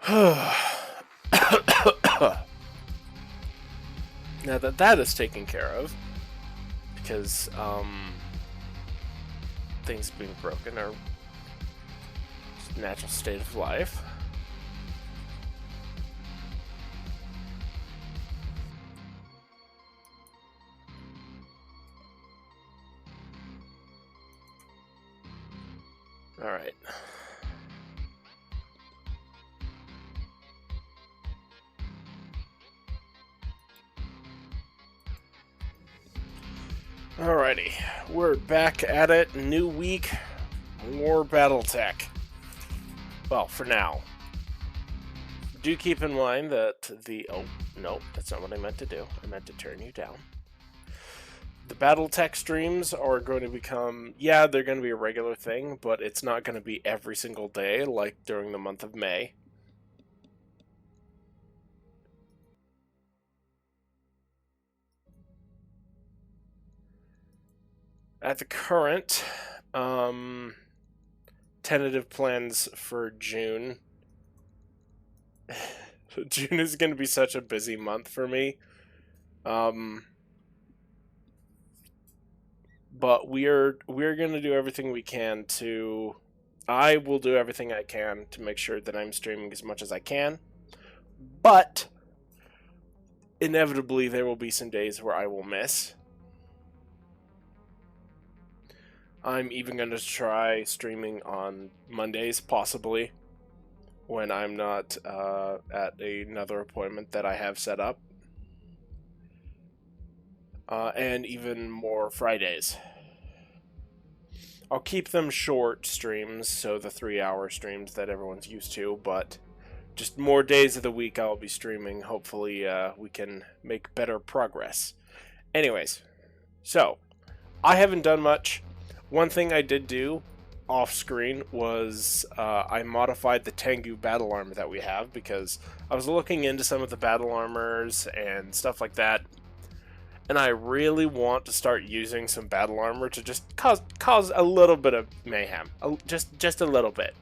Now that that is taken care of, because things being broken are just a natural state of life. All right. Alrighty, we're back at it. New week, more Battletech. Well, for now. Do keep in mind that oh, no, that's not what I meant to do. I meant to turn you down. The Battletech streams are going to become, yeah, they're going to be a regular thing, but it's not going to be every single day like during the month of May. At the current, tentative plans for June. June is going to be such a busy month for me. But we're going to do everything we can to... I will do everything I can to make sure that I'm streaming as much as I can. But inevitably there will be some days where I will miss. I'm even going to try streaming on Mondays, possibly, when I'm not at another appointment that I have set up. And even more Fridays. I'll keep them short streams, so the 3-hour streams that everyone's used to, but just more days of the week I'll be streaming. Hopefully we can make better progress. Anyways, so I haven't done much. One thing I did do off screen was I modified the Tengu battle armor that we have, because I was looking into some of the battle armors and stuff like that, and I really want to start using some battle armor to just cause a little bit of mayhem, just a little bit.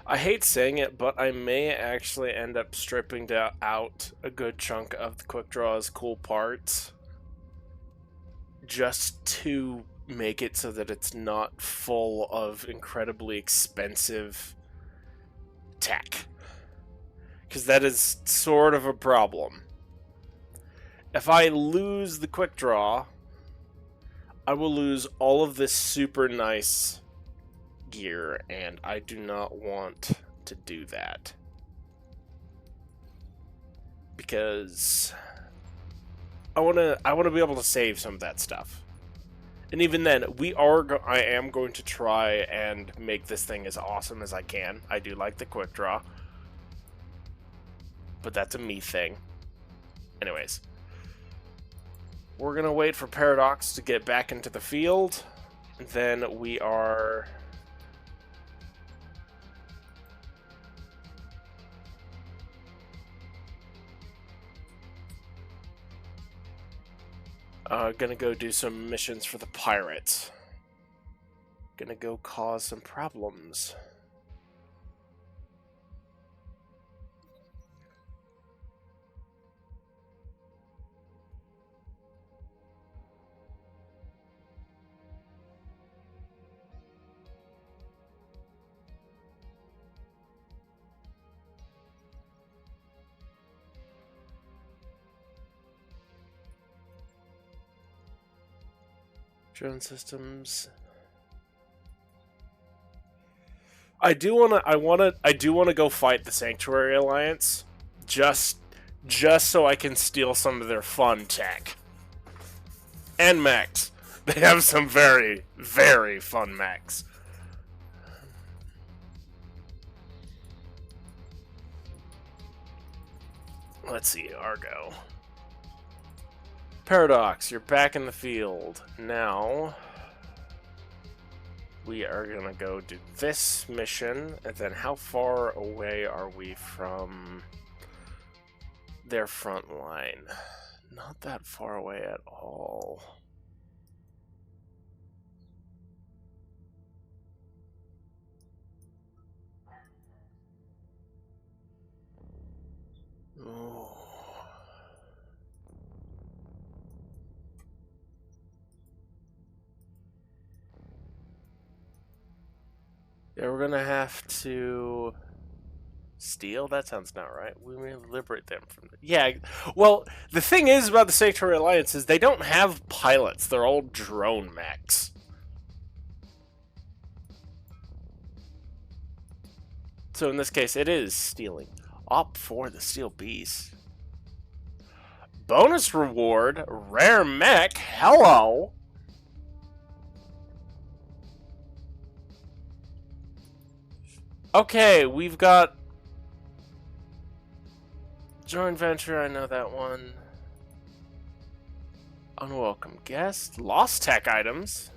I hate saying it, but I may actually end up stripping out a good chunk of the quick draw's cool parts just to make it so that it's not full of incredibly expensive tech. Because that is sort of a problem. If I lose the quick draw, I will lose all of this super nice gear, and I do not want to do that. Because I want to be able to save some of that stuff. And even then, I am going to try and make this thing as awesome as I can. I do like the quick draw, but that's a me thing. Anyways, we're gonna wait for Paradox to get back into the field. Then we are gonna go do some missions for the pirates. Gonna go cause some problems. Drone systems. I do want to go fight the Sanctuary Alliance, just so I can steal some of their fun tech. And mechs. They have some very, very fun mechs. Let's see, Argo. Paradox, you're back in the field. Now, we are gonna go do this mission, and then how far away are we from their front line. Not that far away at all. Oh. Yeah, we're gonna have to steal? That sounds not right. We may liberate them from the... Yeah, well, the thing is about the Sanctuary Alliance is they don't have pilots. They're all drone mechs. So in this case, it is stealing. Opt for the Steel Beast. Bonus reward, rare mech, hello! Okay, we've got... Joint venture, I know that one. Unwelcome guest. Lost tech items.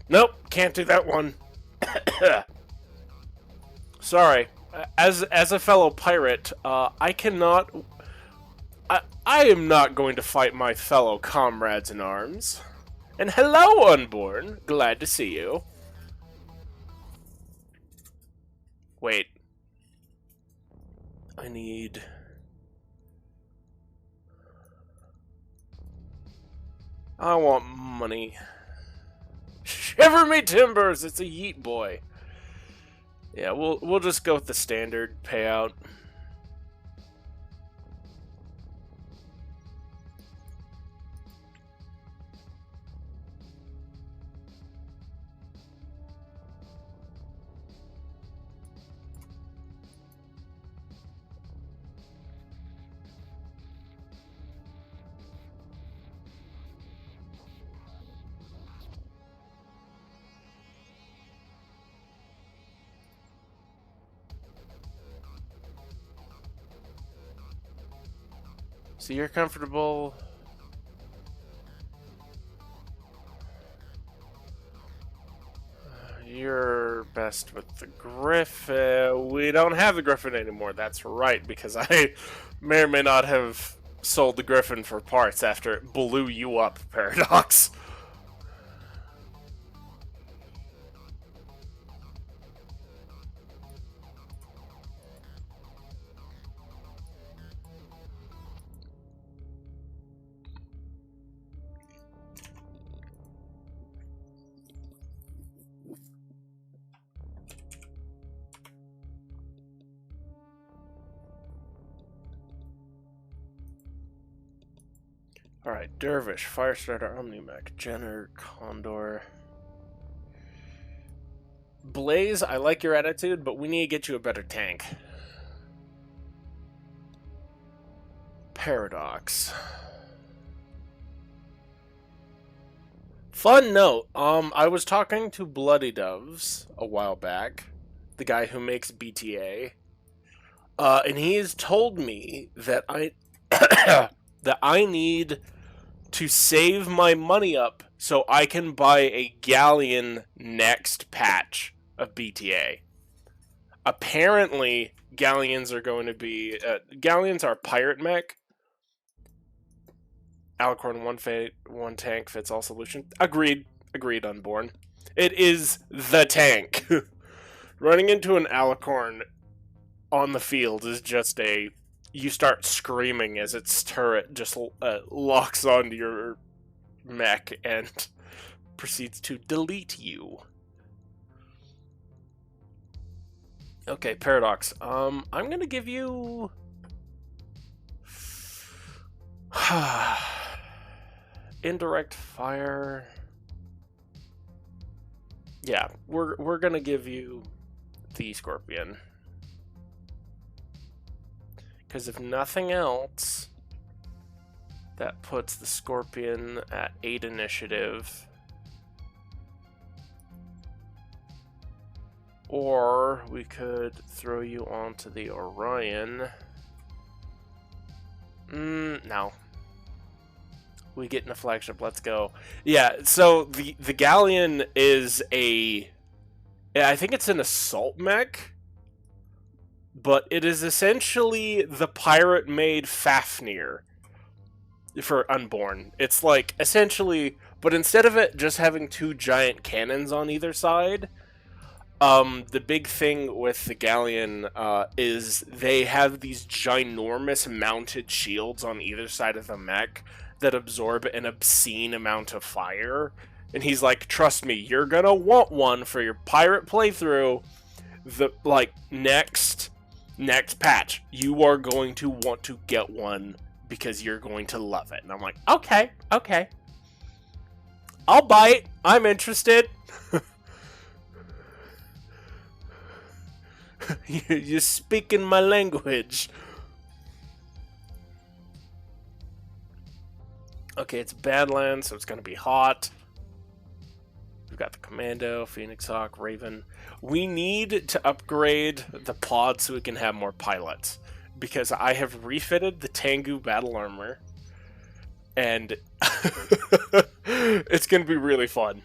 Nope, can't do that one. Sorry. As a fellow pirate, I cannot... I am not going to fight my fellow comrades in arms. And hello, Unborn. Glad to see you. Wait. I need... I want money. Shiver me timbers! It's a yeet boy. Yeah, we'll just go with the standard payout. So you're comfortable. You're best with the Griffin. We don't have the Griffin anymore. That's right, because I may or may not have sold the Griffin for parts after it blew you up, Paradox. Alright, Dervish, Firestarter, Omnimech, Jenner, Condor. Blaze, I like your attitude, but we need to get you a better tank. Paradox. Fun note, I was talking to Bloody Doves a while back, the guy who makes BTA, and he has told me that that I need to save my money up so I can buy a galleon next patch of BTA. Apparently, galleons are going to be... galleons are pirate mech. Alicorn, one tank fits all solution. Agreed. Agreed, Unborn. It is the tank. Running into an Alicorn on the field is just a... You start screaming as its turret just locks onto your mech and proceeds to delete you. Okay, Paradox. I'm gonna give you... Indirect fire. Yeah, we're gonna give you the Scorpion. Because if nothing else, that puts the Scorpion at 8 initiative. Or we could throw you onto the Orion. No. We get in a flagship. Let's go. Yeah, so the Galleon is a... I think it's an assault mech, but it is essentially the pirate-made Fafnir for Unborn. It's like, essentially... But instead of it just having two giant cannons on either side... the big thing with the Galleon is they have these ginormous mounted shields on either side of the mech that absorb an obscene amount of fire. And he's like, trust me, you're gonna want one for your pirate playthrough. The next patch, you are going to want to get one because you're going to love it. And I'm like, okay. I'll buy it. I'm interested. You're speaking my language. Okay, it's Badlands, so it's going to be hot. We've got the Commando, Phoenix Hawk, Raven. We need to upgrade the pod so we can have more pilots. Because I have refitted the Tengu battle armor. And it's going to be really fun.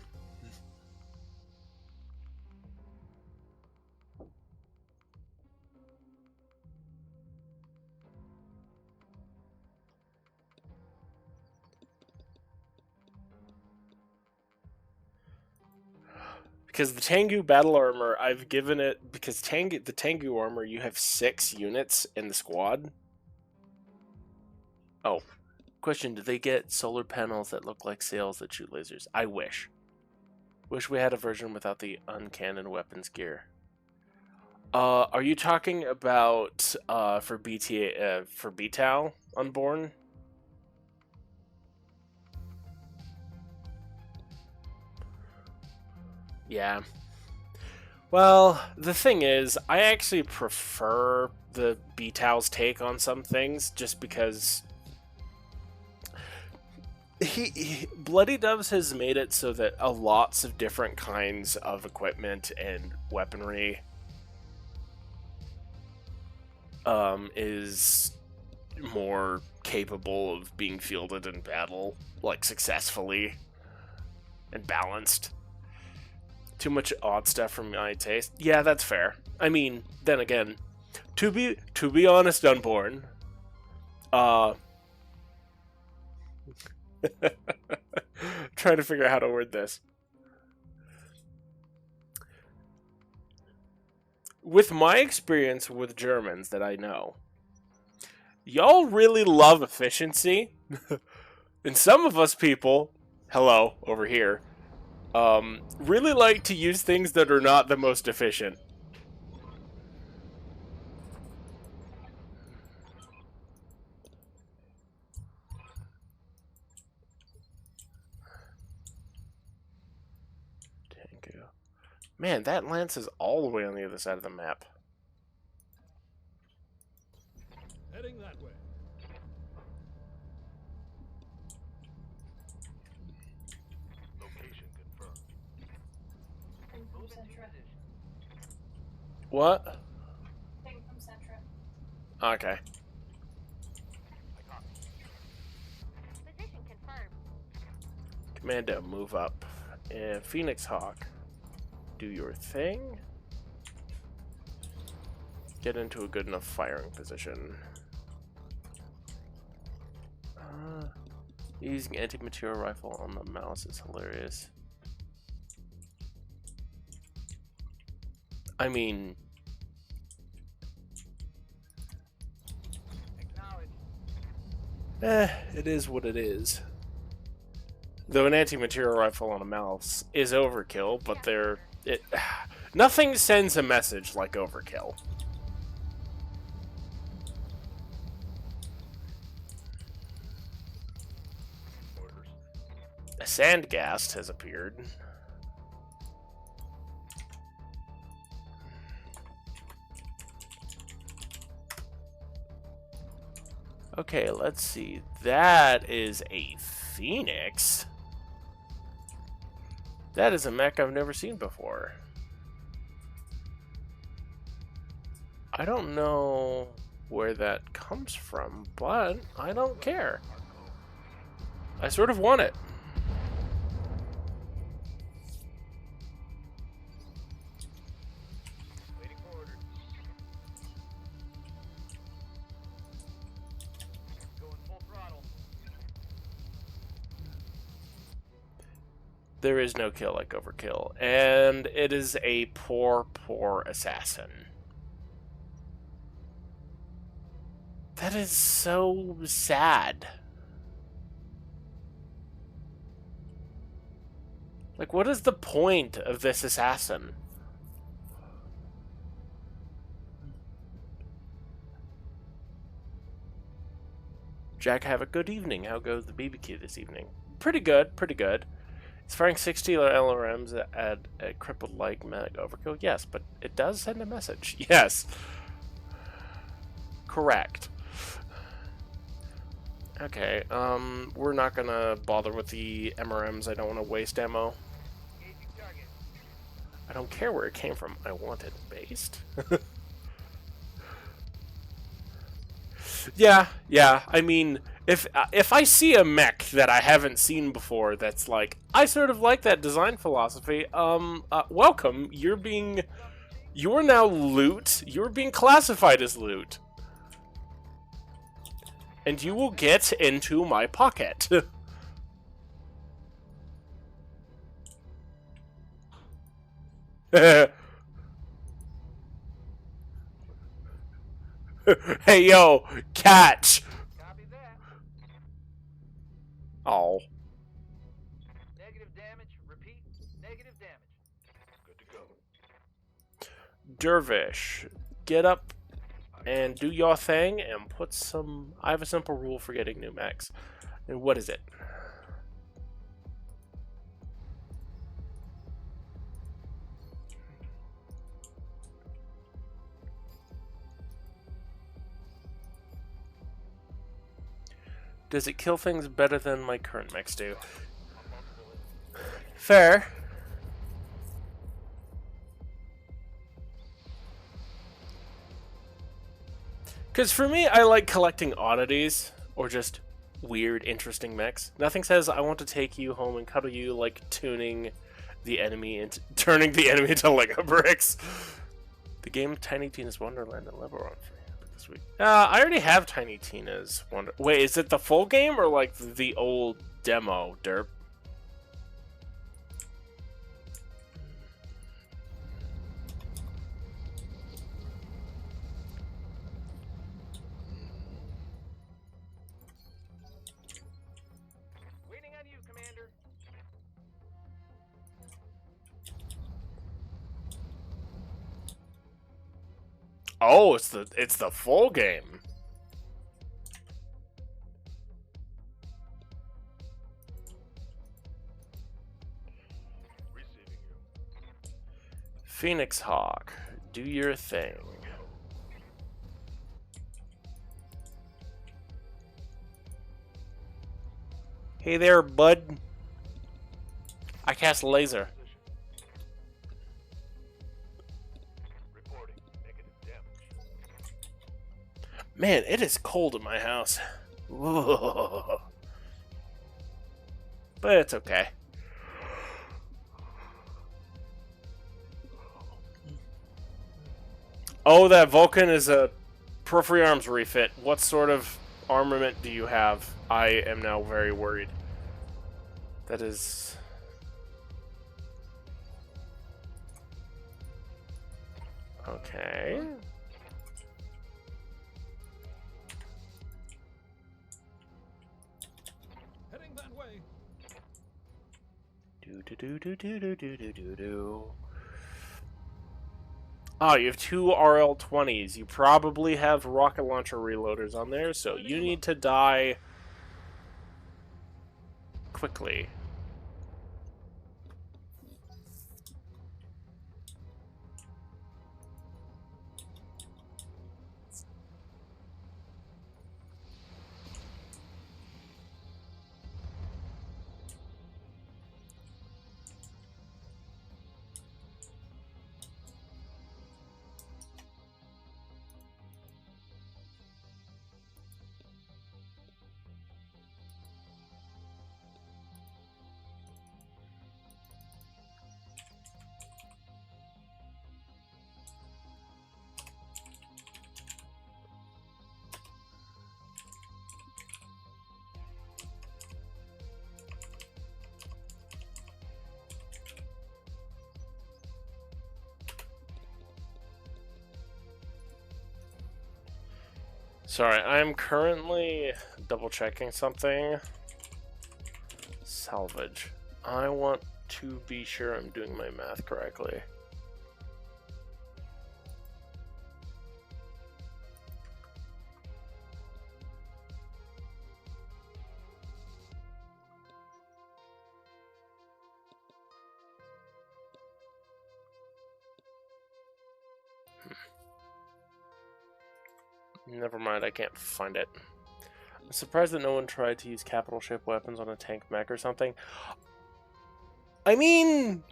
Because the Tengu battle armor, I've given it... Because the Tengu armor, you have 6 units in the squad. Oh. Question, do they get solar panels that look like sails that shoot lasers? I wish. Wish we had a version without the uncannon weapons gear. Are you talking about for BTAL Unborn? Yeah. Well, the thing is, I actually prefer the BTAL's take on some things, just because Bloody Doves has made it so that lots of different kinds of equipment and weaponry is more capable of being fielded in battle, like, successfully and balanced. Too much odd stuff for my taste. Yeah, that's fair. I mean, then again, to be honest, Unborn, trying to figure out how to word this. With my experience with Germans that I know, y'all really love efficiency. And some of us people, hello, over here, really like to use things that are not the most efficient. Tango. Man, that lance is all the way on the other side of the map. Heading that way. What? Okay. Position confirmed. Commando, move up. And Phoenix Hawk, do your thing. Get into a good enough firing position. Using anti-material rifle on the mouse is hilarious. I mean... it is what it is. Though an anti-material rifle on a mouse is overkill, but nothing sends a message like overkill. A sandgast has appeared. Okay, let's see. That is a Phoenix. That is a mech I've never seen before. I don't know. where that comes from, but I don't care. I sort of want it. Waiting for orders. Going full throttle. There is no kill like overkill, and it is a poor, poor assassin. That is so sad. Like, what is the point of this assassin? Jack, have a good evening. How goes the BBQ this evening? Pretty good, pretty good. Is firing 60 LRMs at a crippled like medic overkill? Yes, but it does send a message. Yes. Correct. Okay, we're not gonna bother with the MRMs. I don't want to waste ammo. Engaging target. I don't care where it came from. I want it based. Yeah. I mean, if I see a mech that I haven't seen before, that's like, I sort of like that design philosophy. Welcome. You're now loot. You're being classified as loot. And you will get into my pocket. Hey, yo, catch! Copy that. Oh. Negative damage. Repeat. Negative damage. Good to go. Dervish, get up and do your thing and put some... I have a simple rule for getting new mechs. And what is it? Does it kill things better than my current mechs do? Fair. Because for me, I like collecting oddities, or just weird, interesting mechs. Nothing says I want to take you home and cuddle you like tuning the enemy into turning the enemy into Lego bricks. The game Tiny Tina's Wonderland and Level Run for this week. I already have Tiny Tina's Wonder. Wait, is it the full game or like the old demo, derp? Waiting on you, Commander. Oh, it's the full game. Receiving you. Phoenix Hawk, do your thing. Hey there, bud. I cast laser. Reporting. Negative damage. Man, it is cold in my house. But it's okay. Oh, that Vulcan is a periphery arms refit. What sort of armament do you have? I am now very worried. That is... Okay. Heading that way. Do. Oh, you have two RL-20s. You probably have rocket launcher reloaders on there, so you need to die quickly. Sorry, I'm currently double checking something. Salvage. I want to be sure I'm doing my math correctly. Never mind, I can't find it. I'm surprised that no one tried to use capital ship weapons on a tank mech or something. I mean...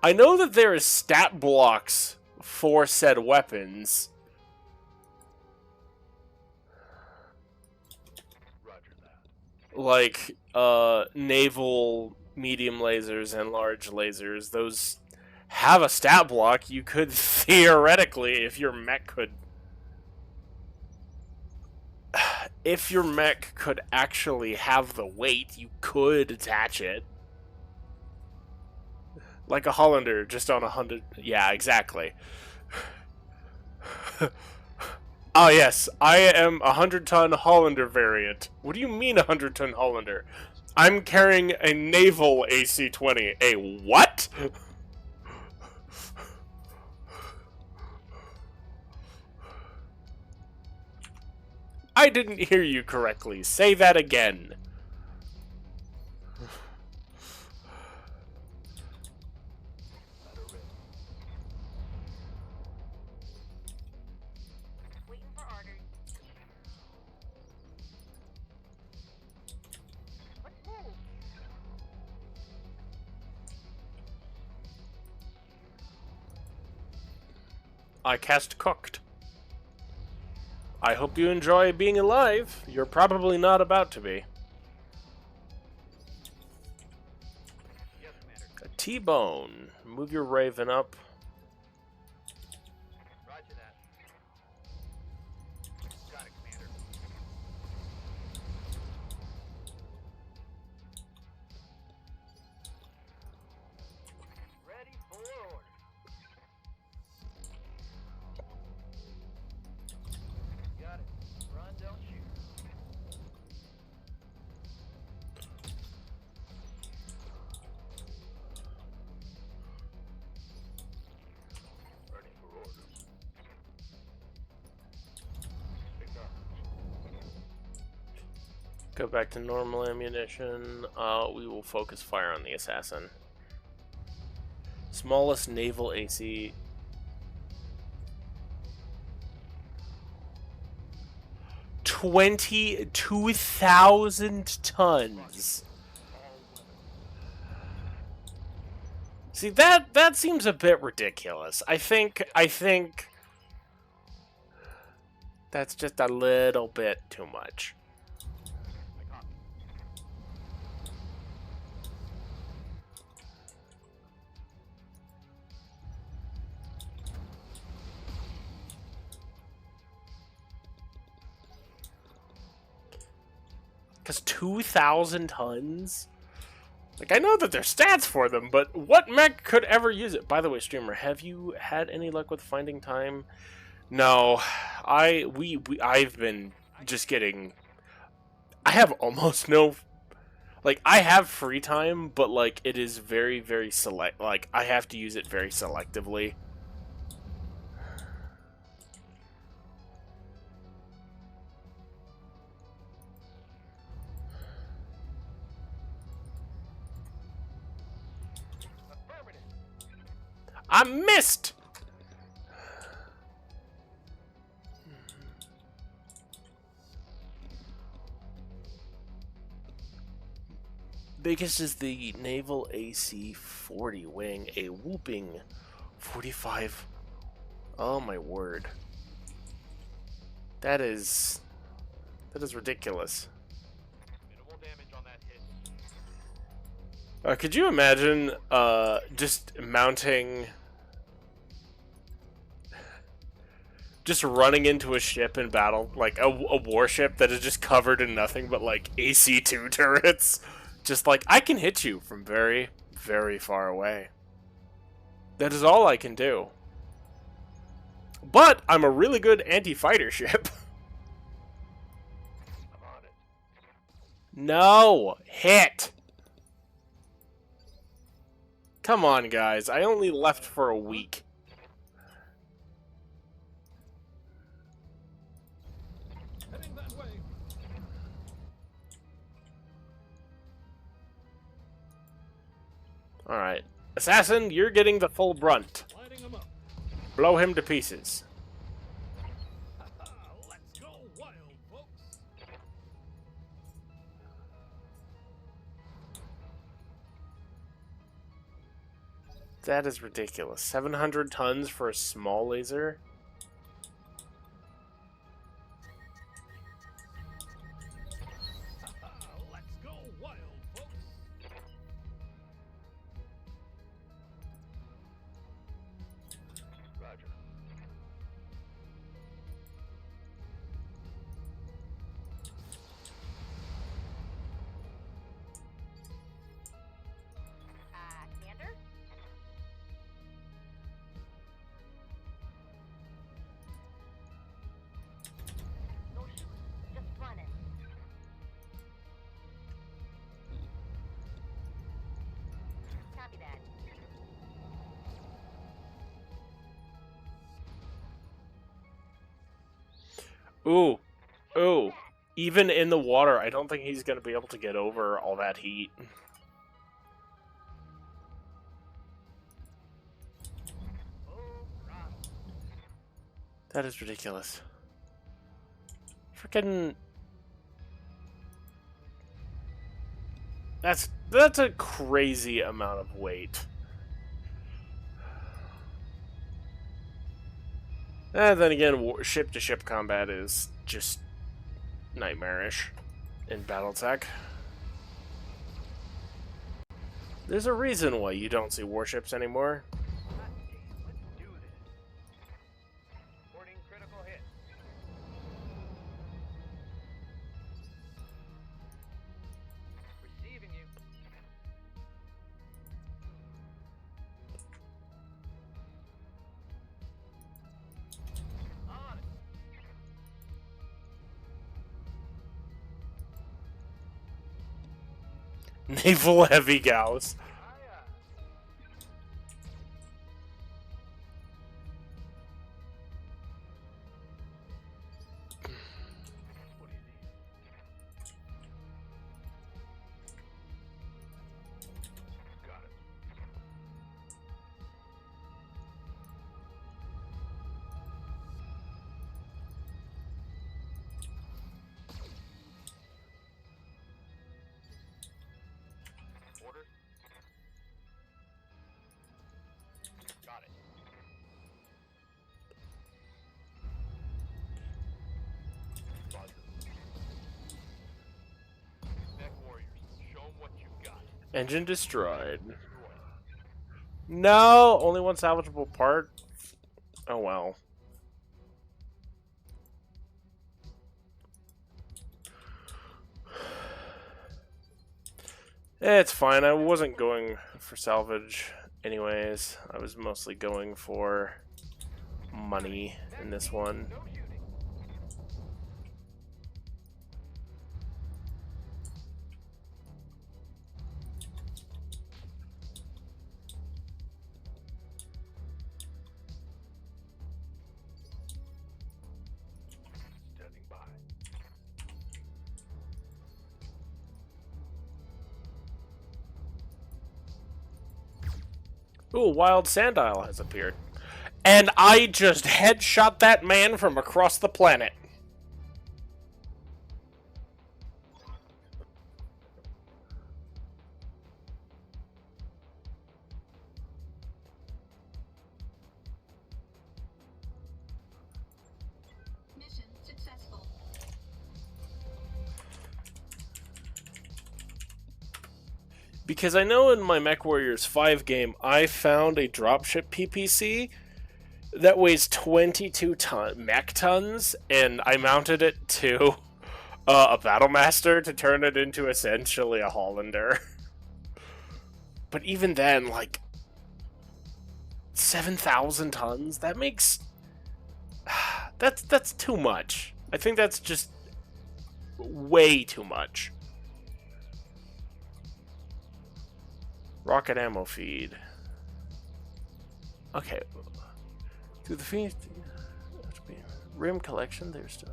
I know that there is stat blocks for said weapons. Roger that. Like, naval medium lasers and large lasers. Those have a stat block. You could theoretically, if your mech could... If your mech could actually have the weight, you could attach it. Like a Hollander, just on 100... Yeah, exactly. Oh yes, I am a 100-ton Hollander variant. What do you mean a 100-ton Hollander? I'm carrying a naval AC-20. A what? I didn't hear you correctly. Say that again. Waiting for orders. Let's move. I cast cooked. I hope you enjoy being alive. You're probably not about to be. Yes, Commander. A T-bone. Move your Raven up. Roger that. Got it, Commander. Ready for orders. Got it. Run, don't shoot. Ready for orders. Go back to normal ammunition. We will focus fire on the assassin. Smallest naval AC. 22,000 tons. See, that seems a bit ridiculous. I think that's just a little bit too much. I copy. Because 2,000 tons? Like, I know that there's stats for them, but what mech could ever use it? By the way, streamer, have you had any luck with finding time? No, I've been just getting... I have almost no... Like, I have free time, but, like, it is very, very select... Like, I have to use it very selectively. Affirmative. I missed! Biggest is the Naval AC-40 wing, a whooping 45. Oh my word. That is ridiculous. Minimal damage on that hit. Could you imagine just mounting, just running into a ship in battle, like a warship that is just covered in nothing but like AC-2 turrets? Just like, I can hit you from very, very far away. That is all I can do. But I'm a really good anti-fighter ship. I'm on it. No! Hit! Come on, guys. I only left for a week. Heading that way. Alright. Assassin, you're getting the full brunt. Lighting him up. Blow him to pieces. Let's go wild, folks. That is ridiculous. 700 tons for a small laser? Let's go wild, folks. Roger. Commander? No shoot, just running. Copy that. Ooh. Ooh. Even in the water, I don't think he's going to be able to get over all that heat. Oh, Ron. That is ridiculous. Freaking... That's a crazy amount of weight. And then again, ship-to-ship combat is just nightmarish in Battletech. There's a reason why you don't see warships anymore. Let's do this. Reporting critical hit. Receiving you. On it. Naval heavy gauss. Aye, aye. What do you need? Got it. Orders? Got it. Roger. Mech warriors, show 'em what you've got. Engine destroyed. Destroy. No! Only one salvageable part? Oh well. It's fine. I wasn't going for salvage anyways. I was mostly going for money in this one. No shooting. Standing by. Ooh, a wild sand isle has appeared. And I just headshot that man from across the planet. Mission successful. Because I know in my MechWarriors 5 game, I found a dropship PPC that weighs 22 mech tons, and I mounted it to a Battlemaster to turn it into essentially a Hollander. But even then, like, 7,000 tons? That makes... That's too much. I think that's just way too much. Rocket ammo feed. Okay. Through the Phoenix... Rim collection, there's still...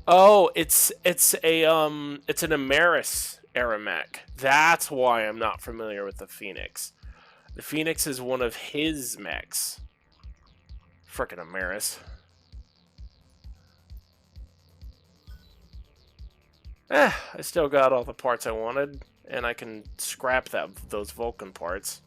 Oh, it's an Amaris era mech. That's why I'm not familiar with the Phoenix. The Phoenix is one of his mechs. Frickin' Amaris. I still got all the parts I wanted, and I can scrap those Vulcan parts.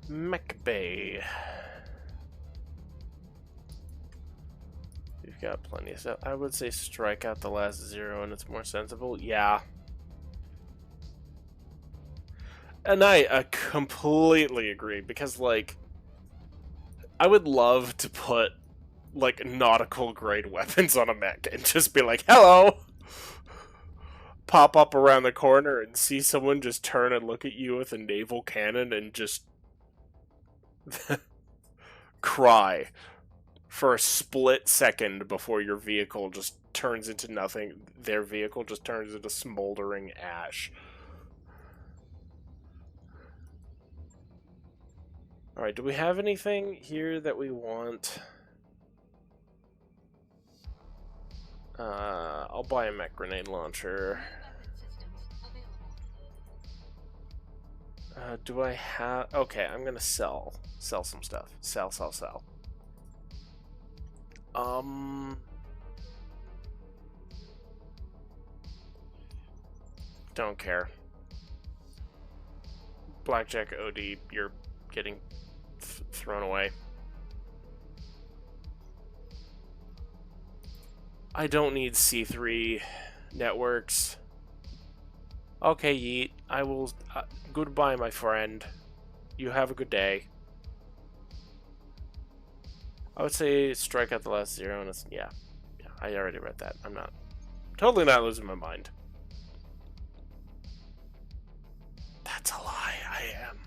Mech Bay. We've got plenty of stuff. I would say strike out the last 0 and it's more sensible. Yeah. And I completely agree, because, like, I would love to put, like, nautical grade weapons on a mech and just be like, hello! Pop up around the corner and see someone just turn and look at you with a naval cannon and just cry for a split second before your vehicle just turns into nothing. Their vehicle just turns into smoldering ash. Alright, do we have anything here that we want? I'll buy a mech grenade launcher. Do I have... Okay, I'm gonna sell some stuff. Sell. Don't care. Blackjack OD, you're getting thrown away. I don't need C3 networks. Okay, Yeet. I will... goodbye, my friend. You have a good day. I would say strike out the last 0 and it's... Yeah, I already read that. I'm not... Totally not losing my mind. That's a lie. I am.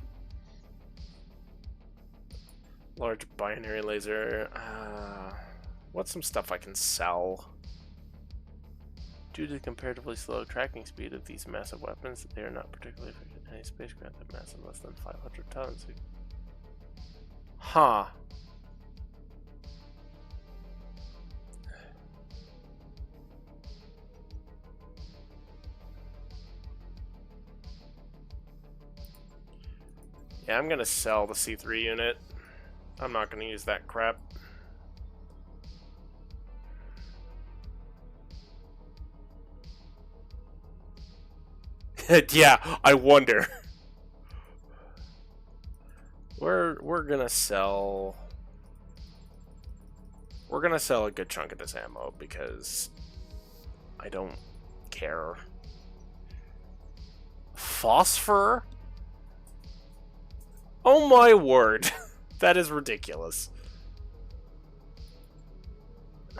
Large binary laser. What's some stuff I can sell? Due to the comparatively slow tracking speed of these massive weapons, they are not particularly efficient in any spacecraft that mass of less than 500 tons. Huh. Yeah, I'm gonna sell the C3 unit. I'm not gonna use that crap. Yeah, I wonder. We're gonna sell... We're gonna sell a good chunk of this ammo because I don't care. Phosphor? Oh my word. That is ridiculous.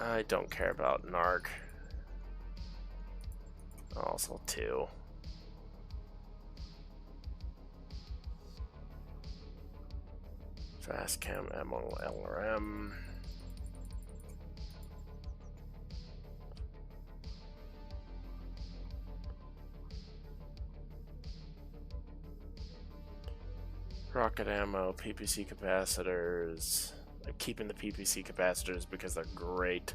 I don't care about Narc. Also 2. Fast cam ammo LRM. Rocket ammo, PPC capacitors. I'm keeping the PPC capacitors because they're great.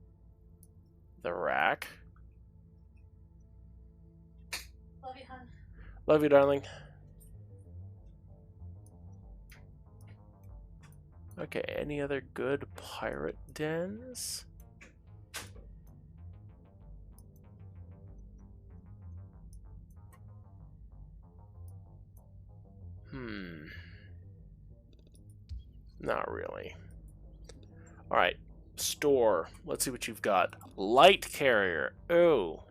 the rack. Love you, hon. Love you, darling. Okay, any other good pirate dens? Not really. Alright, store. Let's see what you've got. Light carrier. Oh.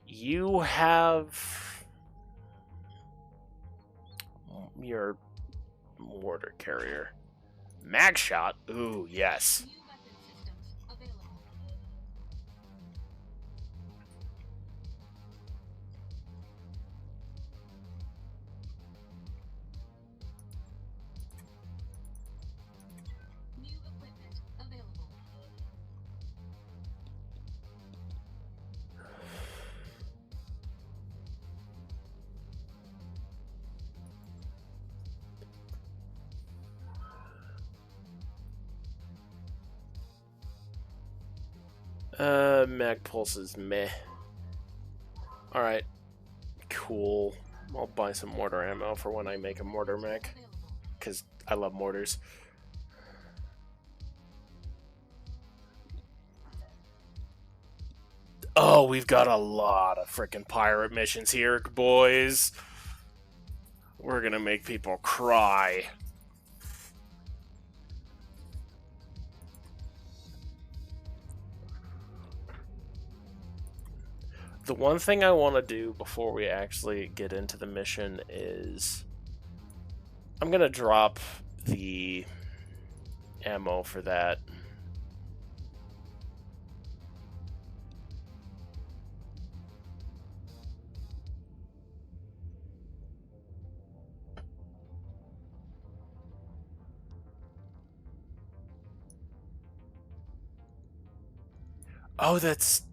You have your mortar carrier. Mag shot. Ooh, yes. New weapon systems available. New equipment available. Mag pulse is meh. Alright. Cool. I'll buy some mortar ammo for when I make a mortar mech. Available. Because I love mortars. Oh, we've got a lot of frickin' pirate missions here, boys. We're gonna make people cry. The one thing I want to do before we actually get into the mission is I'm gonna drop the ammo for that. Oh, that's...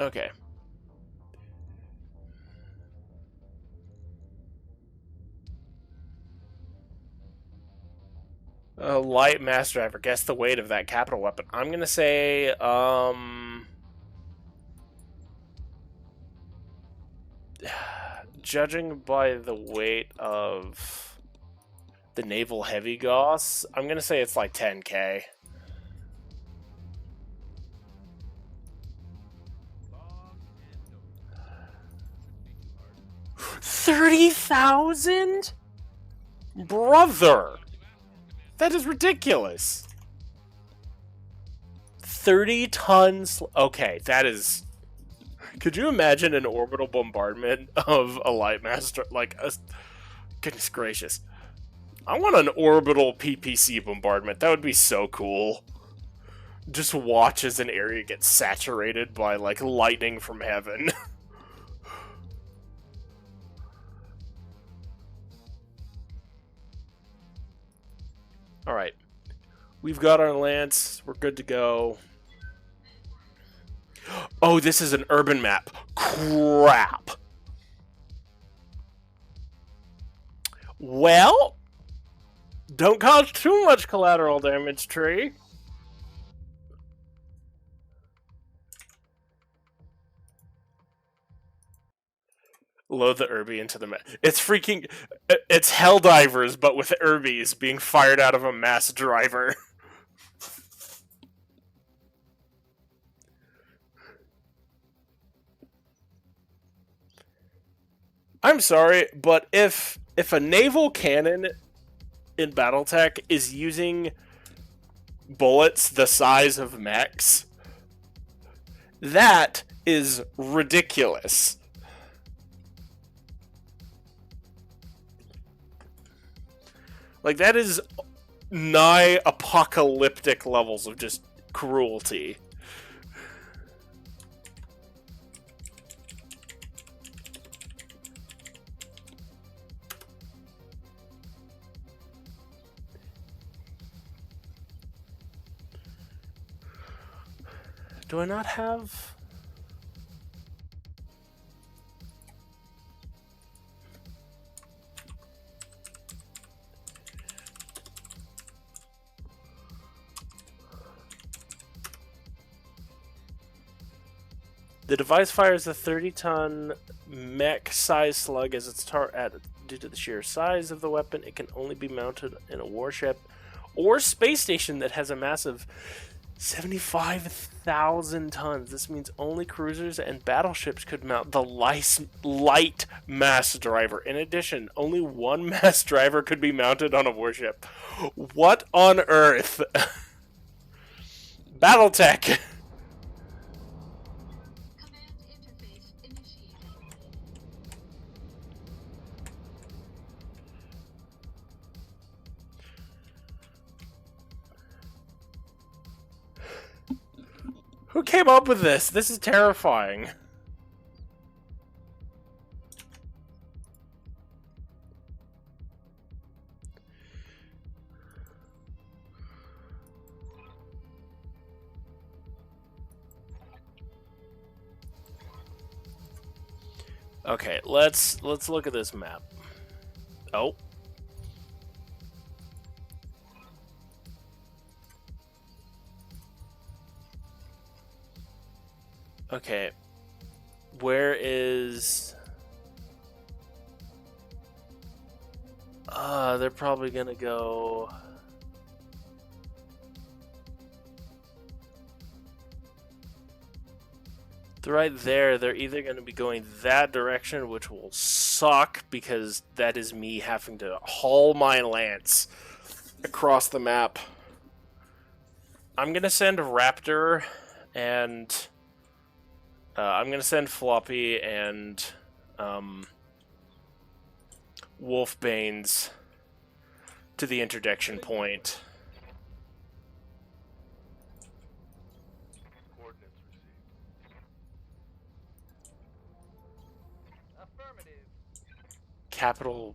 Okay. Light mass driver. Guess the weight of that capital weapon. I'm gonna say, judging by the weight of the naval heavy gauss, I'm gonna say it's like 10K. Long and no. Shouldn't be too hard. 30,000? Brother! That is ridiculous. 30 tons. Okay, that is. Could you imagine an orbital bombardment of a light master? Like, goodness gracious. I want an orbital PPC bombardment. That would be so cool. Just watch as an area gets saturated by, like, lightning from heaven. Alright. We've got our lance. We're good to go. Oh, this is an urban map. Crap. Well, don't cause too much collateral damage, tree. Load the Irby into the map. It's freaking... It's Helldivers, but with Irbies being fired out of a mass driver. I'm sorry, but if a naval cannon in Battletech is using bullets the size of mechs, that is ridiculous. Like, that is nigh apocalyptic levels of just cruelty. Do I not have... The device fires a 30-ton mech-sized slug as its target. Due to the sheer size of the weapon, it can only be mounted in a warship or space station that has a massive 75,000 tons. This means only cruisers and battleships could mount the light mass driver. In addition, only one mass driver could be mounted on a warship. What on earth? Battletech! Command interface initiated. Who came up with this? This is terrifying. Okay, let's look at this map. Oh. Okay. Where is... they're probably gonna go... Right there, they're either going to be going that direction, which will suck, because that is me having to haul my lance across the map. I'm going to send Raptor, and I'm going to send Floppy and Wolfbanes to the interdiction point. Coordinates received. Affirmative. Capital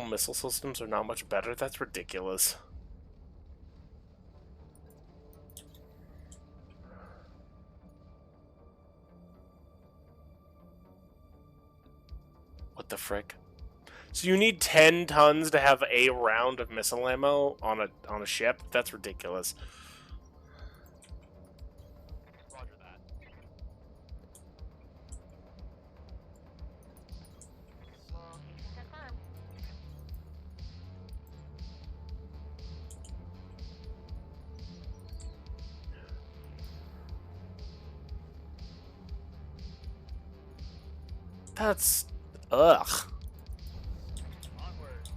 missile systems are not much better. That's ridiculous. What the frick? So you need 10 tons to have a round of missile ammo on a ship? That's ridiculous. Roger that. Confirmed. That's... ugh. Onward.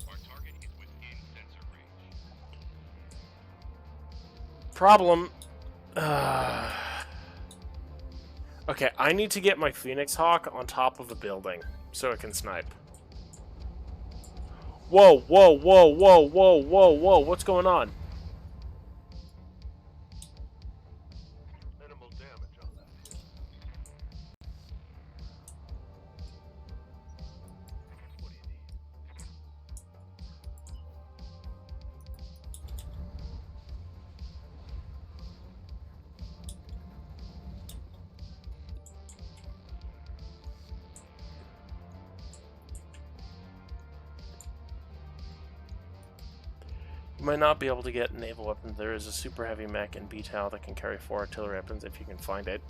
Our target is within sensor range. Problem. Okay, I need to get my Phoenix Hawk on top of the building so it can snipe. Whoa, whoa, whoa, whoa, whoa, whoa, whoa, what's going on? Minimal damage on that hit. What do you need? You might not be able to get naval weapons. There is a super heavy mech in BTAL that can carry 4 artillery weapons if you can find it.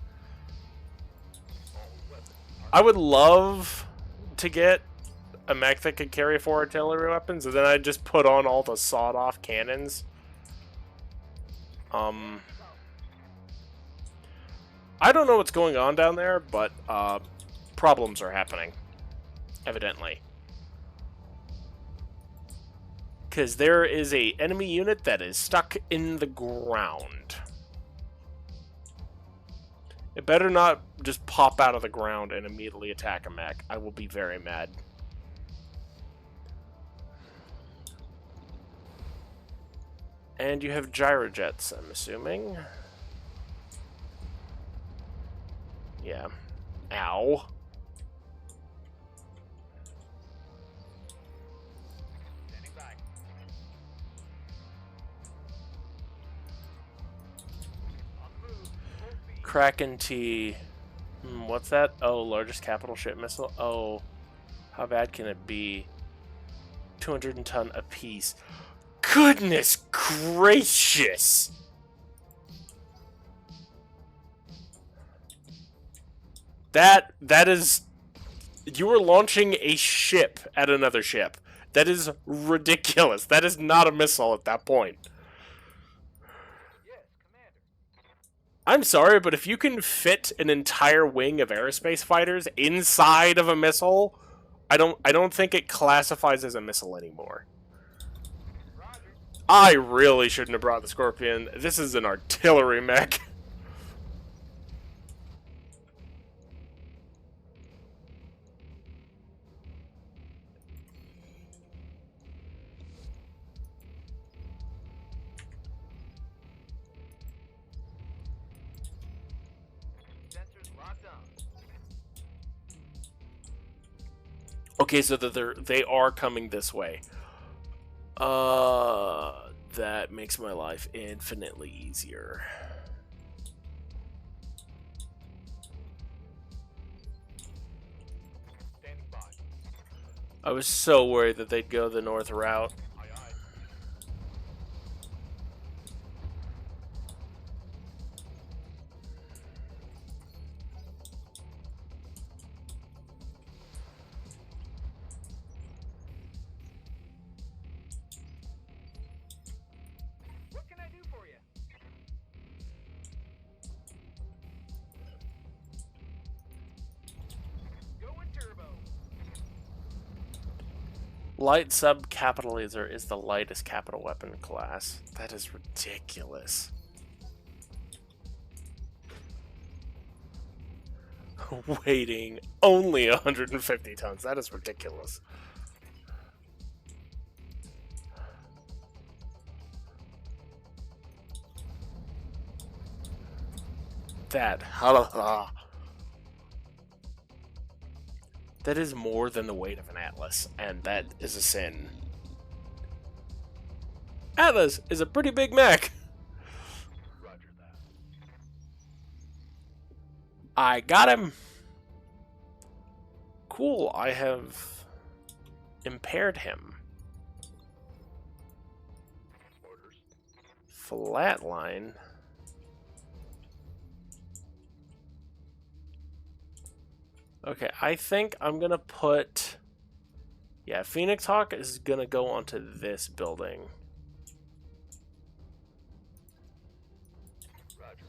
All weapons are I would love to get a mech that could carry 4 artillery weapons, and then I'd just put on all the sawed-off cannons. I don't know what's going on down there, but problems are happening, evidently. Because there is a enemy unit that is stuck in the ground. It better not just pop out of the ground and immediately attack a mech. I will be very mad. And you have gyrojets, I'm assuming. Yeah. Ow. standing by. On the move. Full speed. Kraken T. What's that? Oh, largest capital ship missile? Oh. How bad can it be? 200 ton apiece. Goodness gracious! That is... You are launching a ship at another ship. That is ridiculous. That is not a missile at that point. Yes, Commander. I'm sorry, but if you can fit an entire wing of aerospace fighters inside of a missile, I don't think it classifies as a missile anymore. Roger. I really shouldn't have brought the Scorpion. This is an artillery mech. Sensors locked on. Okay, so they are coming this way. That makes my life infinitely easier. Standing by. I was so worried that they'd go the north route. Aye, aye. What can I do for you? Going turbo. Light sub-capital laser is the lightest capital weapon class. That is ridiculous. Weighting only 150 tons. That is ridiculous. That is more than the weight of an Atlas, and that is a sin. Atlas is a pretty big mech. Roger that. I got him. Cool, I have impaired him. Orders. Flatline. Okay, I think I'm gonna put... Yeah, Phoenix Hawk is gonna go onto this building. Roger.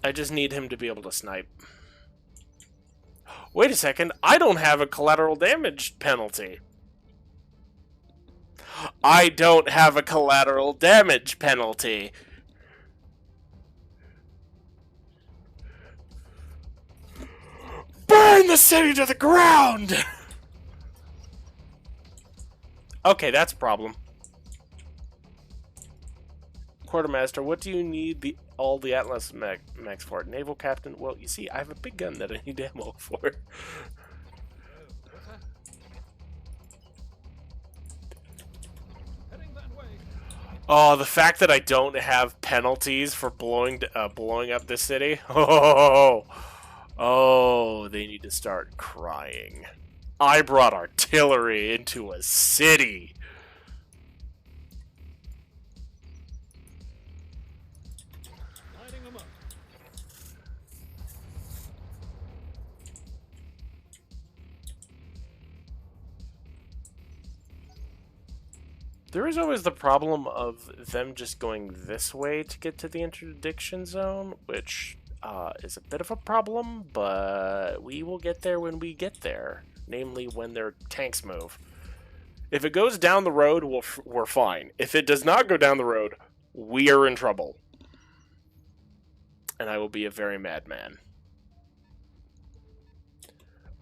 I just need him to be able to snipe. Wait a second, I don't have a collateral damage penalty. I don't have a collateral damage penalty. Burn the city to the ground! Okay, that's a problem. Quartermaster, what do you need all the Atlas mechs for? Naval Captain? Well, you see, I have a big gun that I need ammo for. What's that? Heading that way. Oh, the fact that I don't have penalties for blowing up this city. Oh, they need to start crying. I brought artillery into a city. Lighting them up. There is always the problem of them just going this way to get to the interdiction zone, which is a bit of a problem, but we will get there when we get there, namely when their tanks move. If it goes down the road, we're fine. If it does not go down the road, we are in trouble. And I will be a very mad man.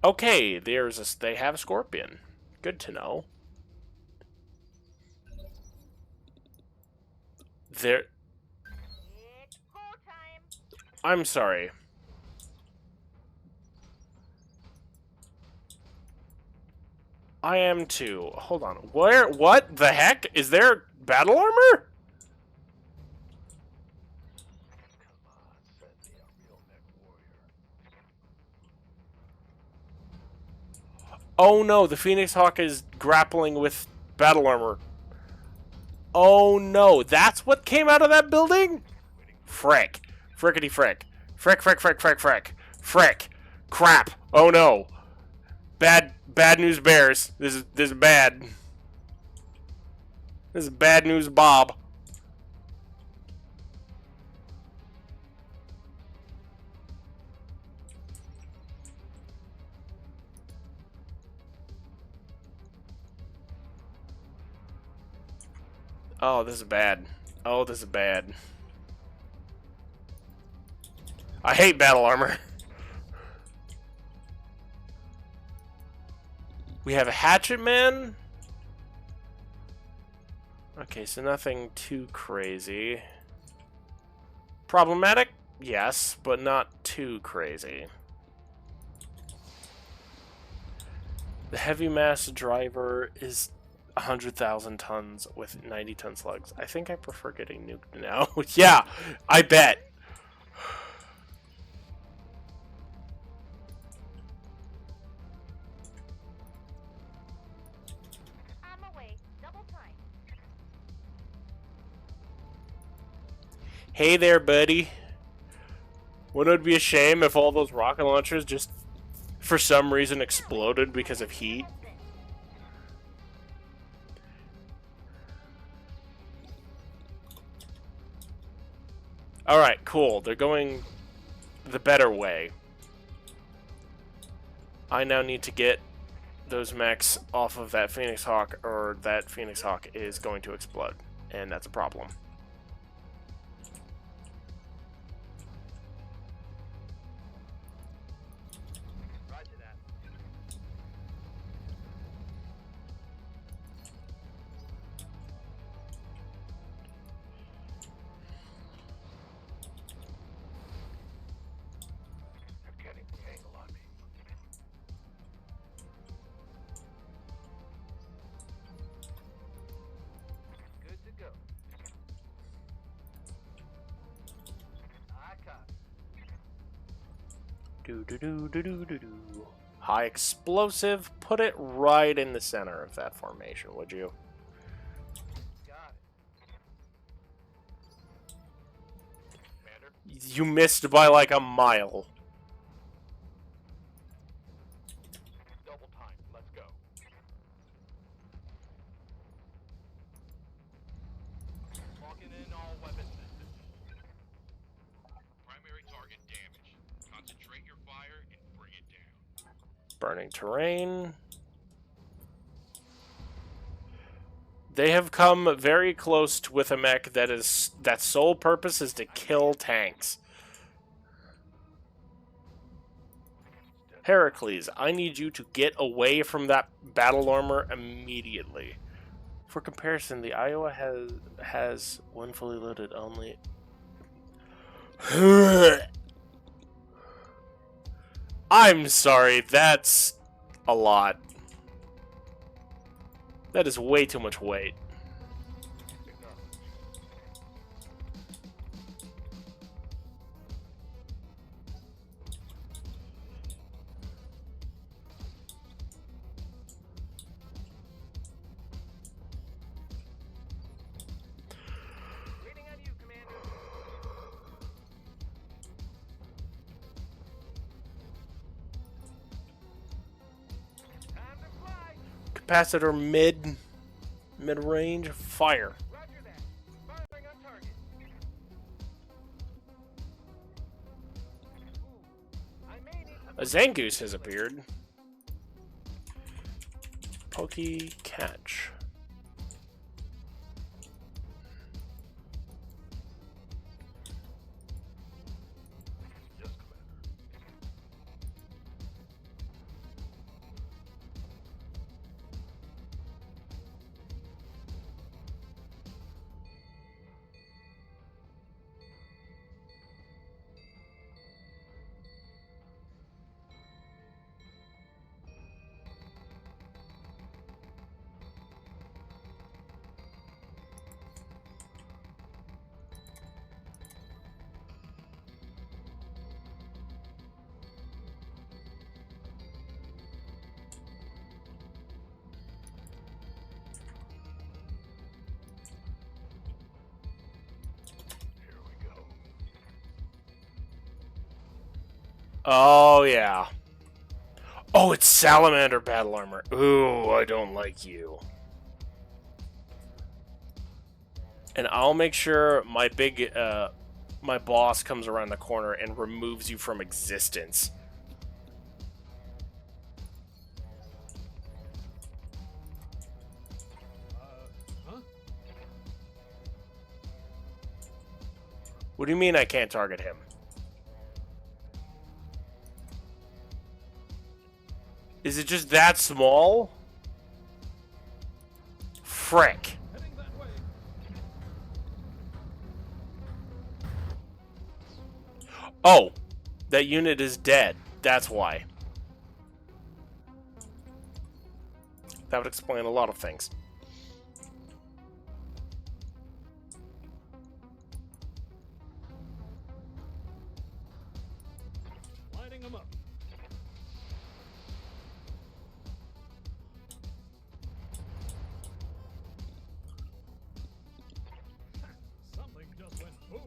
Okay, they have a Scorpion. Good to know. There... It's go time. I'm sorry. I am too. Hold on. What the heck? Is there battle armor? Come on, send me a real mech warrior. Oh no, the Phoenix Hawk is grappling with battle armor. Oh no, that's what came out of that building? Frick. Frickety frick. Frick, frick, frick, frick, frick. Frick. Crap. Oh no. Bad news bears. This is bad. This is bad news Bob. Oh, this is bad. Oh, this is bad. I hate battle armor. We have a hatchet man. Okay, so nothing too crazy. Problematic? Yes, but not too crazy. The heavy mass driver is 100,000 tons with 90-ton slugs. I think I prefer getting nuked now. Yeah, I bet. I'm away. Double time. Hey there, buddy. Wouldn't it be a shame if all those rocket launchers just, for some reason, exploded because of heat? Alright, cool. They're going the better way. I now need to get those mechs off of that Phoenix Hawk, or that Phoenix Hawk is going to explode. And that's a problem. Roger that. They're getting the angle on me. Good to go. I caught it. Do do do do do do do. High explosive. Put it right in the center of that formation, would you? Got it. Commander, You missed by like a mile. double time. Let's go. Locking in all weapon systems. Primary target damaged. Concentrate your fire and bring it down. Burning terrain. They have come very close to, with a mech that sole purpose is to kill tanks. Heracles, I need you to get away from that battle armor immediately. For comparison, the Iowa has one fully loaded only. I'm sorry, that's a lot. That is way too much weight. Acknowledge. Waiting on you, Commander. Time to fly. Capacitor mid-range fire. Roger that. Firing on target. Ooh, I may need A Zangoose has appeared. Pokey catch. Yes, Commander. Oh, yeah. Oh, it's Salamander Battle Armor. Ooh, I don't like you. And I'll make sure my boss comes around the corner and removes you from existence. Huh? What do you mean I can't target him? Is it just that small? Frick. Heading that way. Oh, that unit is dead. That's why. That would explain a lot of things. Lining them up. Something just went boom.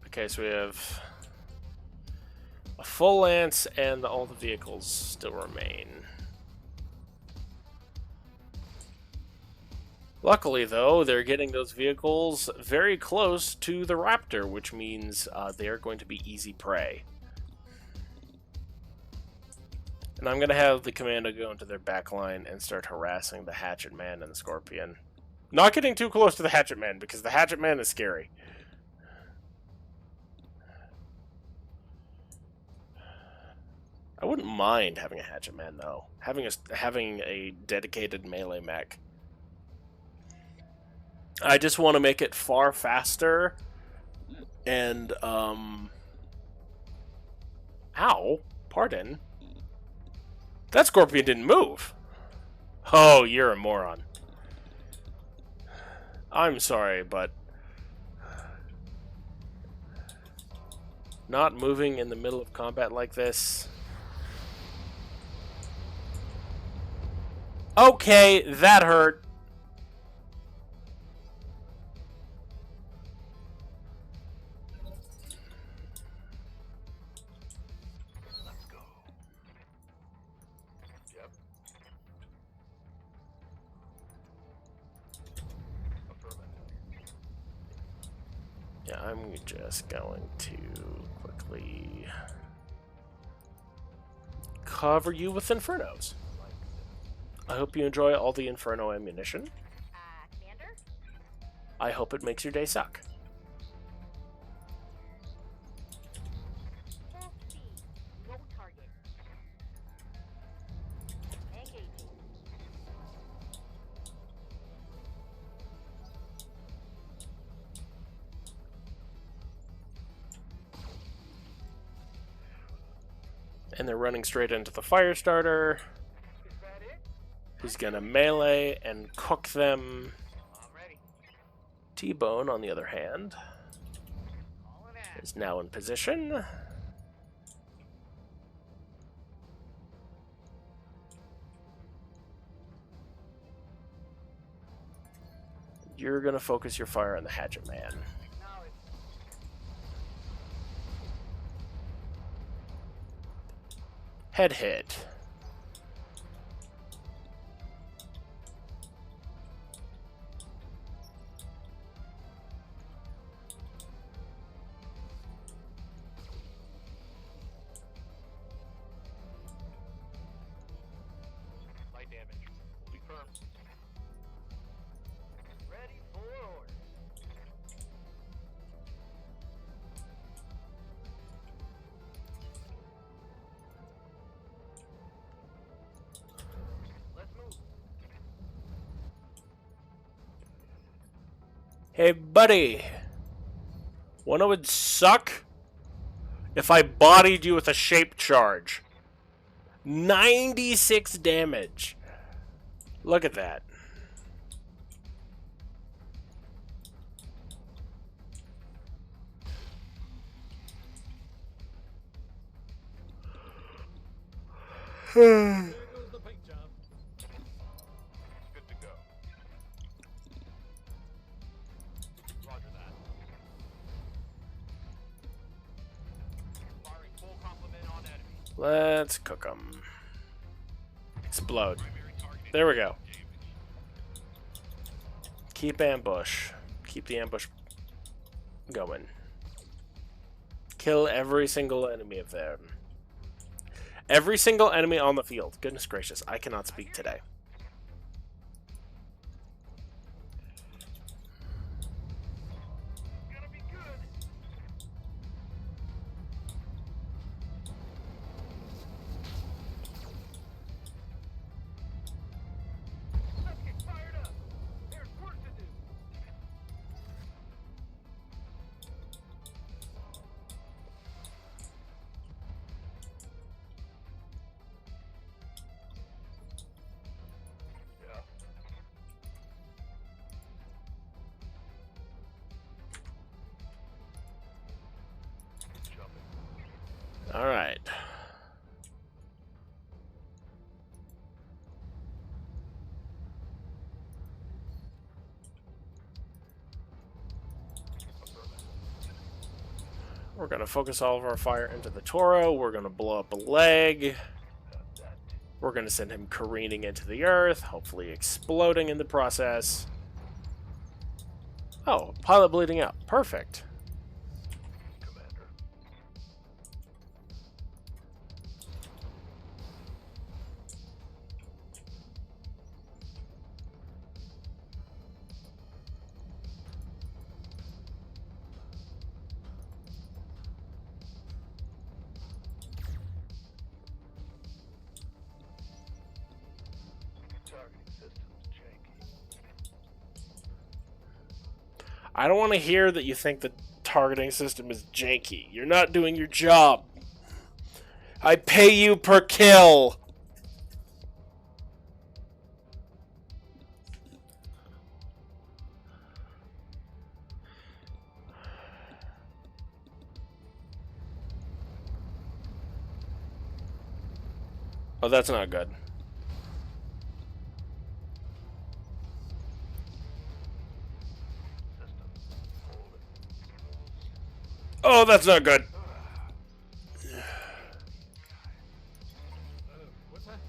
Okay, so we have a full lance and all the vehicles still remain. Luckily, though, they're getting those vehicles very close to the Raptor, which means they are going to be easy prey. And I'm going to have the Commando go into their back line and start harassing the Hatchet Man and the Scorpion. Not getting too close to the Hatchet Man, because the Hatchet Man is scary. I wouldn't mind having a Hatchet Man, though. Having a dedicated melee mech. I just want to make it far faster and, Ow. Pardon. That Scorpion didn't move. Oh, you're a moron. I'm sorry, but not moving in the middle of combat like this. Okay, that hurt. Let's go. Yep. Affirmative. Yeah, I'm just going to quickly cover you with Infernos. I hope you enjoy all the Inferno ammunition. Commander? I hope it makes your day suck. Full speed. No target. Engaging. And they're running straight into the fire starter. Is that it? Who's gonna melee and cook them. I'm ready. T-Bone, on the other hand, Calling out. is now in position. You're gonna focus your fire on the Hatchet Man. Acknowledge. Head hit. Light damage. We'll be firm. Ready for order. Let's move. Hey, buddy. Wanna would suck if I bodied you with a shape charge. 96 damage. Look at that. There goes the paint job. Good to go. Roger that. Let's cook them. Explode. There we go. Keep ambush. Keep the ambush going. Kill every single enemy of them. Every single enemy on the field. Goodness gracious, I cannot speak today. Gonna be good. Let's get fired up. There's work to do. Yeah. Jumping. Alright. We're going to focus all of our fire into the Toro. We're going to blow up a leg. We're going to send him careening into the earth, hopefully exploding in the process. Oh, pilot bleeding out. Perfect. Commander. Targeting systems janky. I don't want to hear that you think the targeting system is janky. You're not doing your job. I pay you per kill. Oh, that's not good. Systems. Hold it. Oh, that's not good. What's that?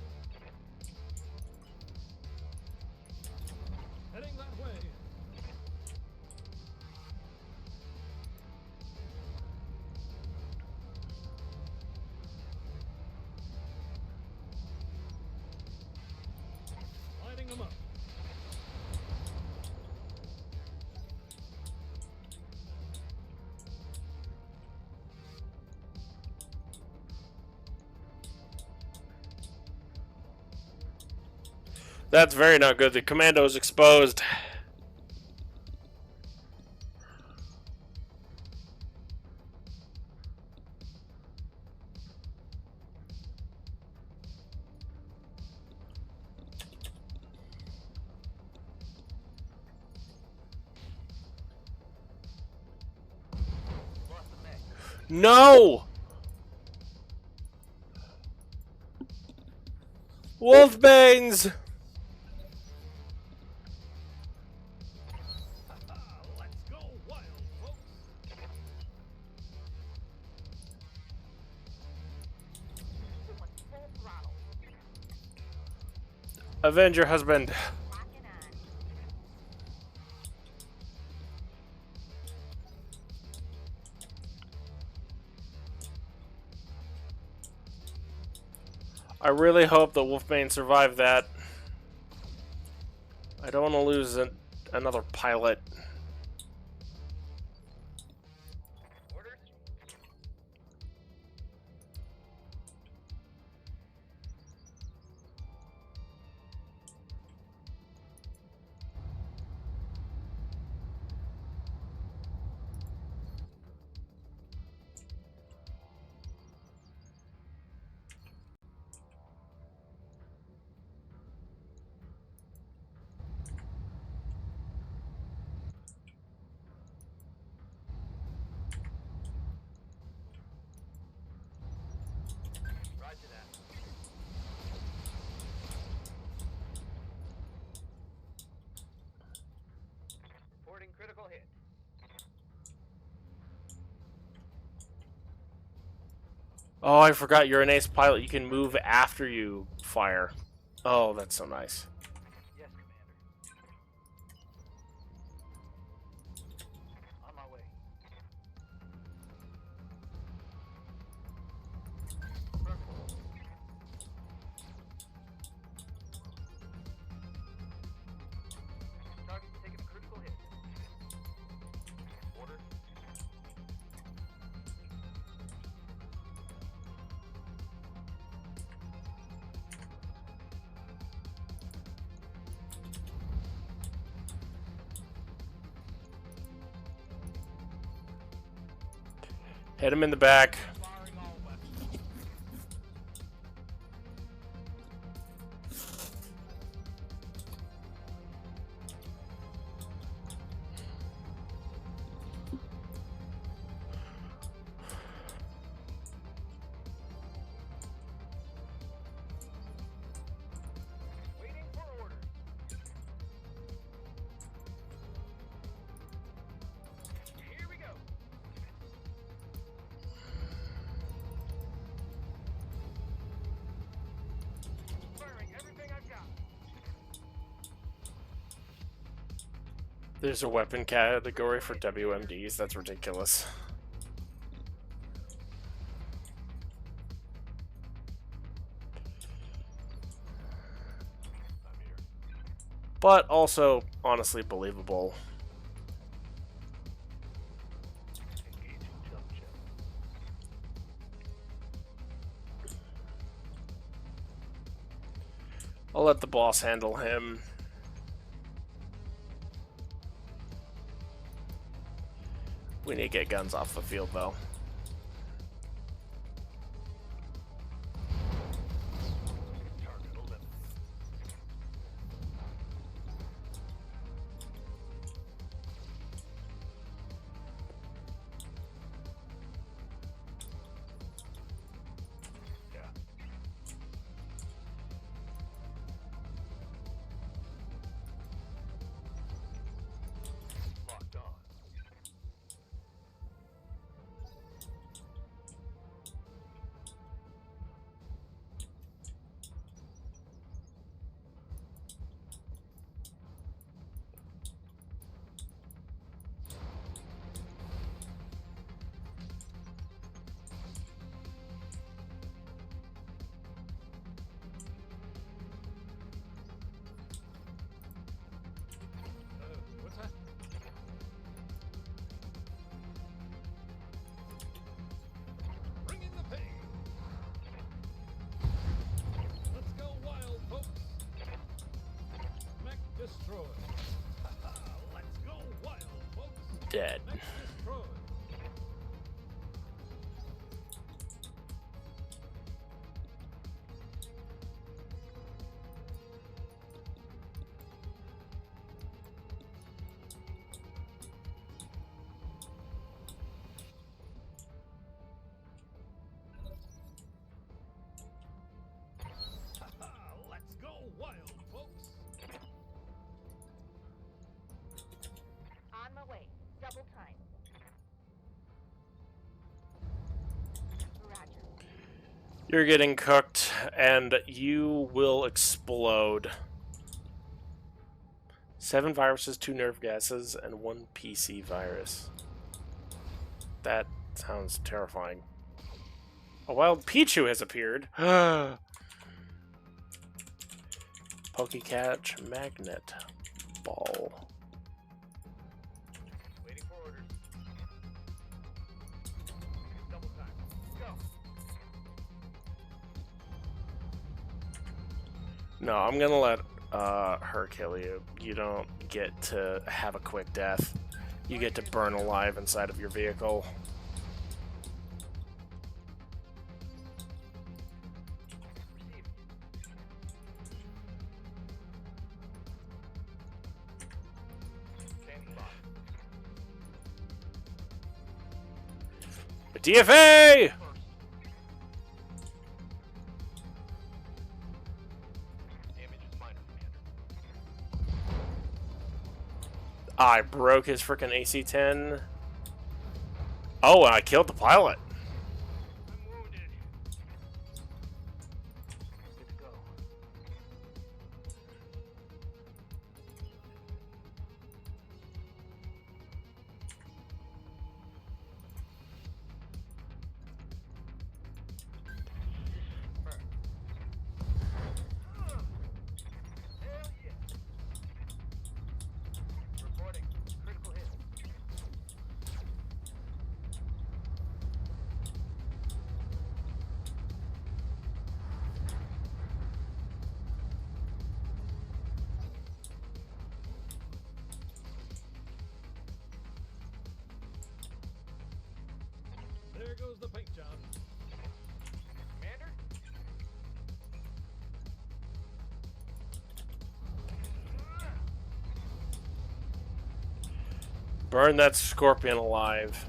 Heading that way. Lighting them up. That's very not good. The commando is exposed. Lost the mech. No! Wolfbangs! Let's go wild, folks. Going full throttle. Avenge your husband. Locking on. I really hope that Wolfbane survived that. I don't want to lose another pilot. Orders? Oh, I forgot you're an ace pilot. You can move after you fire. Oh, that's so nice. Yes, Commander. On my way. Affirmative. Target's taking a critical hit. Order. Hit him in the back. Firing all weapons. Waiting for orders. Here we go. Firing everything I've got. There's a weapon category for WMDs. That's ridiculous. I'm here. But also, honestly, believable. Engaging jump jet. I'll let the boss handle him. We need to get guns off the field, though. Target eliminated. Yeah. Locked on. What's that? Bringing the pain. Let's go wild, folks. Mech destroyed. Let's go wild, folks. Dead. Mech destroyed. Let's go wild, folks. On my way. Double time. Roger. You're getting cooked, and you will explode. 7 viruses, 2 nerve gases, and 1 PC virus. That sounds terrifying. A wild Pichu has appeared. Pokecatch Magnet Ball. Waiting for orders. Double time. Go. No, I'm gonna let her kill you. You don't get to have a quick death. You get to burn alive inside of your vehicle. Received. Standing by. DFA! First. Damage is minor, Commander. I broke his frickin' AC-10. Oh, and I killed the pilot. I'm wounded. Burn that scorpion alive.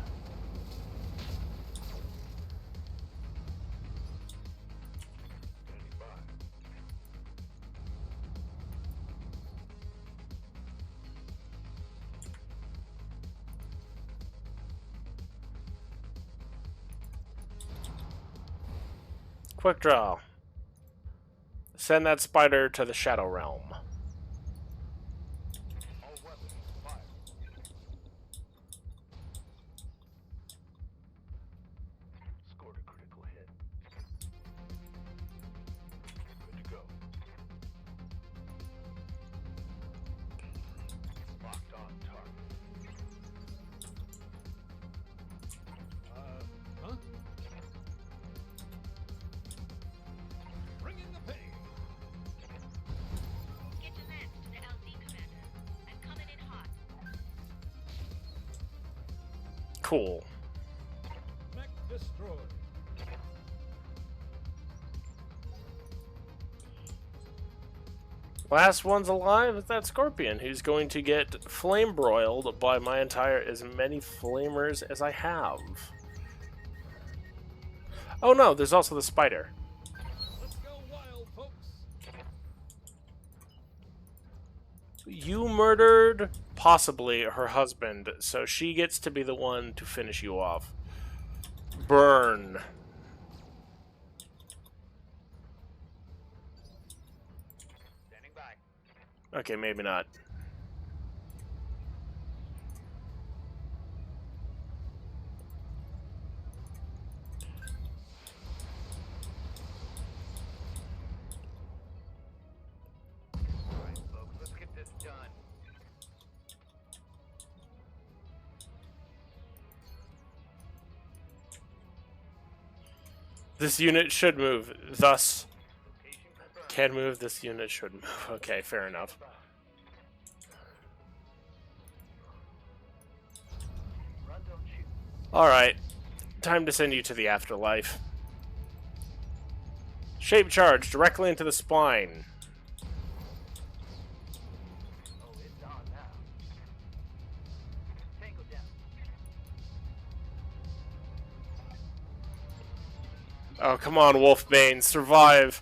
Standing by. Quick draw. Send that spider to the Shadow Realm. All weapons fire. Scored a critical hit. Good to go. Locked on target. Huh? Bring in the pig. Get your mechs to the LZ, Commander. I'm coming in hot. Cool. Mech destroyed. Last one's alive is that scorpion, who's going to get flame broiled by my entire as many flamers as I have. Oh no, there's also the spider. Let's go wild, folks. You murdered, possibly, her husband, so she gets to be the one to finish you off. Burn. Standing by. Okay, maybe not. Alright, folks, let's get this done. This unit should move, thus Location confirmed. can move, this unit should move. Okay, fair enough. Run, don't shoot. Alright, time to send you to the afterlife. Shape charge directly into the spine. Oh, it's on now. Tango down. Oh, come on, Wolfbane, survive.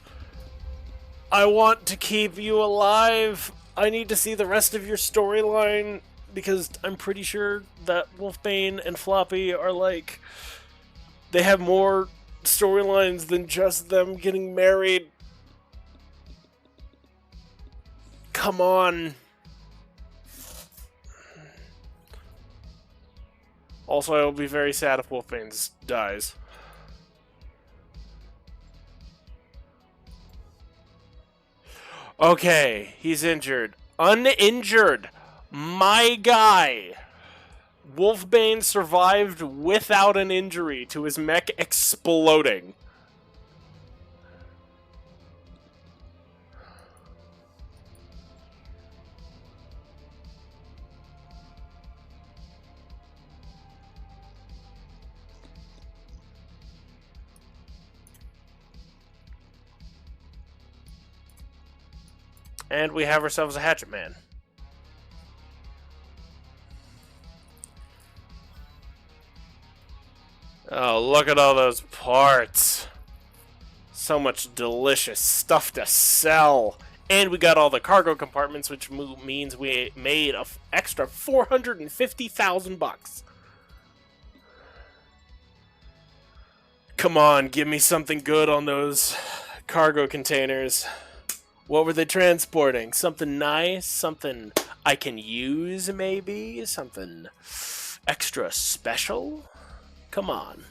I want to keep you alive. I need to see the rest of your storyline, because I'm pretty sure that Wolfbane and Floppy are like... They have more storylines than just them getting married. Come on. Also, I will be very sad if Wolfbane dies. Okay, he's injured. Uninjured! My guy! Wolfbane survived without an injury to his mech exploding. And we have ourselves a hatchet man. Oh, look at all those parts. So much delicious stuff to sell. And we got all the cargo compartments, which means we made an extra 450,000 bucks. Come on, give me something good on those cargo containers. What were they transporting? Something nice? Something I can use, maybe? Something extra special? Come on.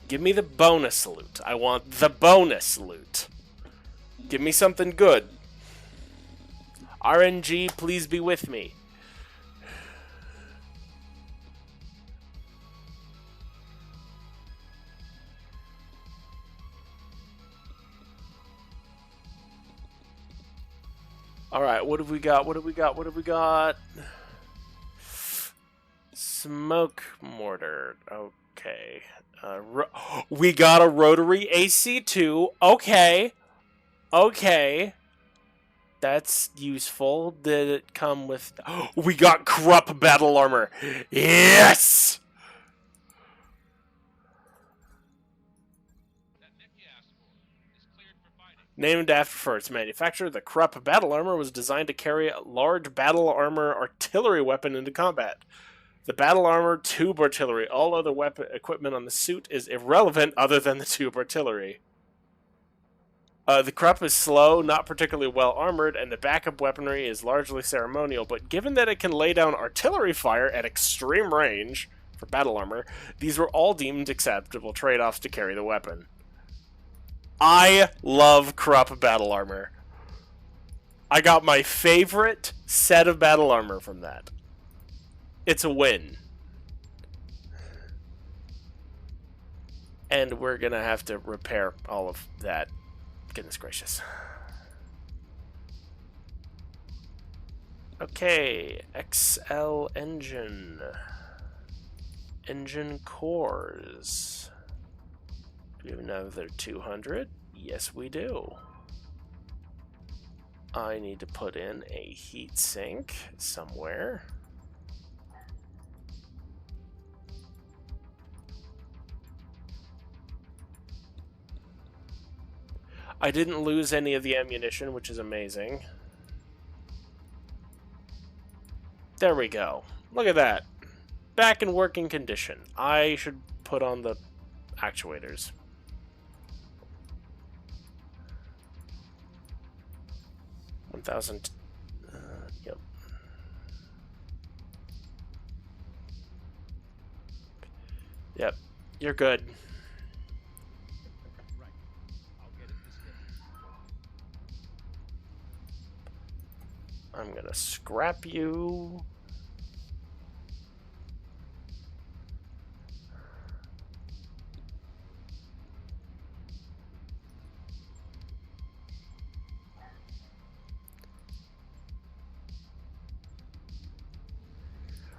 Give me the bonus loot. I want the bonus loot. Give me something good. RNG, please be with me. Alright, what have we got? What have we got? What have we got? Smoke mortar. Okay. We got a rotary AC2. Okay. Okay. That's useful. Did it come with... we got Krupp battle armor! Yes! That mech you asked for is cleared for fighting. Named after its manufacturer, the Krupp battle armor was designed to carry a large battle armor artillery weapon into combat. The battle armor, tube artillery, all other weapon equipment on the suit is irrelevant other than the tube artillery. The Krupp is slow, not particularly well armored, and the backup weaponry is largely ceremonial, but given that it can lay down artillery fire at extreme range for battle armor, these were all deemed acceptable trade-offs to carry the weapon. I love Krupp battle armor. I got my favorite set of battle armor from that. It's a win. And we're gonna have to repair all of that. Goodness gracious. Okay, XL engine. Engine cores. Do we have another 200? Yes, we do. I need to put in a heat sink somewhere. I didn't lose any of the ammunition, which is amazing. There we go. Look at that. Back in working condition. I should put on the actuators. Yep. Yep. You're good. Right. I'll get it this day. I'm gonna scrap you.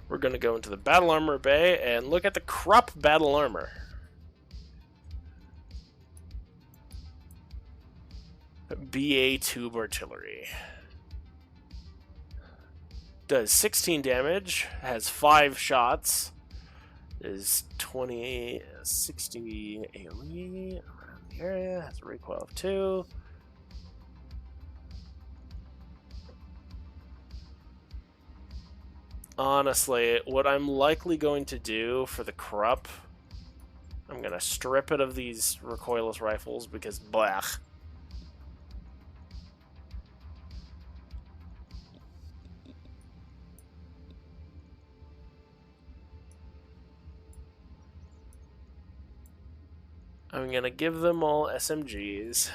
We're gonna go into the battle armor bay and look at the Krupp battle armor. BA tube artillery. Does 16 damage, has 5 shots, is 20, 60 AoE around the area, has a recoil of 2. Honestly, what I'm likely going to do for the Krupp, I'm going to strip it of these recoilless rifles because blech. I'm going to give them all SMGs.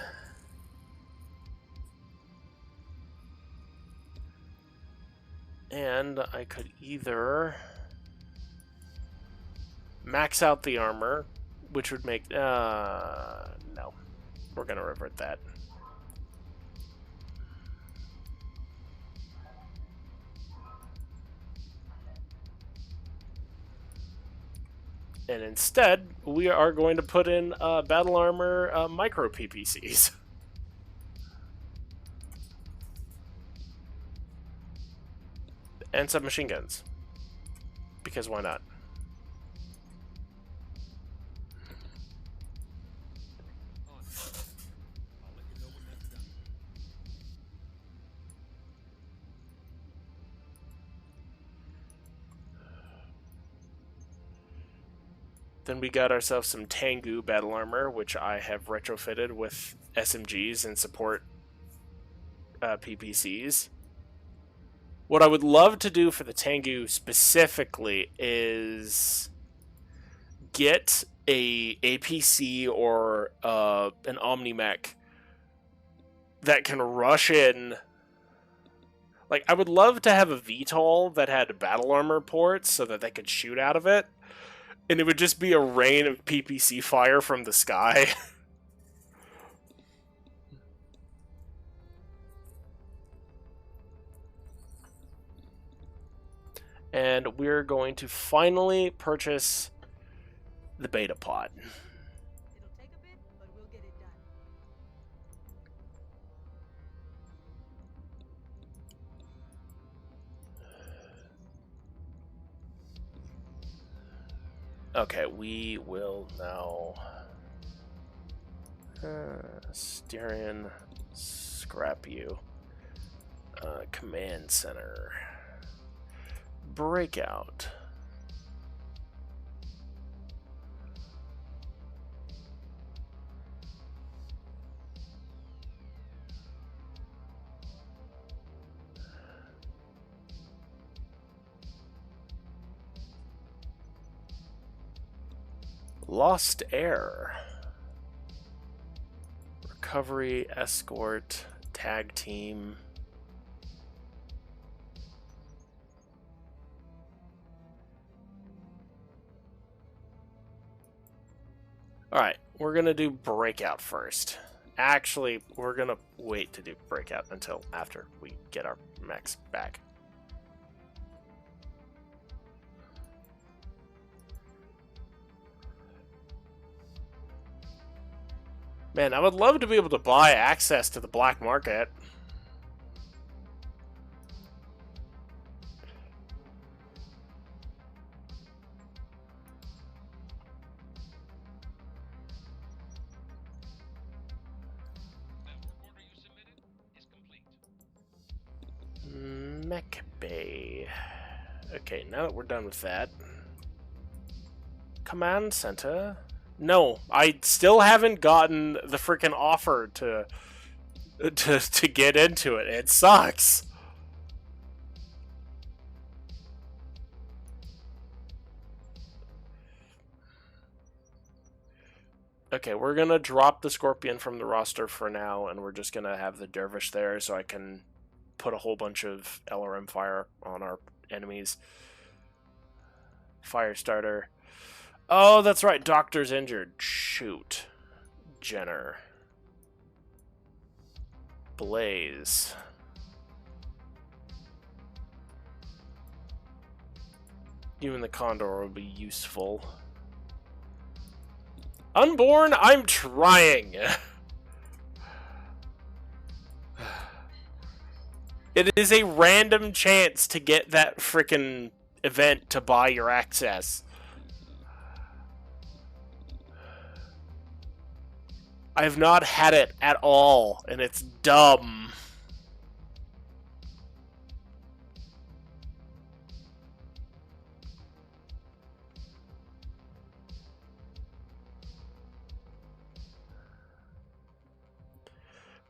And I could either max out the armor, which would make... no. We're going to revert that. And instead, we are going to put in battle armor micro PPCs. And submachine guns. Because why not? On. I'll let you know when that's done. Then we got ourselves some Tengu battle armor, which I have retrofitted with SMGs and support PPCs. What I would love to do for the Tengu specifically is get a APC or an Omni-Mech that can rush in. Like, I would love to have a VTOL that had battle armor ports so that they could shoot out of it. And it would just be a rain of PPC fire from the sky. And we're going to finally purchase the beta pod. It'll take a bit, but we'll get it done. Okay, we will now Styrian, scrap you. Command center. Breakout. Lost Air. Recovery, escort, tag team. Alright, we're gonna do Breakout first. Actually, we're gonna wait to do Breakout until after we get our mechs back. Man, I would love to be able to buy access to the black market. That work order you submitted is complete. Mech Bay. Okay, now that we're done with that. Command Center. No, I still haven't gotten the freaking offer to get into it. It sucks. Okay, we're gonna drop the Scorpion from the roster for now, and we're just gonna have the Dervish there so I can put a whole bunch of LRM fire on our enemies. Firestarter. Oh, that's right. Doctor's injured. Shoot. Jenner. Blaze. Even the Condor will be useful. Unborn, I'm trying. It is a random chance to get that frickin' event to buy your access. I have not had it at all, and it's dumb.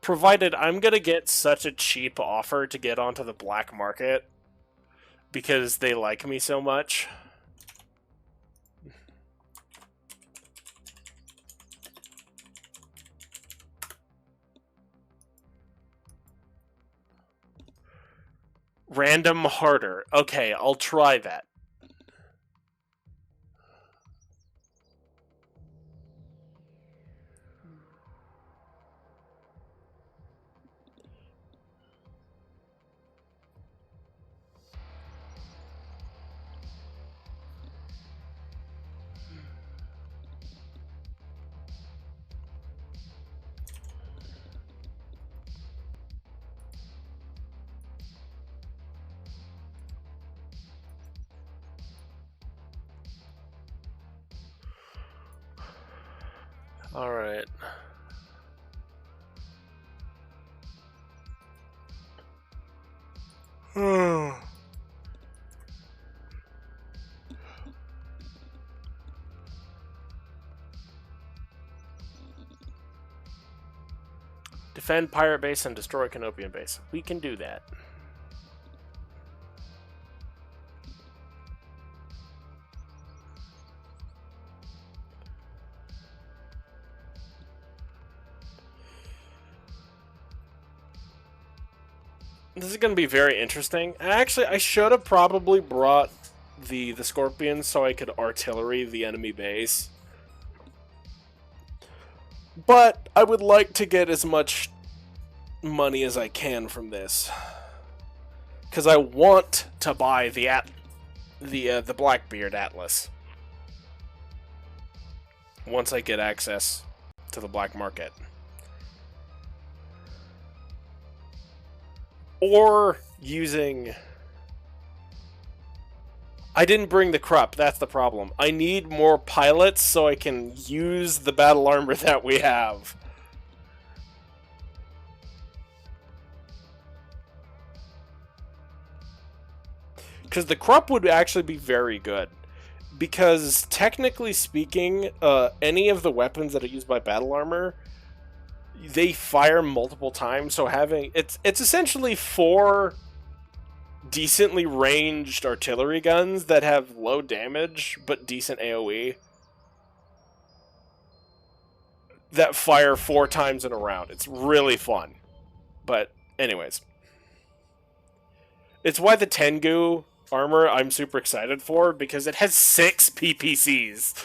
Provided I'm gonna get such a cheap offer to get onto the black market because they like me so much. Random harder. Okay, I'll try that. All right. Defend Pirate Base and destroy Canopian Base. We can do that. This is going to be very interesting. Actually, I should have probably brought the Scorpion so I could artillery the enemy base. But I would like to get as much money as I can from this, because I want to buy the Blackbeard Atlas once I get access to the black market. Or using... I didn't bring the Krupp, that's the problem. I need more pilots so I can use the battle armor that we have. Because the Krupp would actually be very good. Because, technically speaking, any of the weapons that are used by battle armor, they fire multiple times, so having... It's essentially 4... decently ranged artillery guns that have low damage but decent AoE that fire 4 times in a round. It's really fun. But anyways, it's why the Tengu armor I'm super excited for, because it has 6 PPCs.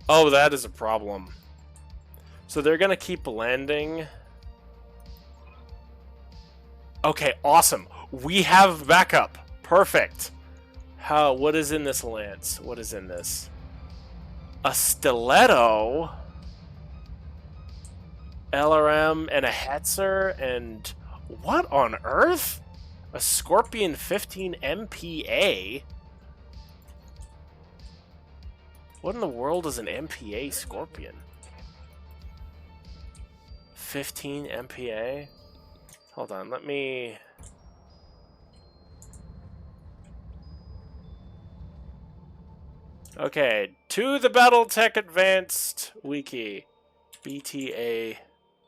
Oh, that is a problem. So they're gonna keep landing. Okay, awesome. We have backup. Perfect. What is in this lance? What is in this? A stiletto, LRM, and a Hetzer, and what on earth? A Scorpion 15 MPA? What in the world is an MPA Scorpion? 15 MPA? Hold on, let me... Okay, to the Battletech Advanced Wiki. BTA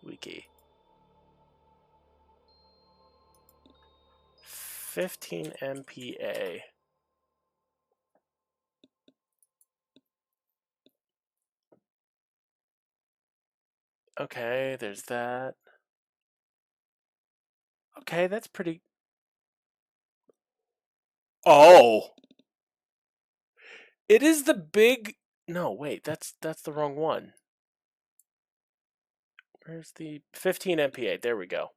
Wiki. 15 MPA. Okay, there's that. Okay, that's pretty... Oh! It is the big... No, wait, that's the wrong one. Where's the 15 MPA? There we go.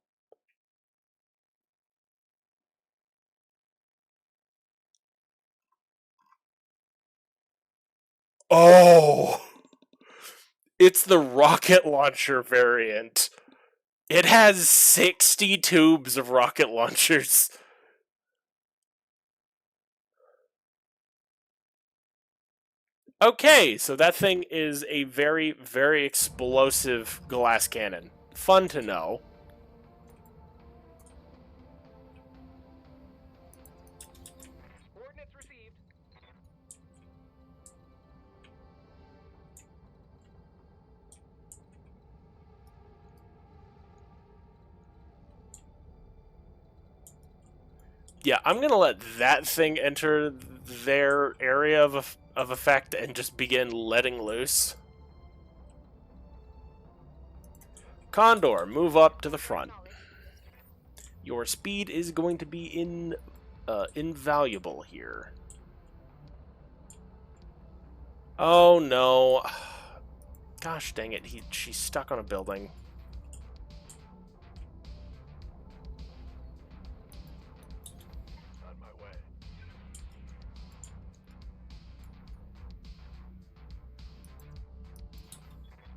Oh! It's the rocket launcher variant. It has 60 tubes of rocket launchers. Okay, so that thing is a very, very explosive glass cannon. Fun to know. Coordinates received. Yeah, I'm gonna let that thing enter their area of effect and just begin letting loose. Condor, move up to the front. Your speed is going to be invaluable here. Oh no. Gosh dang it, she's stuck on a building. On my way.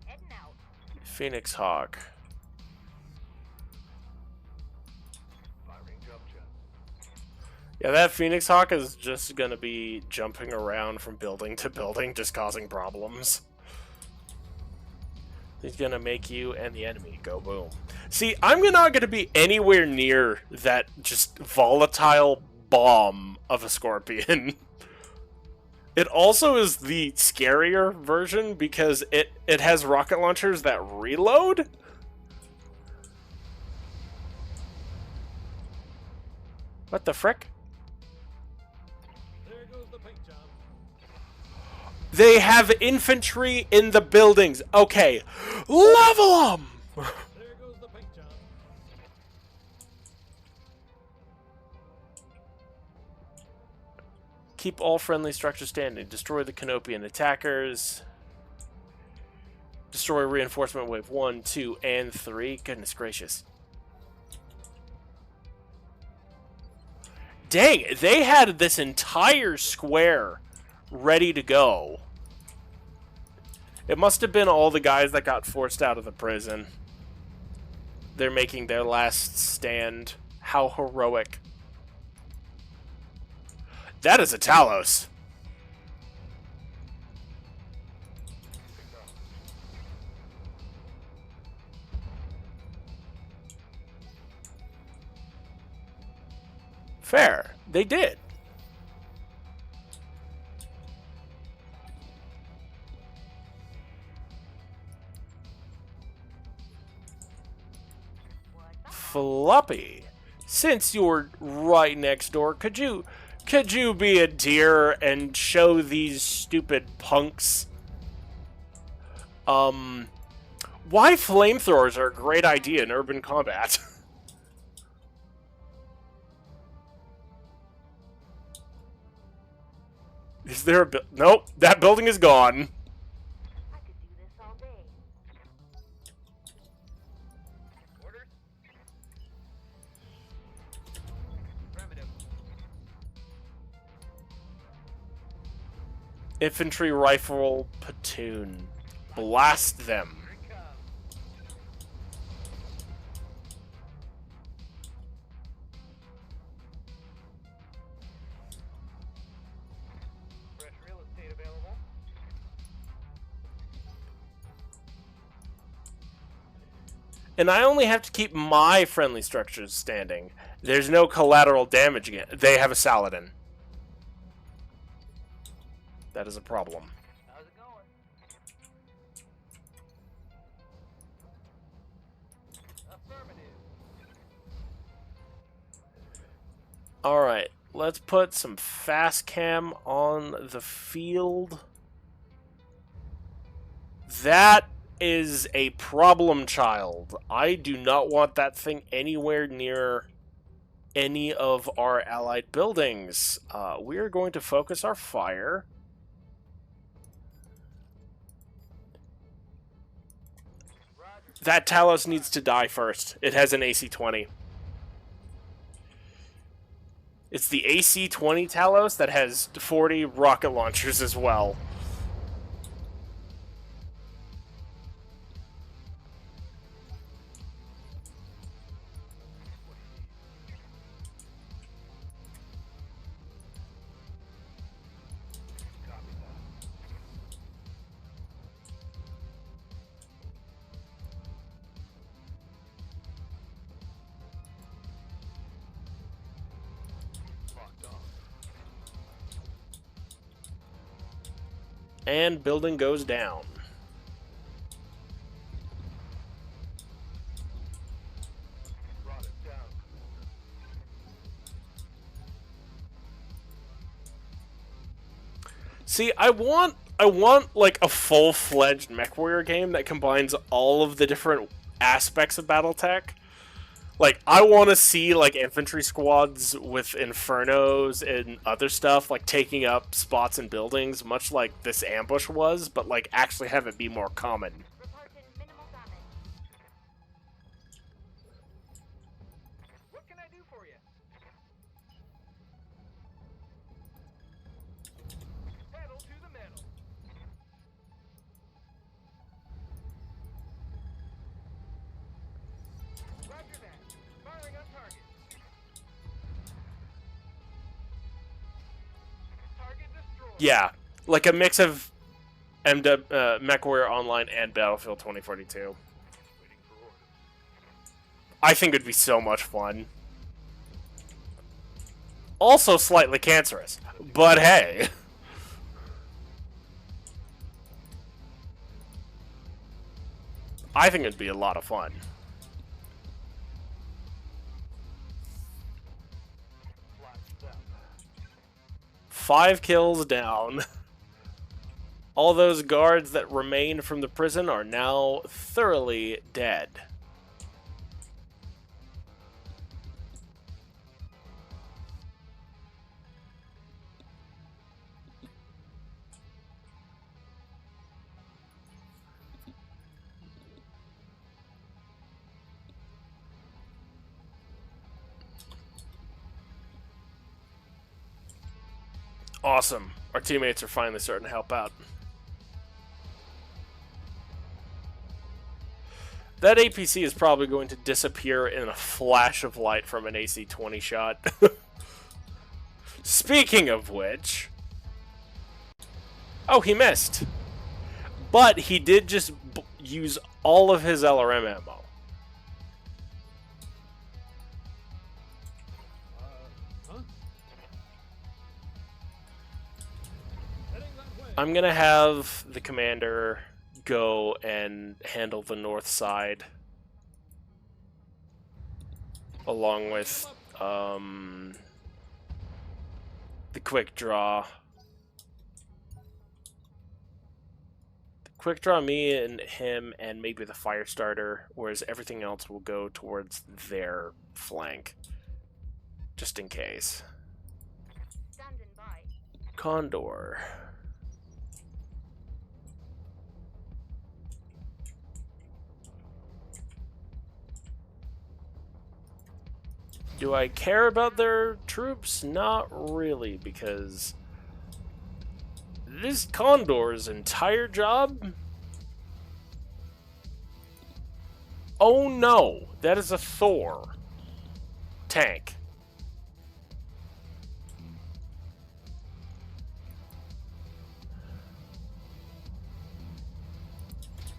Heading out. Phoenix Hawk. Firing jump jets. Yeah, that Phoenix Hawk is just gonna be jumping around from building to building, just causing problems. He's gonna make you and the enemy go boom. See, I'm not gonna be anywhere near that just volatile bomb of a Scorpion. It also is the scarier version because it has rocket launchers that reload. What the frick? There goes the paint job. They have infantry in the buildings. Okay, level them! There goes the paint job. Keep all friendly structures standing. Destroy the Canopian attackers. Destroy reinforcement wave 1, 2, and 3. Goodness gracious. Dang, they had this entire square ready to go. It must have been all the guys that got forced out of the prison. They're making their last stand. How heroic. That is a Talos. Fair. They did. Floppy. Since you're right next door, could you be a dear and show these stupid punks why flamethrowers are a great idea in urban combat? Is there a nope, that building is gone. I could do this all day. Orders? Affirmative. Infantry rifle platoon. Blast them. Here it comes. Fresh real estate available. And I only have to keep my friendly structures standing. There's no collateral damage again. They have a Saladin. That is a problem. How's it going? Affirmative. Alright, let's put some fast cam on the field. That is a problem child. I do not want that thing anywhere near any of our allied buildings. We are going to focus our fire. That Talos needs to die first. It has an AC-20. It's the AC-20 Talos that has 40 rocket launchers as well. Copy that. Locked on. And building goes down. Brought it down. See, I want like a full-fledged MechWarrior game that combines all of the different aspects of BattleTech. Like, I want to see like infantry squads with infernos and other stuff, like taking up spots in buildings, much like this ambush was, but like actually have it be more common. Reporting minimal damage. What can I do for you? Pedal to the metal. Roger that. Firing on target. Target destroyed. Yeah, like a mix of MechWarrior Online and Battlefield 2042. Waiting for orders. I think it'd be so much fun. Also slightly cancerous, but hey. I think it'd be a lot of fun. Flash them. 5 kills down. All those guards that remain from the prison are now thoroughly dead. Awesome. Our teammates are finally starting to help out. That APC is probably going to disappear in a flash of light from an AC-20 shot. Speaking of which... Oh, he missed. But he did just use all of his LRM ammo. Huh? Heading that way. I'm gonna have the commander go and handle the north side. Along with, the quick draw. Quick draw me and him and maybe the fire starter, whereas everything else will go towards their flank. Just in case. Standing by. Condor. Do I care about their troops? Not really, because this Condor's entire job? Oh no, that is a Thor tank.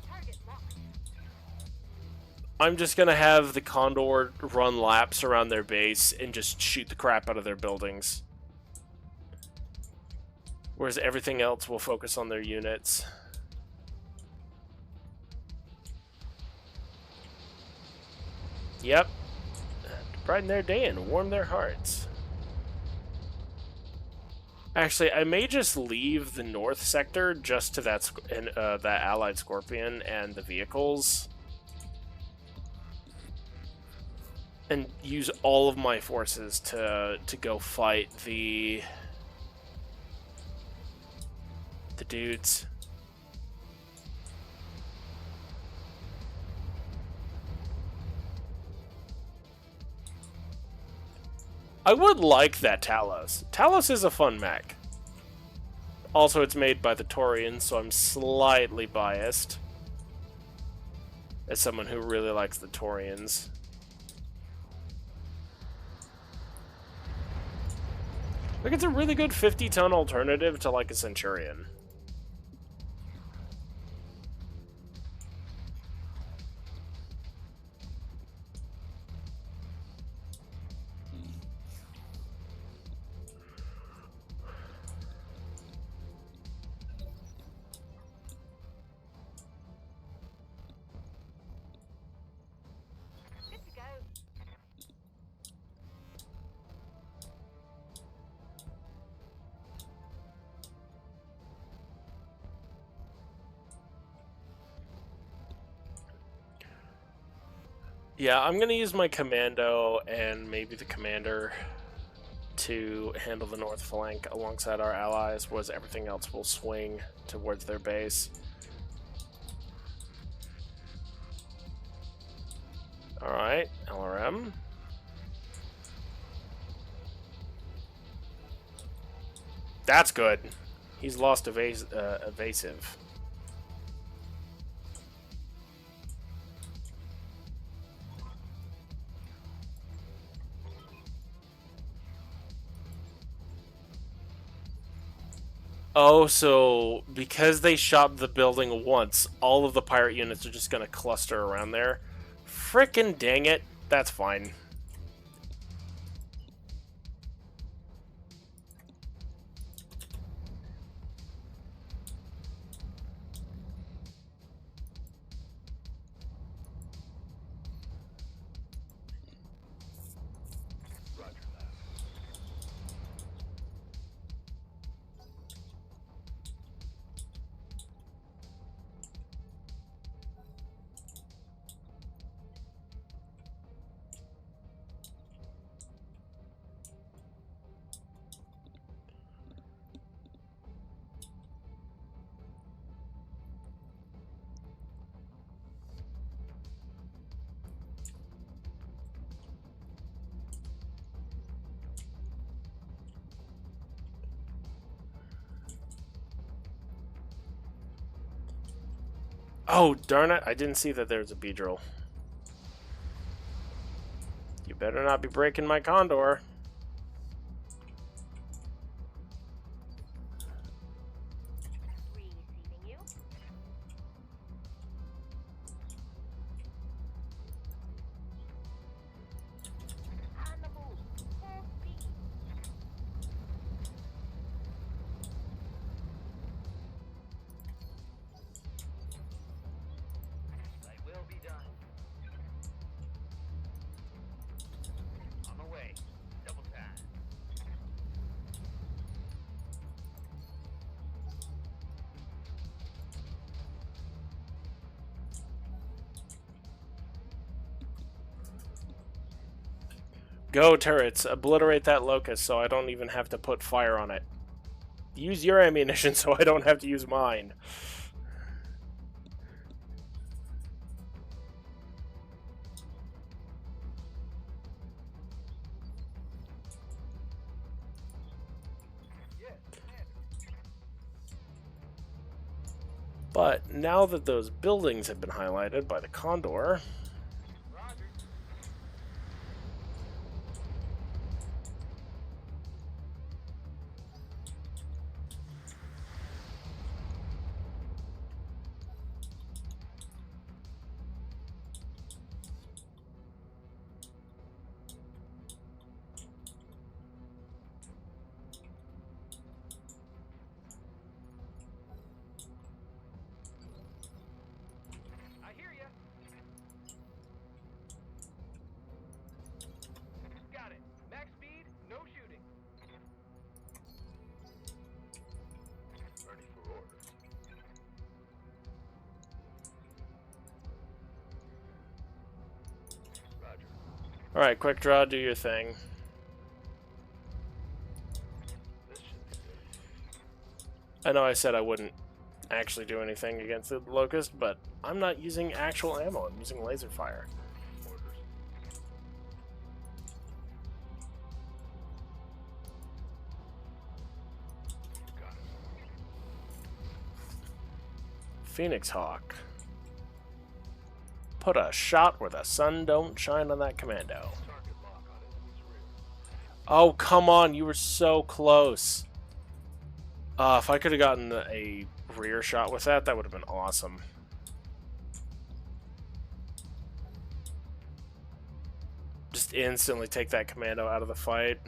Target locked. I'm just gonna have the Condor run laps around their base and just shoot the crap out of their buildings. Whereas everything else will focus on their units. Yep. To brighten their day and warm their hearts. Actually, I may just leave the north sector just to that that allied Scorpion and the vehicles. And use all of my forces to go fight the dudes. I would like that Talos. Talos is a fun mech. Also, it's made by the Taurians, so I'm slightly biased. As someone who really likes the Taurians. Like, it's a really good 50-ton alternative to, like, a Centurion. Good to go. Yeah, I'm gonna use my commando and maybe the commander to handle the north flank alongside our allies, whereas everything else will swing towards their base. Alright, LRM. That's good. He's lost evasive. Oh, so because they shot the building once, all of the pirate units are just gonna cluster around there. Frickin' dang it. That's fine. Oh, darn it. I didn't see that there's a Beedrill. You better not be breaking my condor. Receiving you. On the move. Full speed. Thy will be done. On the way. Double time. Go, turrets. Obliterate that locust so I don't even have to put fire on it. Use your ammunition so I don't have to use mine. Yes, Commander. But now that those buildings have been highlighted by the condor, Roger. I hear ya. Got it. Max speed, no shooting. Ready for orders. Roger. alright, quick draw, do your thing. This should be good. I know I said I wouldn't actually do anything against the locust, but I'm not using actual ammo, I'm using laser fire. Orders. Got it. Phoenix Hawk. Put a shot where the sun don't shine on that commando. Target lock on enemy's rear. Oh, come on, you were so close. If I could have gotten a rear shot with that, that would have been awesome. Just instantly take that commando out of the fight.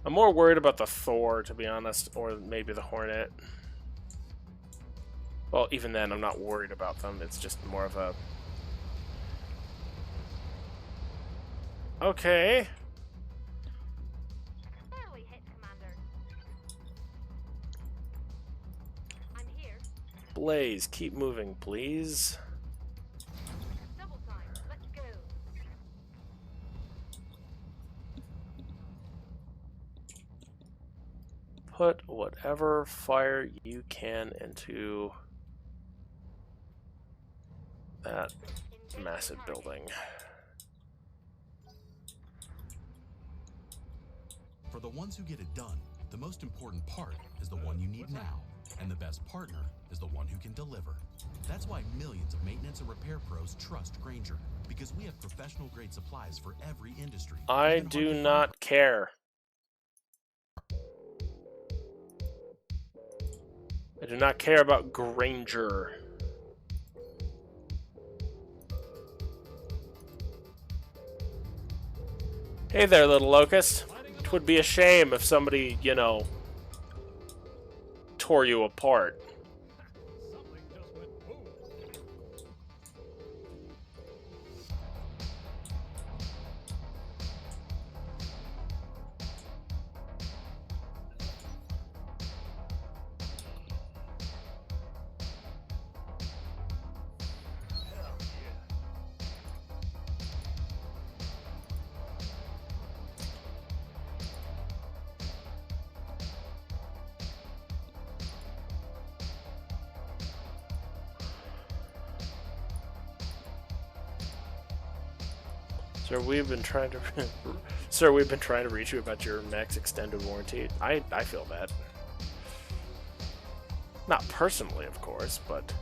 I'm more worried about the Thor, to be honest, or maybe the Hornet. Well, even then, I'm not worried about them. It's just more of a... Okay. Barely hit, Commander. I'm here. Blaze, keep moving, please. Double time. Let's go. Put whatever fire you can into that massive building. For the ones who get it done, the most important part is the one you need now, and the best partner is the one who can deliver. That's why millions of maintenance and repair pros trust Grainger, because we have professional grade supplies for every industry. I even do hard to not care. I do not care about Grainger. Hey there, little locust. It would be a shame if somebody, you know, tore you apart. Something just went boom. Hell yeah. Sir, we've been trying to Sir, we've been trying to reach you about your mechs extended warranty. I feel bad. Not personally, of course, but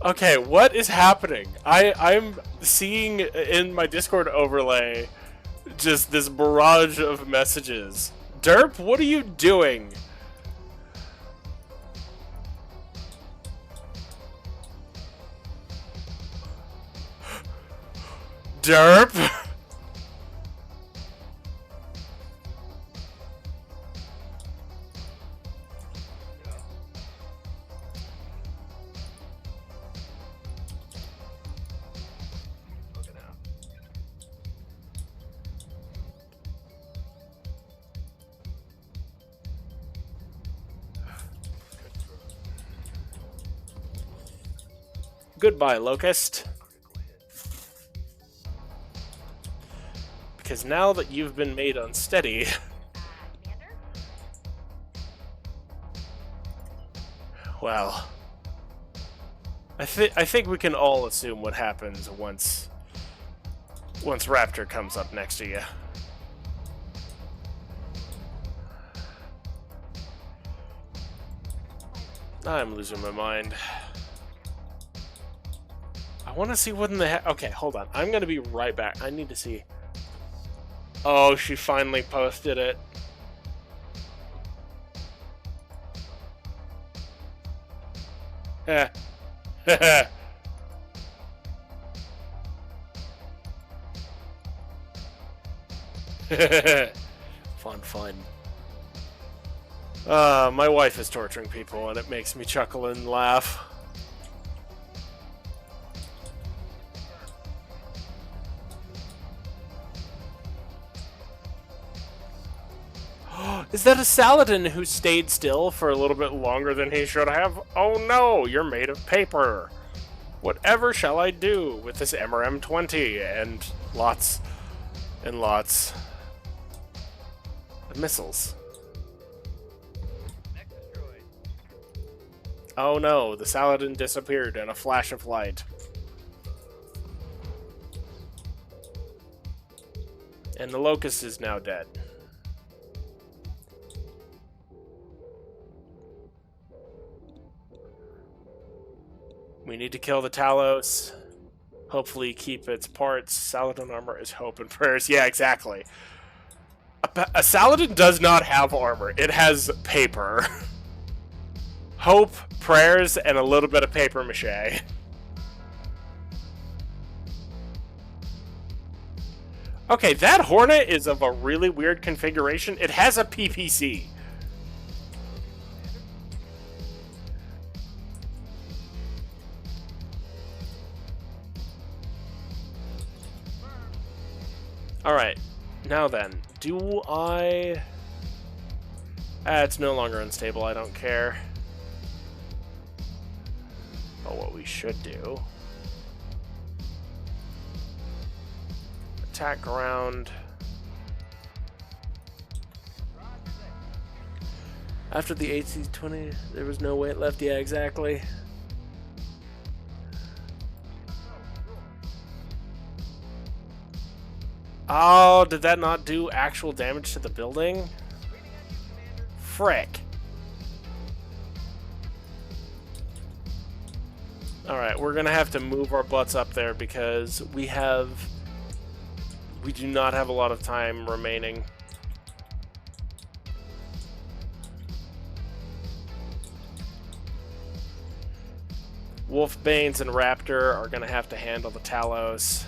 Okay, what is happening? I'm seeing in my Discord overlay just this barrage of messages. Derp, what are you doing? Derp? Looking out. Goodbye, Locust. Because now that you've been made unsteady, Commander? well, I think we can all assume what happens once Raptor comes up next to you. I'm losing my mind. I want to see what in the heck. Okay, hold on. I'm gonna be right back. I need to see. Oh, she finally posted it. Eh. Fun, fun. My wife is torturing people, and it makes me chuckle and laugh. Is that a Saladin who stayed still for a little bit longer than he should have? Oh no, you're made of paper. Whatever shall I do with this MRM-20 and lots of missiles? Mech destroyed. Oh no, the Saladin disappeared in a flash of light. And the Locust is now dead. We need to kill the Talos. Hopefully keep its parts. Saladin armor is hope and prayers. Yeah, exactly. A Saladin does not have armor. It has paper. Hope, prayers, and a little bit of paper mache. Okay, that Hornet is of a really weird configuration. It has a PPC. Alright, now then, do I... it's no longer unstable, I don't care. But what we should do... attack ground. After the AC-20, there was no weight left. Yeah, exactly. Oh, did that not do actual damage to the building? Frick. Alright, we're gonna have to move our butts up there because we do not have a lot of time remaining. Wolfbanes and Raptor are gonna have to handle the Talos.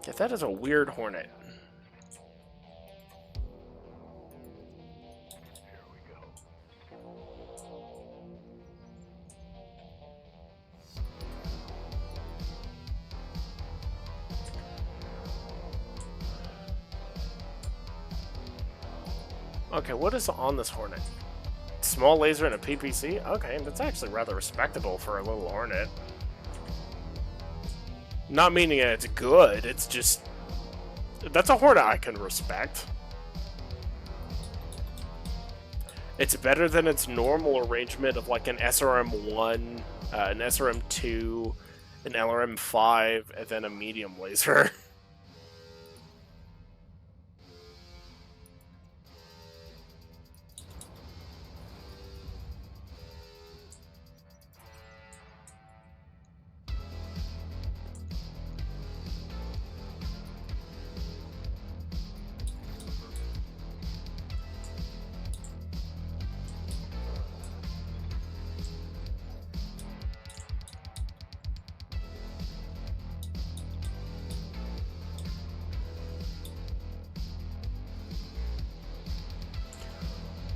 Yeah, that is a weird Hornet. Here we go. Okay, what is on this Hornet? Small laser and a PPC? Okay, that's actually rather respectable for a little Hornet. Not meaning it's good, it's just... that's a Hornet I can respect. It's better than its normal arrangement of like an SRM-1, an SRM-2, an LRM-5, and then a medium laser.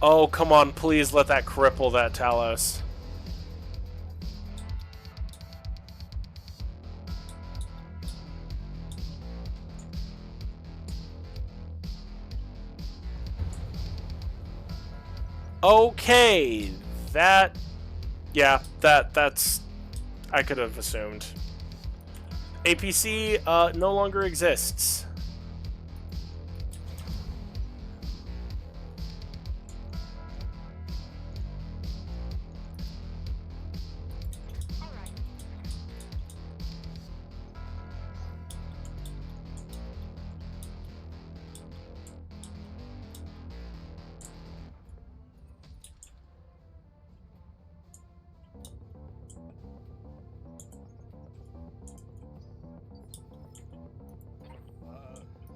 Oh, come on, please let that cripple that Talos. Okay, that... Yeah, that's... I could have assumed. APC no longer exists.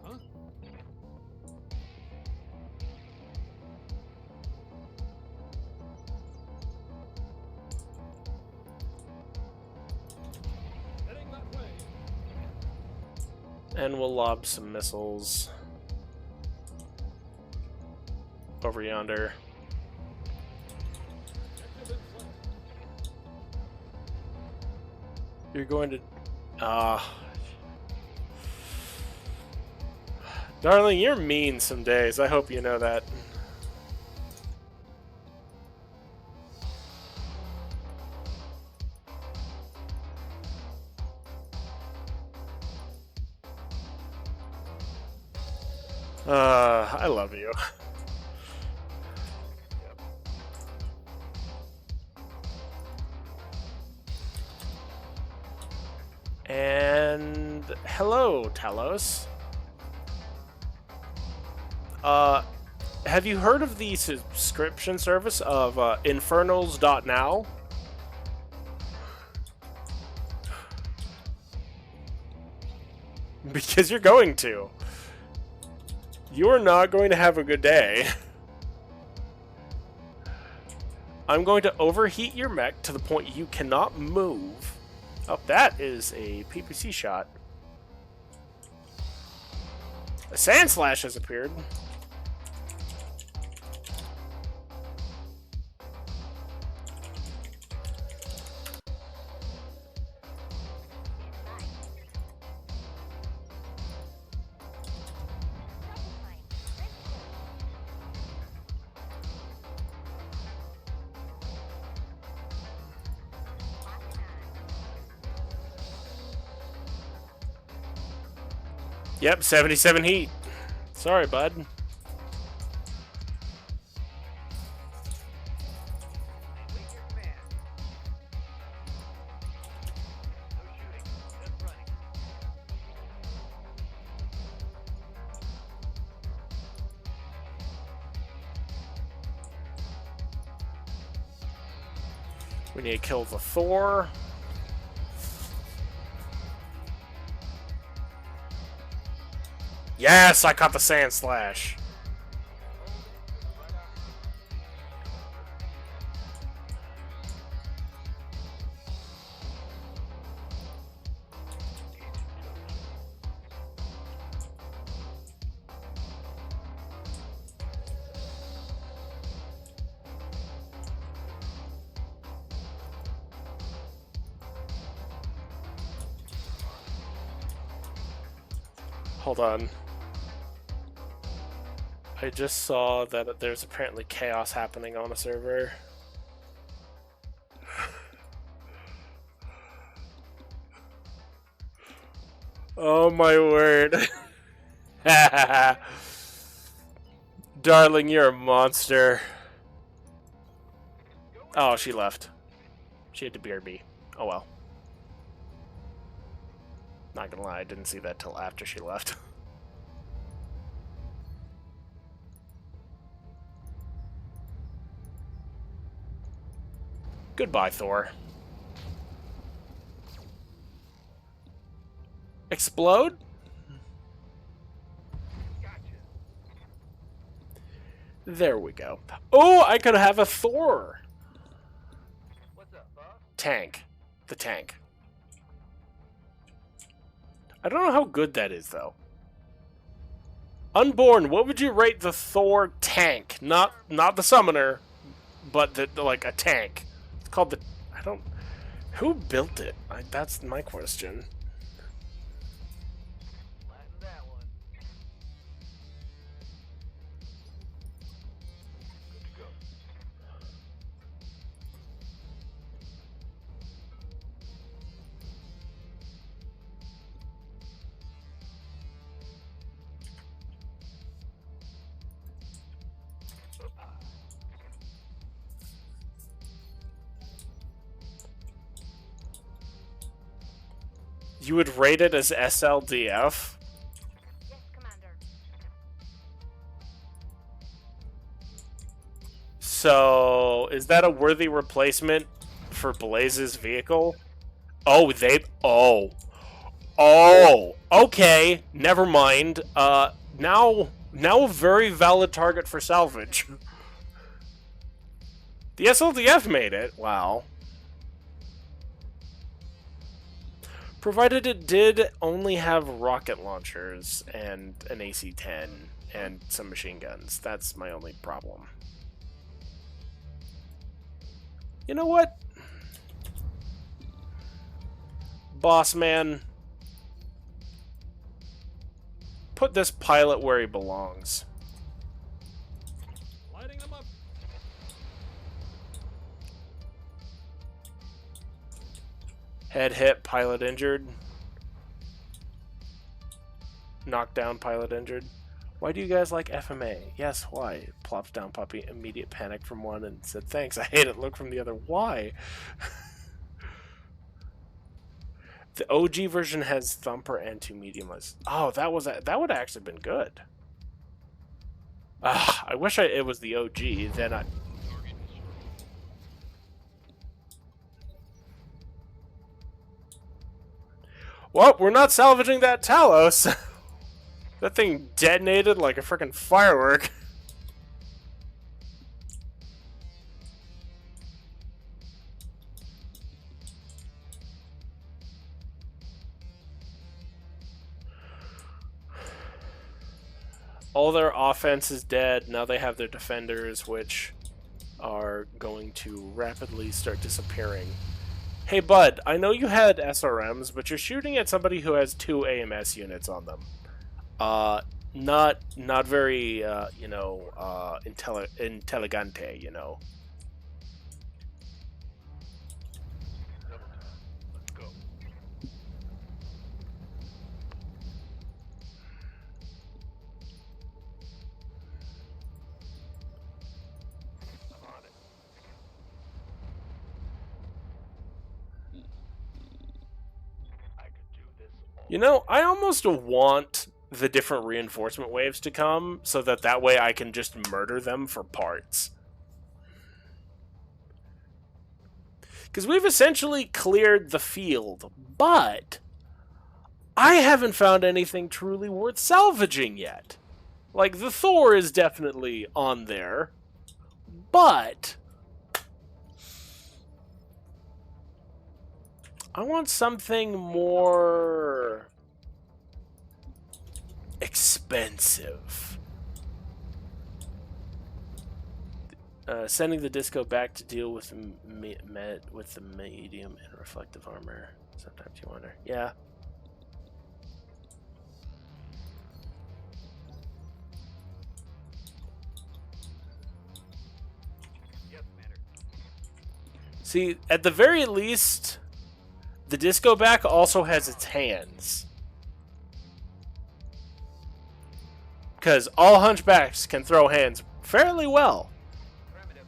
Huh? Heading that way. And we'll lob some missiles over yonder. Objective in flight. You're going to... Darling, you're mean some days. I hope you know that. I love you. And hello, Talos. Have you heard of the subscription service of infernals.now? Because you're going to. You're not going to have a good day. I'm going to overheat your mech to the point you cannot move. Oh, that is a PPC shot. A sand slash has appeared. Yep, 77 heat. Sorry, bud. Wait your command. No shooting, just running. We need to kill the Thor. Yes, I caught the sand slash. Hold on. I just saw that there's apparently chaos happening on a server. Oh my word. Darling, you're a monster. Oh, she left. She had to BRB. Oh well. Not gonna lie, I didn't see that till after she left. Goodbye, Thor. Explode? Gotcha. There we go. Oh, I could have a Thor! What's up, boss? Tank. The tank. I don't know how good that is, though. Unborn, what would you rate the Thor tank? Not the summoner, but like a tank. It's called the... I don't... Who built it? That's my question. Flatten that one. Good to go. You would rate it as SLDF? Yes, Commander. So, is that a worthy replacement for Blaze's vehicle? Oh, they... Oh. Oh! Okay, never mind. Now a very valid target for salvage. The SLDF made it. Wow. Provided it did only have rocket launchers and an AC-10 and some machine guns. That's my only problem. You know what? Boss man. Put this pilot where he belongs. Lighting them up. Head hit, pilot injured. Knockdown, pilot injured. Why do you guys like FMA? Yes, why? Plops down puppy, immediate panic from one and said, thanks, I hate it, look from the other. Why? The OG version has thumper and 2 mediumless. Oh, that would have actually been good. I wish it was the OG, then I... Well, we're not salvaging that Talos. That thing detonated like a freaking firework. All their offense is dead. Now they have their defenders, which are going to rapidly start disappearing. Hey, bud, I know you had SRMs, but you're shooting at somebody who has 2 AMS units on them. Not very, you know, intelligente, you know. Let's go. I'm on it. I could do this all You know, I almost want the different reinforcement waves to come so that way I can just murder them for parts. Because we've essentially cleared the field, but I haven't found anything truly worth salvaging yet. Like, the Thor is definitely on there, but I want something more expensive. Sending the disco back to deal with the medium and reflective armor. Sometimes you wonder. Yeah. Yes, Commander. See, at the very least, the disco back also has its hands. Because all hunchbacks can throw hands fairly well. Affirmative.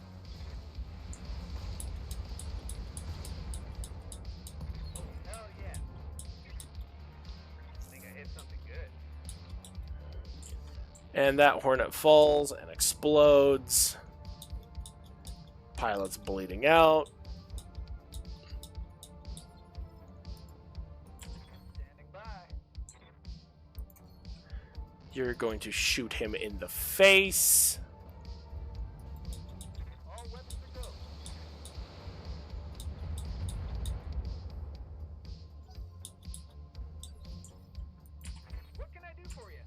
Oh, hell yeah. I think I hit something good. And that Hornet falls and explodes. Pilot's bleeding out. Standing by. You're going to shoot him in the face. All weapons are go. What can I do for you?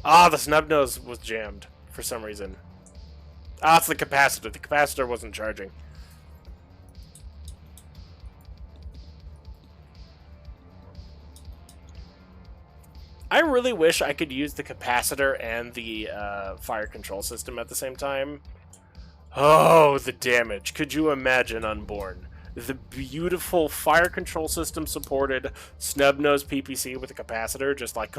Ah, the snub nose was jammed for some reason. Ah, it's the capacitor. The capacitor wasn't charging. I really wish I could use the capacitor and the fire control system at the same time. Oh, the damage. Could you imagine, Unborn? The beautiful fire control system supported snub-nosed PPC with a capacitor, just like...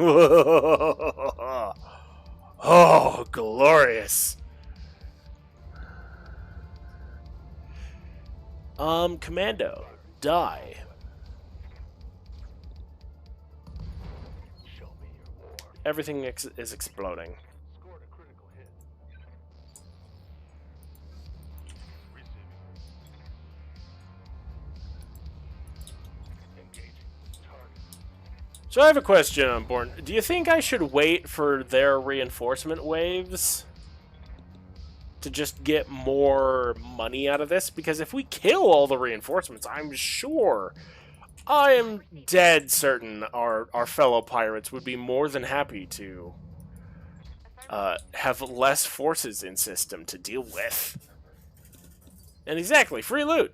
Oh, glorious. Commando, die. Show me your war. Everything is exploding. Scored a critical hit. Receiving. Engaging. Target. So I have a question, Unborn. Do you think I should wait for their reinforcement waves to just get more money out of this? Because if we kill all the reinforcements, I'm sure, I am dead certain our fellow pirates would be more than happy to have less forces in system to deal with. And exactly, free loot.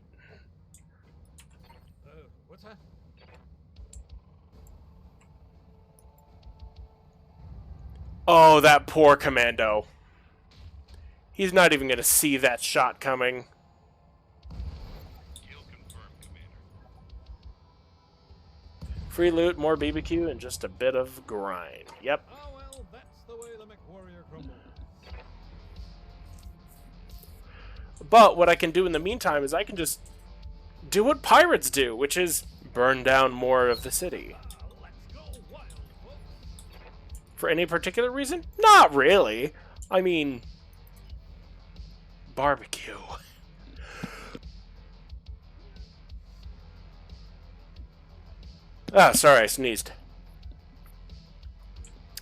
What's that? Oh, that poor commando. He's not even going to see that shot coming. Kill confirmed, Commander. Free loot, more BBQ, and just a bit of grind. Yep. Oh well, that's the way the mech warrior crumbles. But what I can do in the meantime is I can just do what pirates do, which is burn down more of the city. Let's go wild, folks. For any particular reason? Not really. I mean, barbecue. Ah, sorry, I sneezed.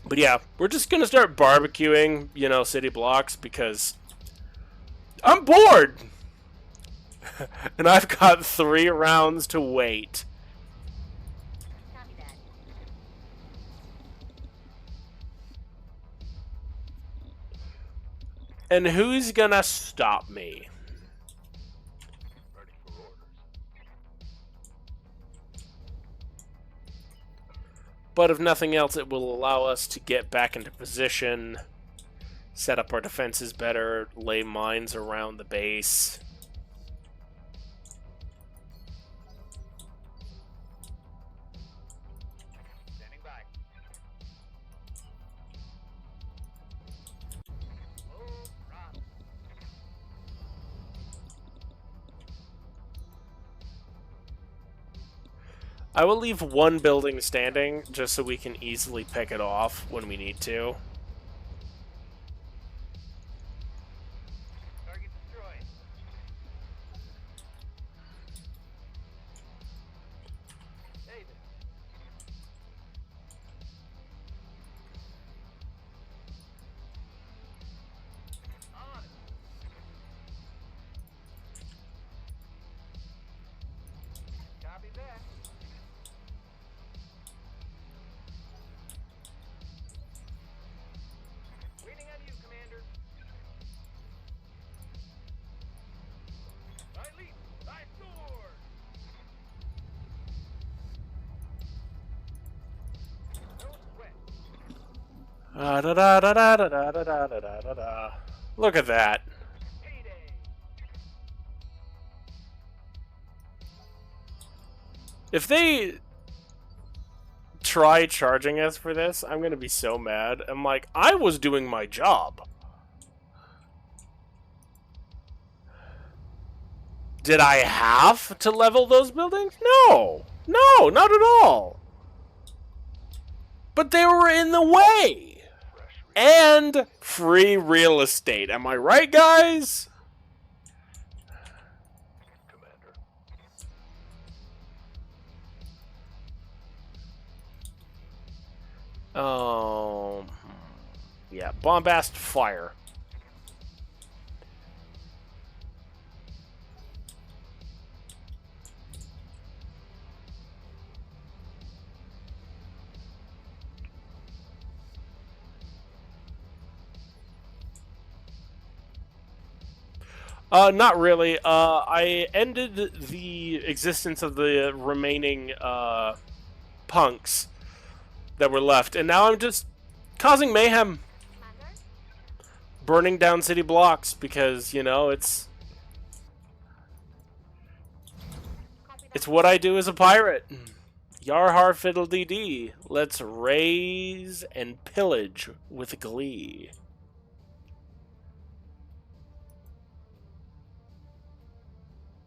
But yeah, we're just gonna start barbecuing, you know, city blocks because I'm bored! And I've got 3 rounds to wait. Copy that. And who's gonna stop me? Ready for orders. But if nothing else, it will allow us to get back into position, set up our defenses better, lay mines around the base. Standing by. Oh, Rob. I will leave one building standing just so we can easily pick it off when we need to. Target destroyed. Hey there. On it. Copy that. Waiting on you, Commander. I leap. I soar. No sweat. Da da da da da da da da da da da. Look at that. Payday. If they try charging us for this, I'm gonna be so mad. I'm like, I was doing my job. Did I have to level those buildings? No. No, not at all. But they were in the way. And free real estate. Am I right, guys? Commander. Yeah, bombast fire. Not really. I ended the existence of the remaining punks that were left, and now I'm just causing mayhem, Commander? burning down city blocks because it's Copy that. it's what I do as a pirate. Yarhar fiddle dee dee. Let's raise and pillage with glee.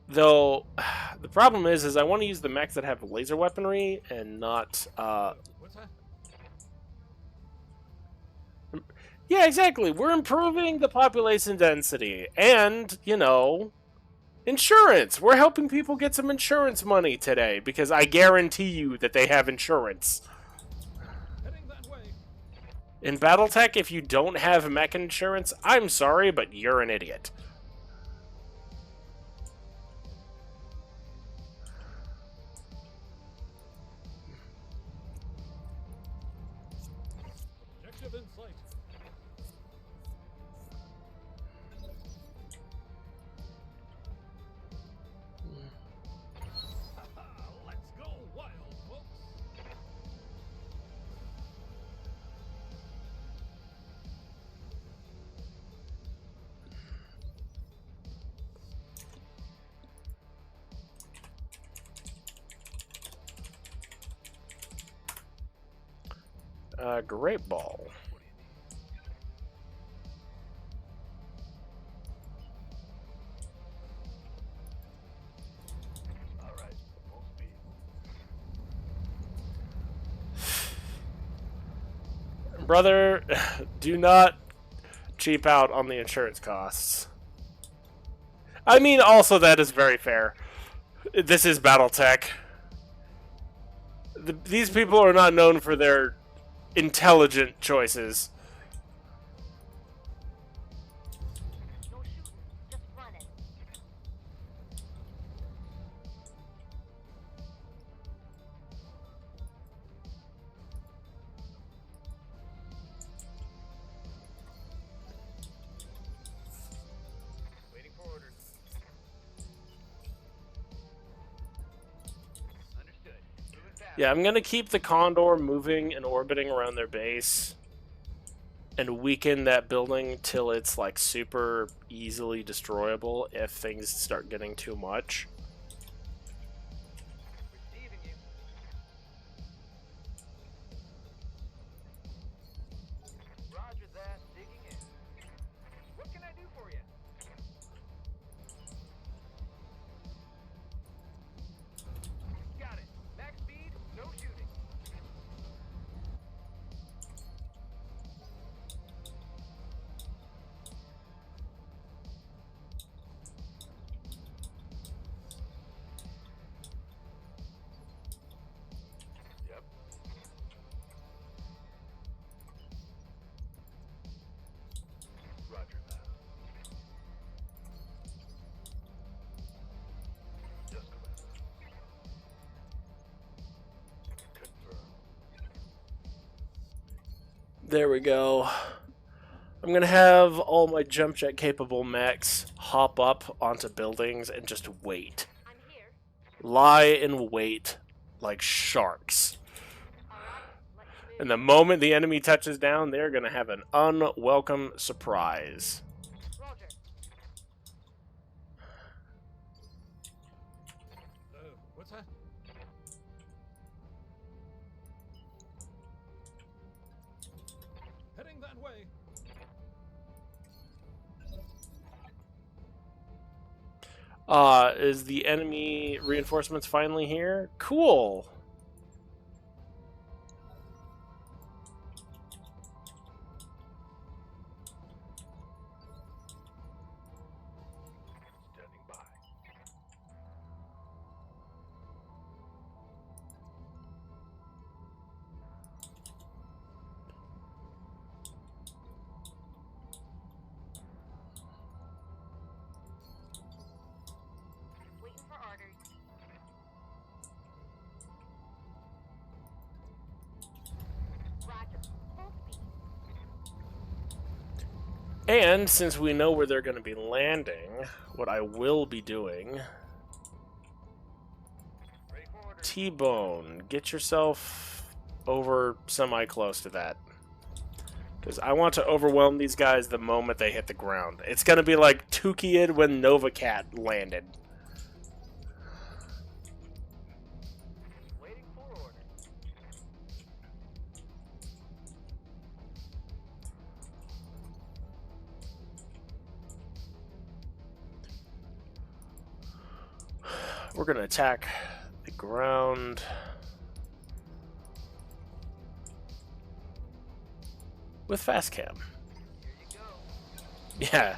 Though the problem is I want to use the mechs that have laser weaponry and not. What's that? Yeah, exactly. We're improving the population density, and insurance. We're helping people get some insurance money today because I guarantee you that they have insurance. Heading that way. In Battletech, if you don't have mech insurance, I'm sorry, but you're an idiot. Objective in sight. Let's go wild, folks. Great ball. All right, full speed. Brother, do not cheap out on the insurance costs. I mean, also, that is very fair. This is Battletech. These people are not known for their intelligent choices. No shooting. Just running. Waiting for orders. Understood. Moving fast. Yeah, I'm gonna keep the Condor moving and orbiting around their base and weaken that building till it's like super easily destroyable if things start getting too much. Receiving you. Roger that. Digging in. What can I do for you? Got it. Max speed, no shooting. Yep. Roger that. Yes, Commander. Confirm. There we go. I'm gonna have all my jump jet capable mechs hop up onto buildings and just wait. I'm here. Lie in wait like sharks. All right. Let's move. And the moment the enemy touches down, they're gonna have an unwelcome surprise. Roger. What's that? Heading that way. Is the enemy reinforcements finally here? Cool. Standing by. Waiting for orders. And since we know where they're going to be landing, what I will be doing... Ready for orders. T-Bone, get yourself over semi-close to that. Because I want to overwhelm these guys the moment they hit the ground. It's going to be like Tukiyid when Novacat landed. Waiting for orders. We're going to attack the ground. With fast cam. Here you go. Yeah.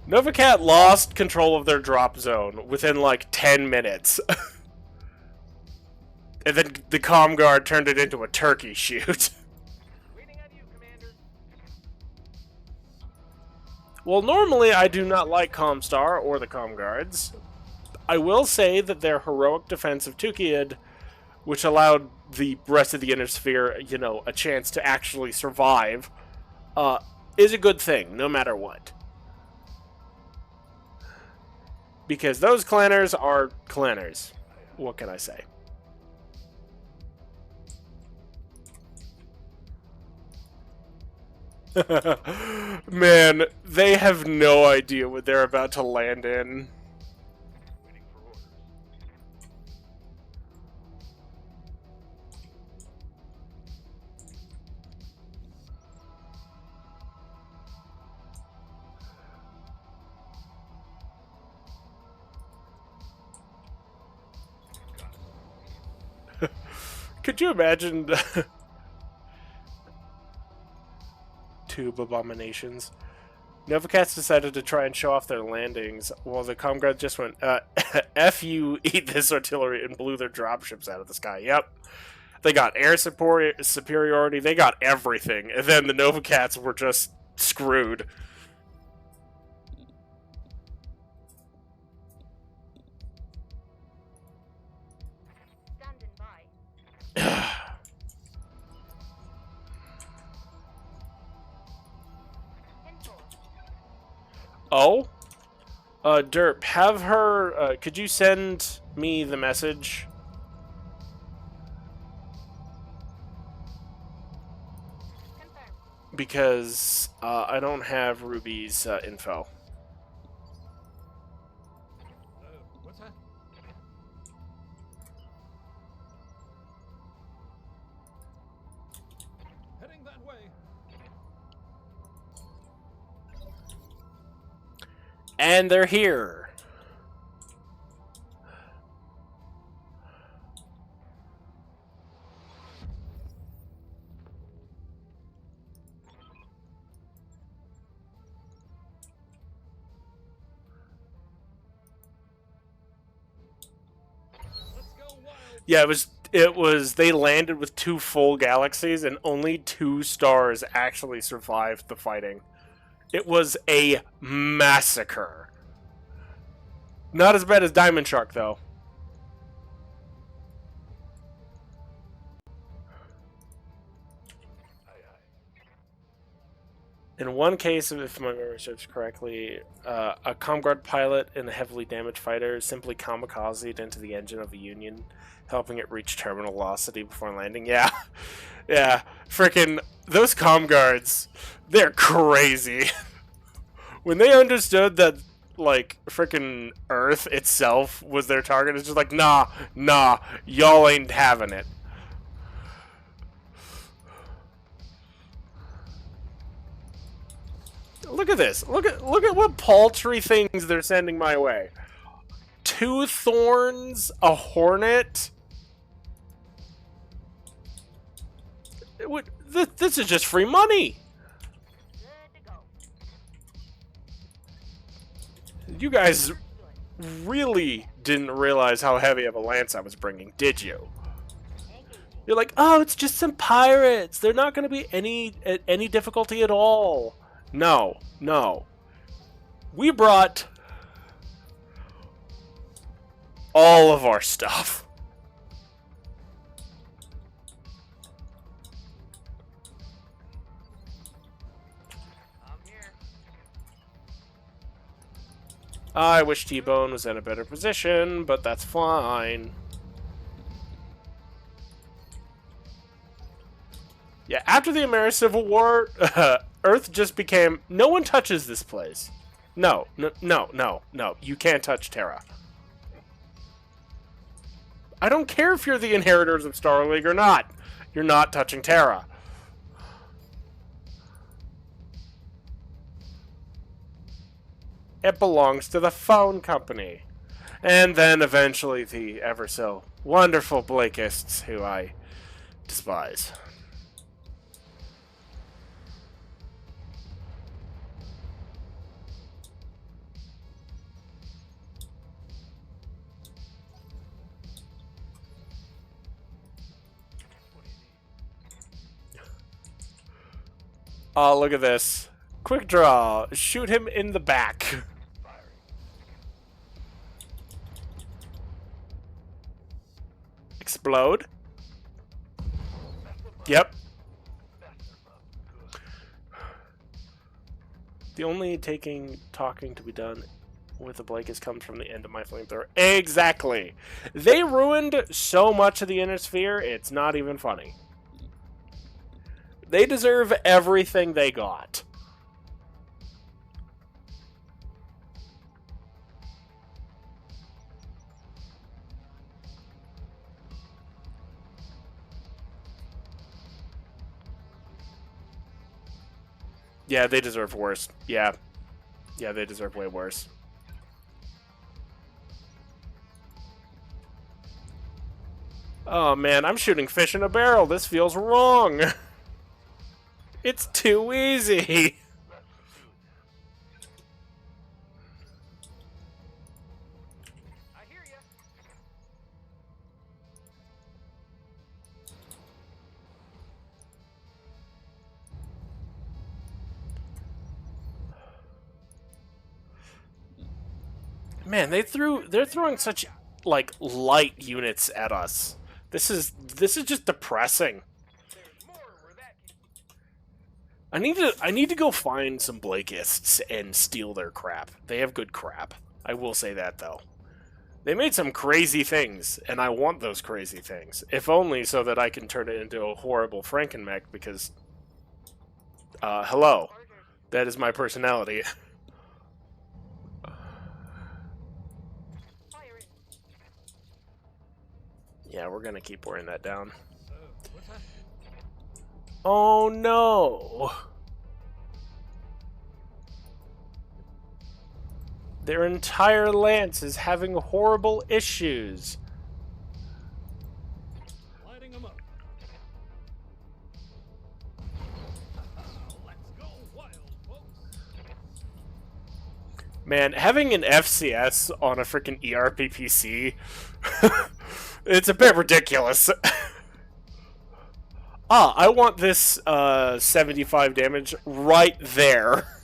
Novacat lost control of their drop zone within like 10 minutes. And then the comm guard turned it into a turkey shoot. Waiting on you, Commander. Well, normally I do not like Comstar or the comm guards. I will say that their heroic defense of Tukiyid, which allowed the rest of the Inner Sphere, you know, a chance to actually survive, is a good thing, no matter what. Because those clanners are clanners. What can I say? Man, they have no idea what they're about to land in. Waiting for orders. Could you imagine tube abominations? Novacats decided to try and show off their landings, while the Comguard just went, F you, eat this artillery, and blew their dropships out of the sky. Yep. They got air superiority, they got everything, and then the Novacats were just screwed. Standing by. Info. Oh? Derp, have her, could you send me the message? Confirmed. Because, I don't have Ruby's, info. What's that? Heading that way. And they're here. Let's go wild. Yeah, it was they landed with 2 full galaxies and only 2 stars actually survived the fighting. It was a massacre. Not as bad as Diamond Shark though. In one case, if my memory serves correctly, a Comguard pilot and a heavily damaged fighter simply kamikazed into the engine of a Union, helping it reach terminal velocity before landing. Yeah, yeah, frickin' those Comguards, they're crazy. When they understood that, like, frickin' Earth itself was their target, it's just like, nah, y'all ain't having it. Look at this. Look at what paltry things they're sending my way. 2 thorns, a hornet. This is just free money. Good to go. You guys really didn't realize how heavy of a lance I was bringing, did you? You're like, oh, it's just some pirates. They're not going to be any difficulty at all. No. We brought all of our stuff. I'm here. I wish T-Bone was in a better position, but that's fine. Yeah, after the American Civil War, Earth just became, no one touches this place. No, no, no, no, no. You can't touch Terra. I don't care if you're the inheritors of Star League or not. You're not touching Terra. It belongs to the phone company. And then eventually the ever so wonderful Blakeists, who I despise. Oh, look at this. Quick draw. Shoot him in the back. Explode. Yep. The only talking to be done with the Blakeists comes from the end of my flamethrower. Exactly. They ruined so much of the inner sphere, it's not even funny. They deserve everything they got. Yeah, they deserve worse. Yeah. Yeah, they deserve way worse. Oh man, I'm shooting fish in a barrel. This feels wrong. It's too easy. I hear ya. Man, they're throwing such like light units at us. This is just depressing. There's more where that I need to go find some Blakeists and steal their crap. They have good crap. I will say that though. They made some crazy things, and I want those crazy things. If only so that I can turn it into a horrible Phranken mech, because hello. That is my personality. fire it. Yeah, we're gonna keep wearing that down. What's that? Oh no! Their entire lance is having horrible issues. Lighting them up. Let's go wild, folks. Man, having an FCS on a freaking ERP PC, it's a bit ridiculous. Ah, I want this 75 damage right there.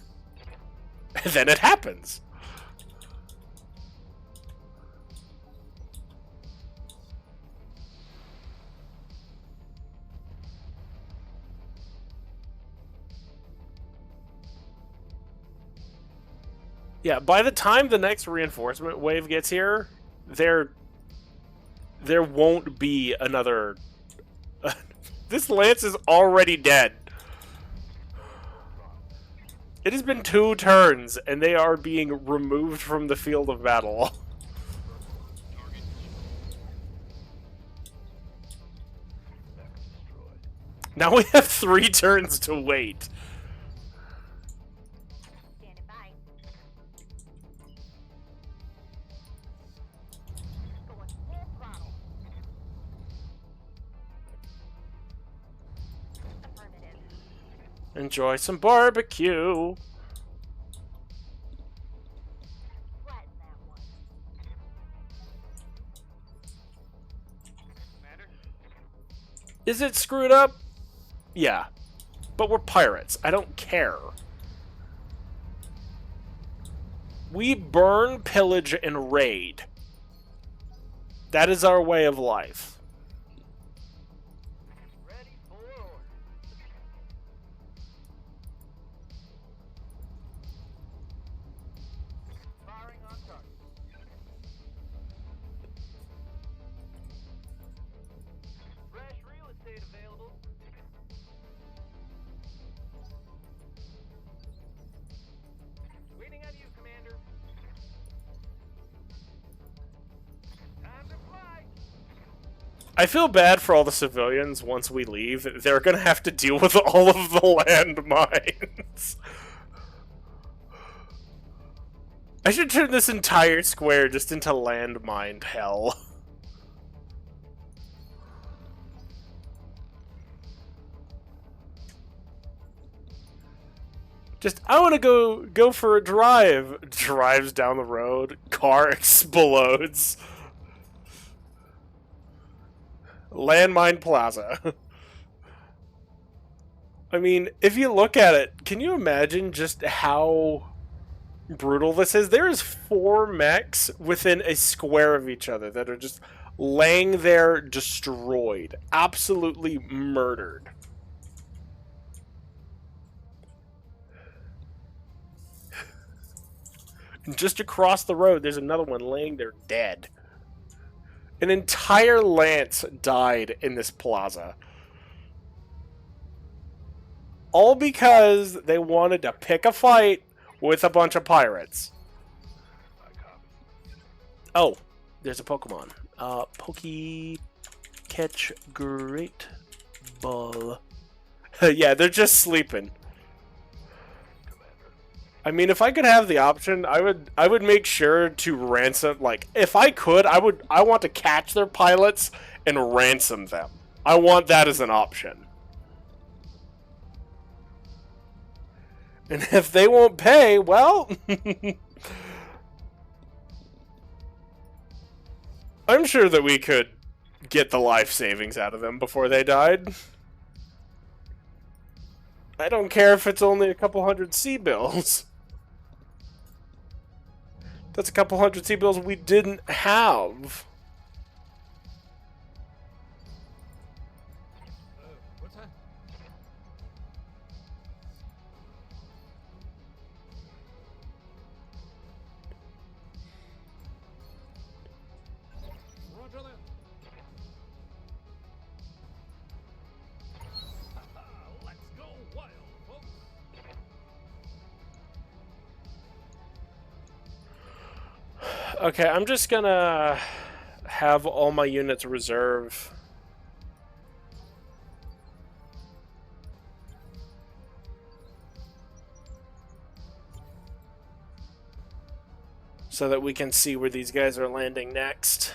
And then it happens. Yeah, by the time the next reinforcement wave gets here, there won't be another... This lance is already dead. It has been 2 turns, and they are being removed from the field of battle. Now we have 3 turns to wait. Standing by. Going full throttle. Affirmative. Enjoy some barbecue. Flatten that one. Matter? Is it screwed up? Yeah. But we're pirates. I don't care. We burn, pillage, and raid. That is our way of life. Ready for order. Firing on I feel bad for all the civilians once we leave. They're gonna have to deal with all of the landmines. I should turn this entire square just into landmine hell. Just, I want to go for a drive. Drives down the road. Car explodes. Landmine Plaza. I mean, if you look at it, can you imagine just how brutal this is? There is 4 mechs within a square of each other that are just laying there destroyed. Absolutely murdered. Just across the road, there's another one laying there dead. An entire lance died in this plaza. All because they wanted to pick a fight with a bunch of pirates. Oh, there's a Pokemon. Pokey Catch Great Ball. Yeah, they're just sleeping. I mean, if I could have the option, I would make sure to ransom, like, if I could, I want to catch their pilots and ransom them. I want that as an option. And if they won't pay, well, I'm sure that we could get the life savings out of them before they died. I don't care if it's only a couple hundred C-bills. That's a couple hundred C-bills we didn't have. What's that? Roger that. Let's go wild, folks. Okay, I'm just gonna have all my units reserve. So that we can see where these guys are landing next.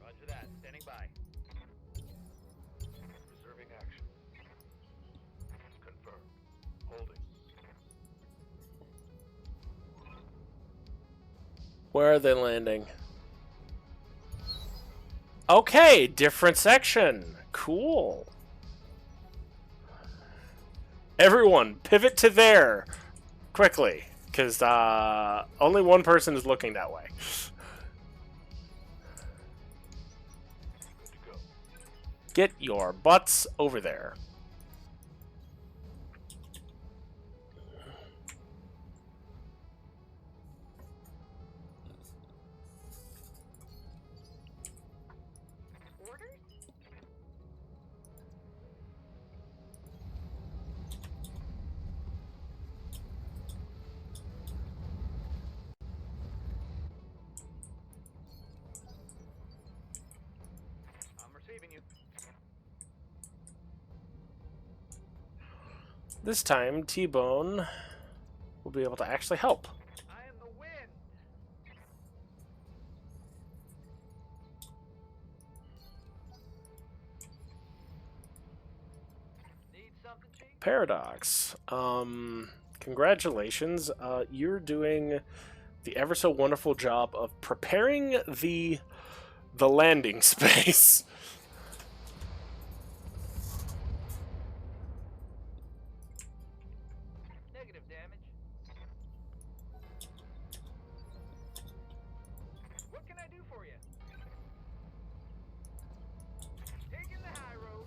Roger that. Standing by. Reserving action. Confirmed. Holding. Where are they landing? Okay, different section. Cool. Everyone, pivot to there. Quickly. Because only one person is looking that way. Good to go. Get your butts over there. Orders? I'm receiving you. This time, T-Bone will be able to actually help. I am the wind. Need something, Chief? Paradox. Congratulations. You're doing the ever so wonderful job of preparing the landing space. Negative damage. What can I do for you? Taking the high road.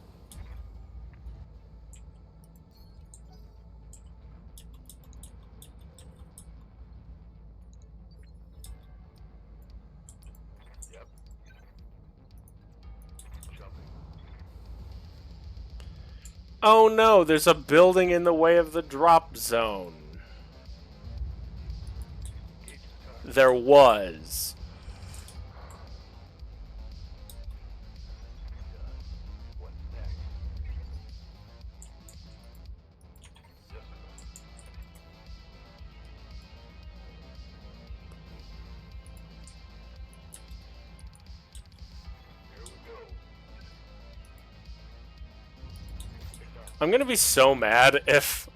Yep. Oh no, there's a building in the way of the drop zone. There was. What's next? Here we go. I'm gonna be so mad if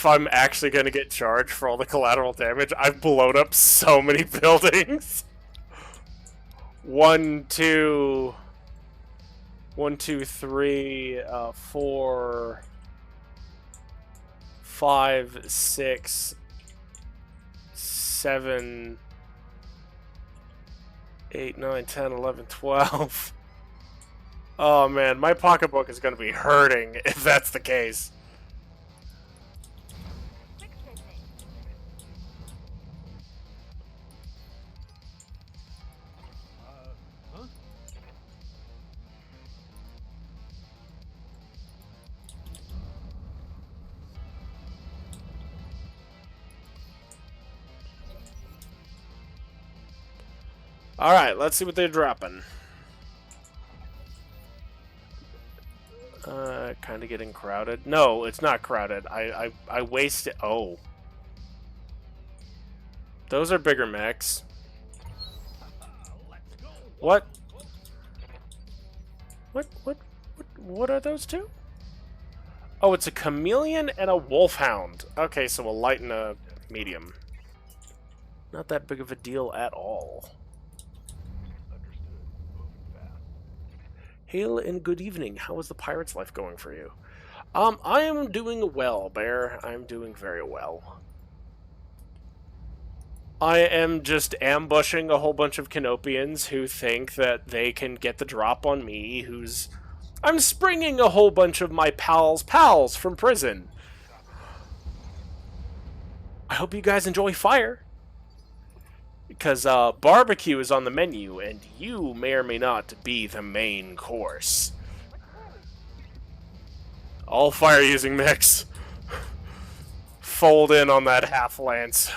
I'm actually gonna get charged for all the collateral damage. I've blown up so many buildings. 1, 2, 1, 2, 3, 4, 5, 6, 7, 8, 9, 10, 11, 12. Oh man, my pocketbook is gonna be hurting if that's the case. Quick business. Huh? Alright, let's see what they're dropping. Kind of getting crowded. No, it's not crowded. I wasted... Oh. Those are bigger mechs. What? What are those two? Oh, it's a chameleon and a wolfhound. Okay, so a light and a medium. Not that big of a deal at all. Understood. Moving fast. Hail and good evening. How is the pirate's life going for you? I am doing well, Bear. I'm doing very well. I am just ambushing a whole bunch of Canopians who think that they can get the drop on me, I'm springing a whole bunch of my pals from prison. I hope you guys enjoy fire. Because barbecue is on the menu, and you may or may not be the main course. All fire-using mechs. Fold in on that half-lance.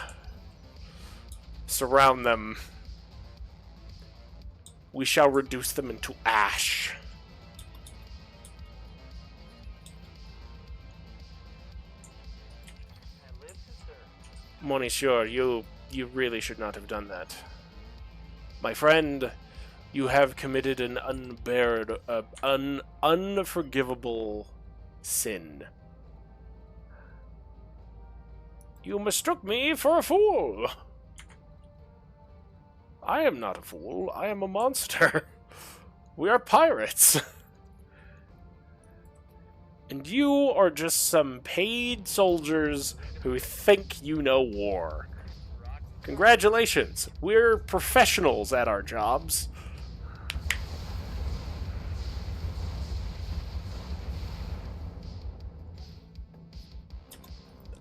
Surround them. We shall reduce them into ash. I live to serve. Monsieur, you really should not have done that. My friend, you have committed an unforgivable sin. You mistook me for a fool. I am not a fool. I am a monster. We are pirates. And you are just some paid soldiers who think you know war. Congratulations. We're professionals at our jobs.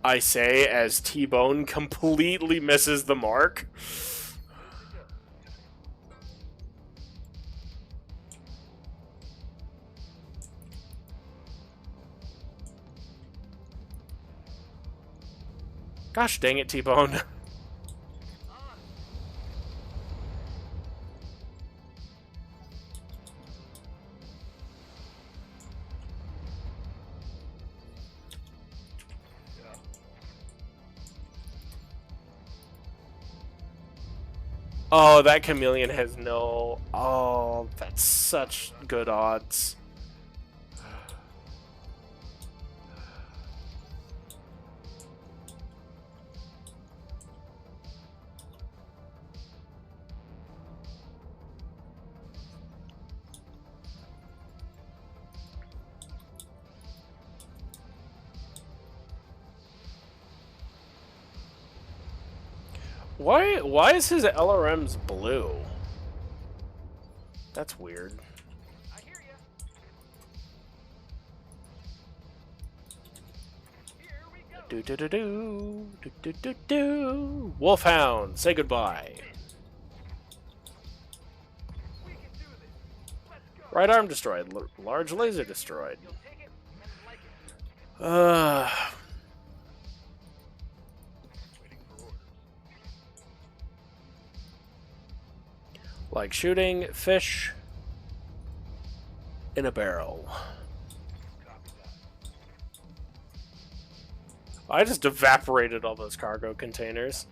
I say as T-Bone completely misses the mark. Gosh dang it, T-Bone. Oh, that chameleon has no... Oh, that's such good odds. Why is his LRMs blue? That's weird. I hear ya. Here we go. Do do do do do do do do. Wolfhound, say goodbye. Right arm destroyed. Large laser destroyed. You'll take it and like it. Uh, Waiting for orders. like shooting fish in a barrel. Copy that. I just evaporated all those cargo containers.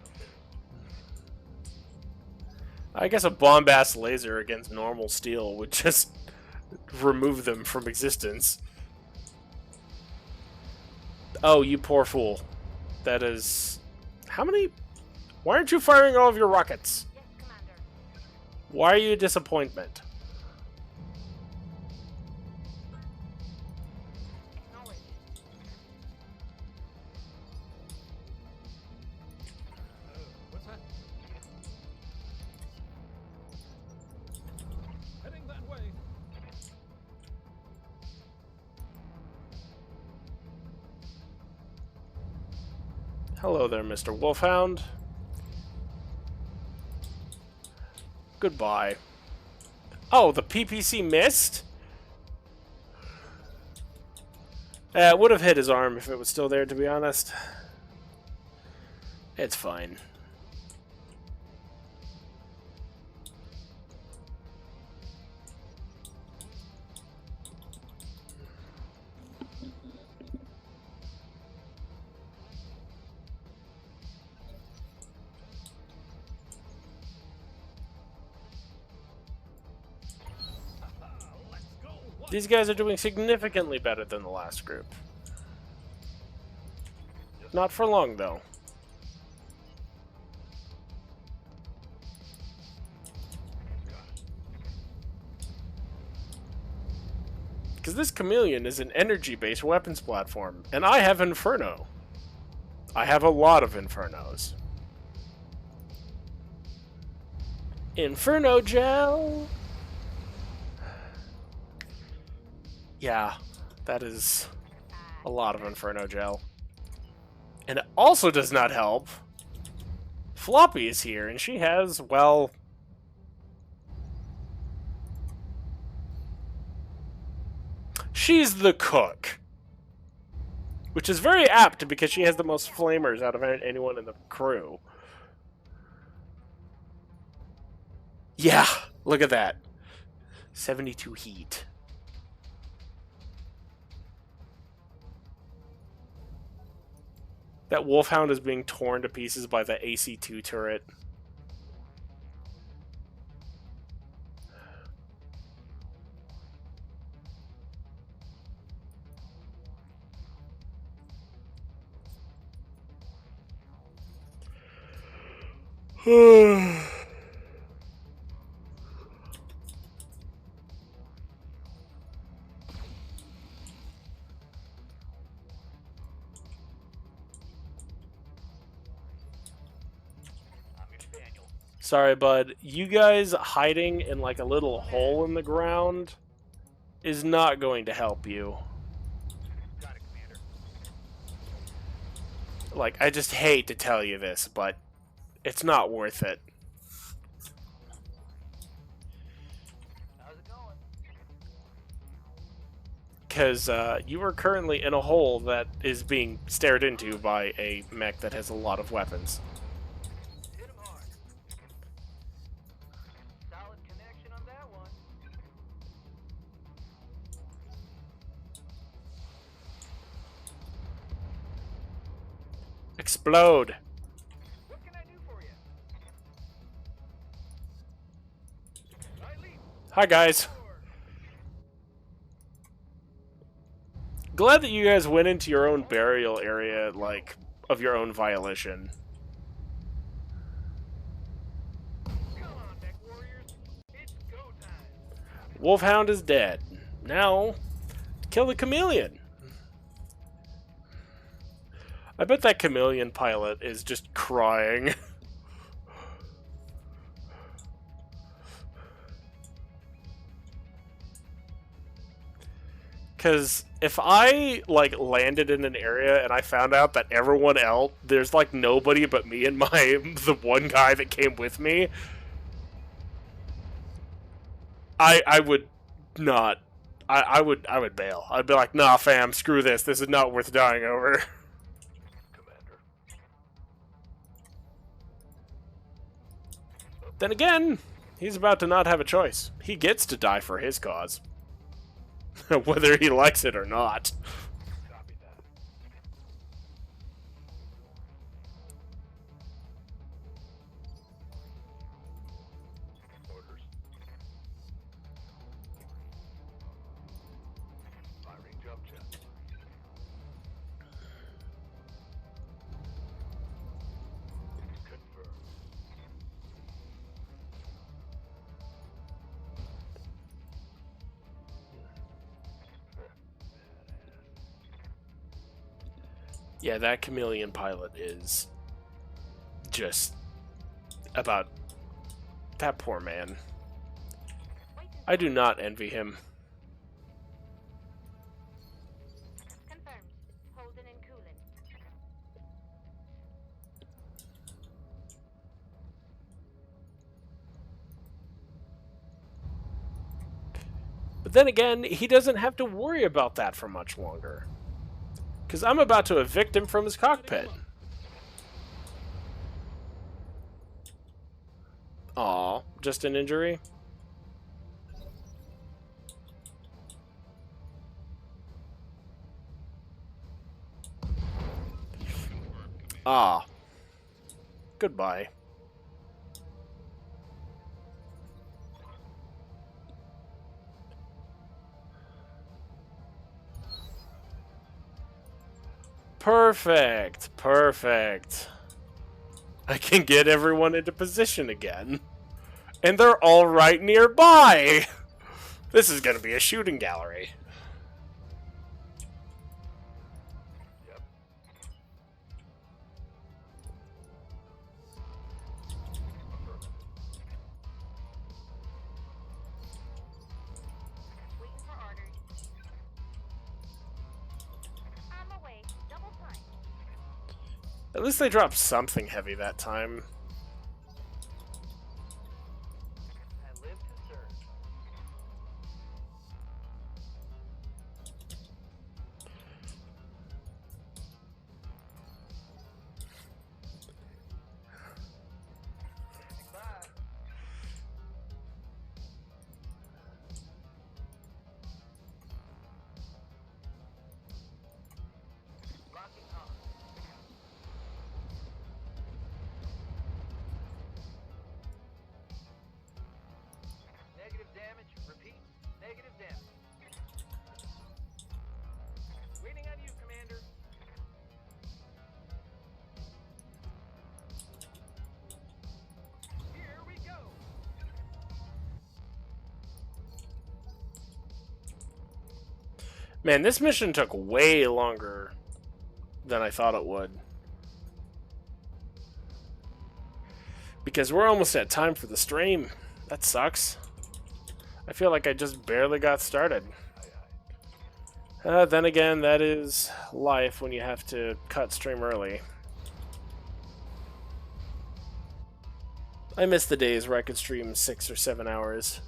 I guess a bombast laser against normal steel would just remove them from existence. Oh, you poor fool. That is... How many... Why aren't you firing all of your rockets? Yes, Commander. Why are you a disappointment? Acknowledged. What's that? Heading that way. Hello there, Mr. Wolfhound. Goodbye. Oh, the PPC missed? It would have hit his arm if it was still there, to be honest. It's fine. Let's go. These guys are doing significantly better than the last group. Not for long, though. Because this Chameleon is an energy-based weapons platform, and I have Inferno. I have a lot of Infernos. Inferno gel! Yeah, that is a lot of Inferno gel. And it also does not help. Floppy is here, and she has, well... She's the cook. Which is very apt, because she has the most flamers out of anyone in the crew. Yeah, look at that. 72 heat. That Wolfhound is being torn to pieces by the AC-2 turret. I'm your Spaniel. Sorry, bud. You guys hiding in like a little hole in the ground is not going to help you. Got it, Commander. Like, I just hate to tell you this, but it's not worth it. How's it going? Because you are currently in a hole that is being stared into by a mech that has a lot of weapons. Hit him hard. Solid connection on that one. Explode! What can I do for you? I leap Hi, guys. forward. Glad that you guys went into your own burial area, like, of your own violation. Come on, mech warriors. It's go time. Wolfhound is dead. Now, kill the Chameleon. I bet that Chameleon pilot is just crying. Because if I, like, landed in an area and I found out that everyone else, there's, like, nobody but me and the one guy that came with me, I would not. I would bail. I'd be like, nah, fam, screw this. This is not worth dying over. Commander. Then again, he's about to not have a choice. He gets to die for his cause. Whether he likes it or not. Copy that. Orders. Firing jump jet. Confirm. Yeah, that chameleon pilot is just about that poor man. Wait and I do not envy him. confirmed. Holding and cooling. But then again, he doesn't have to worry about that for much longer. Because I'm about to evict him from his cockpit. Aw, just an injury? Ah. Goodbye. Perfect. Perfect. I can get everyone into position again. And they're all right nearby! This is gonna be a shooting gallery. Yep. Affirmative. Waiting for orders. I'm away. Double time. At least they dropped something heavy that time. I live to serve. Bye. Locking on. Negative damage. Repeat. Negative damage. Waiting on you, Commander. Here we go. Man, this mission took way longer than I thought it would. Because we're almost at time for the stream. That sucks. I feel like I just barely got started. Then again, that is life when you have to cut stream early. I miss the days where I could stream 6 or 7 hours.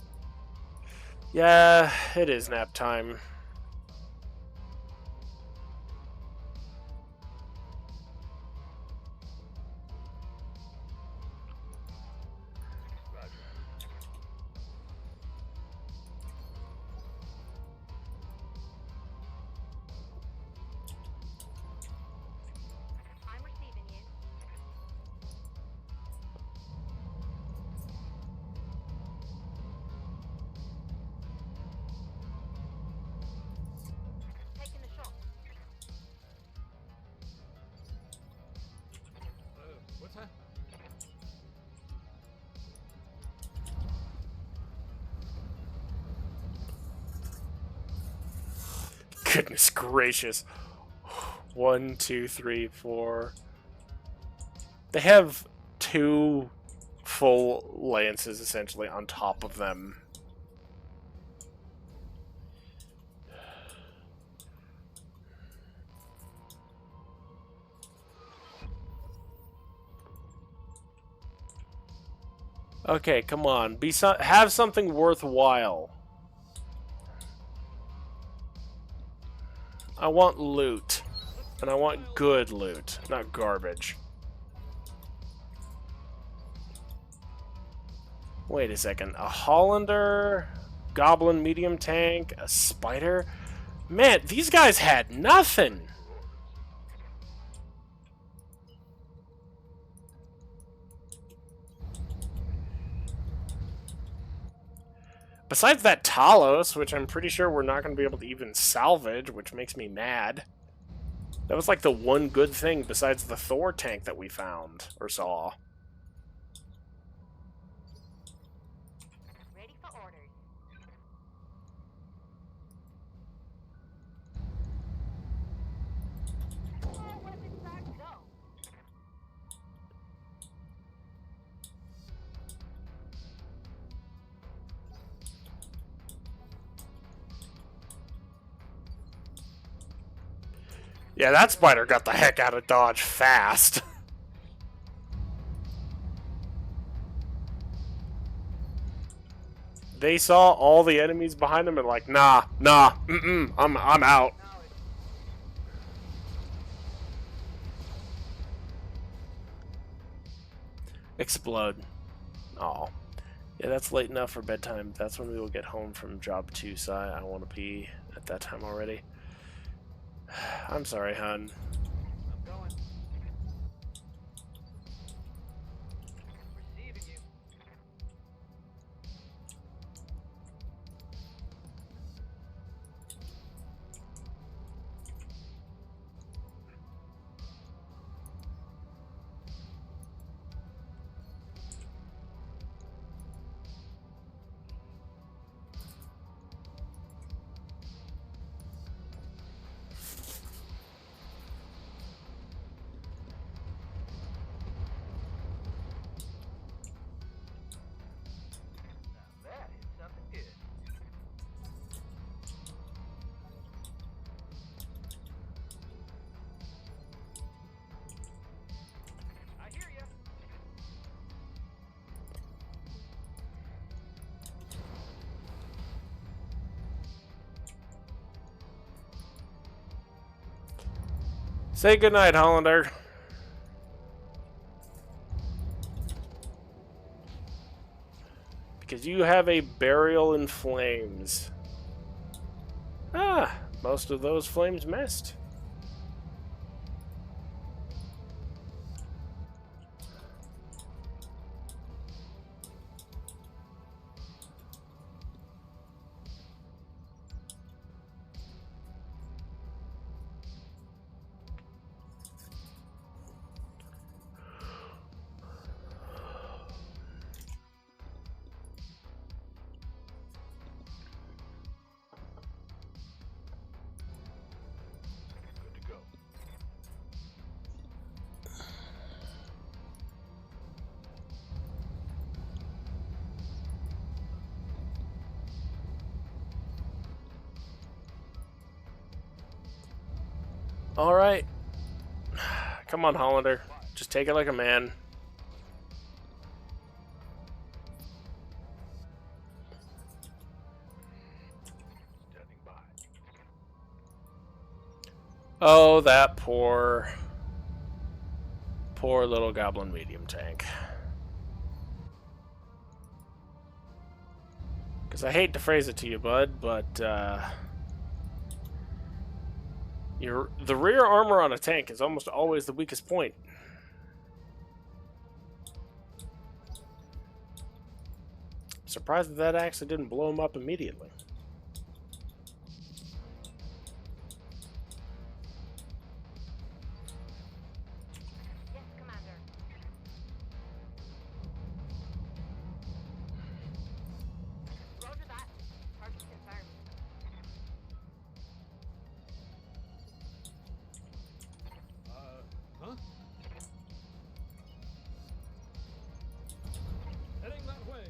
Yeah, it is nap time. Roger. I'm receiving you. Taking a shot. What's that? Goodness gracious. 1, 2, 3, 4. They have 2 full lances essentially on top of them. Okay, come on. Have something worthwhile. I want loot. And I want good loot, not garbage. Wait a second. A Hollander, Goblin medium tank, a Spider. Man, these guys had nothing. Besides that Talos, which I'm pretty sure we're not going to be able to even salvage, which makes me mad. That was like the one good thing besides the Thor tank that we found, or saw. Ready for orders. All weapons back, go. Yeah, that spider got the heck out of Dodge fast. They saw all the enemies behind them and like, nah, I'm out. Explode. Oh. Yeah, that's late enough for bedtime. That's when we will get home from job 2, so I want to pee at that time already. I'm sorry, hun. I'm going. Receiving you. Now that is something good. I hear ya. Say goodnight, Hollander. Because you have a burial in flames. Ah, most of those flames missed. Good to go. All right. Come on, Hollander. Just take it like a man. Standing by. Oh, that poor little goblin medium tank. Because I hate to phrase it to you, bud, but the rear armor on a tank is almost always the weakest point. Surprised that actually didn't blow him up immediately. Yes, Commander. Roger that. Target confirmed. Huh? Heading that way.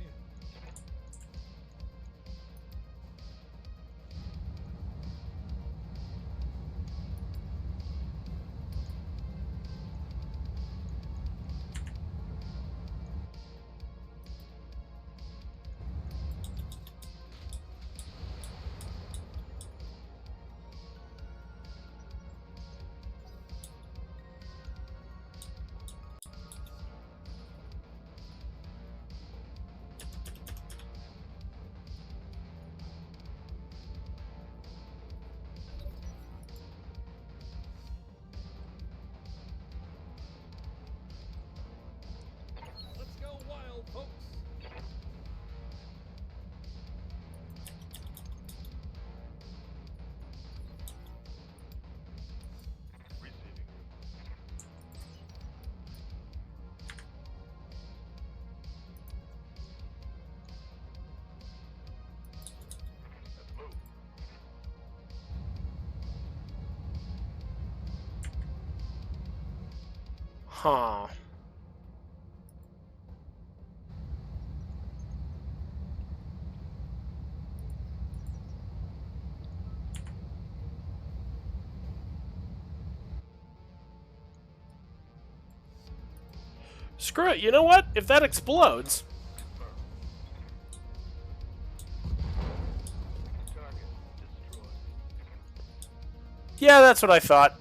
Huh. Screw it, you know what? If that explodes... Target destroyed. Yeah, that's what I thought.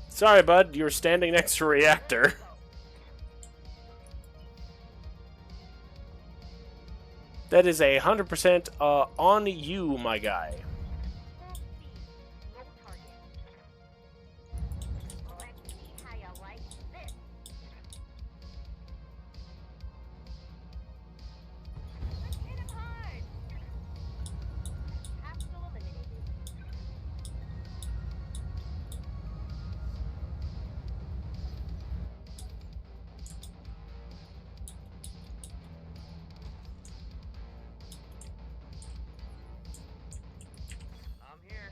Sorry, bud, you were standing next to a reactor. That is 100% on you, my guy. Full speed. No target. Let's see how you like this. Let's hit him hard. Hostile eliminated. I'm here.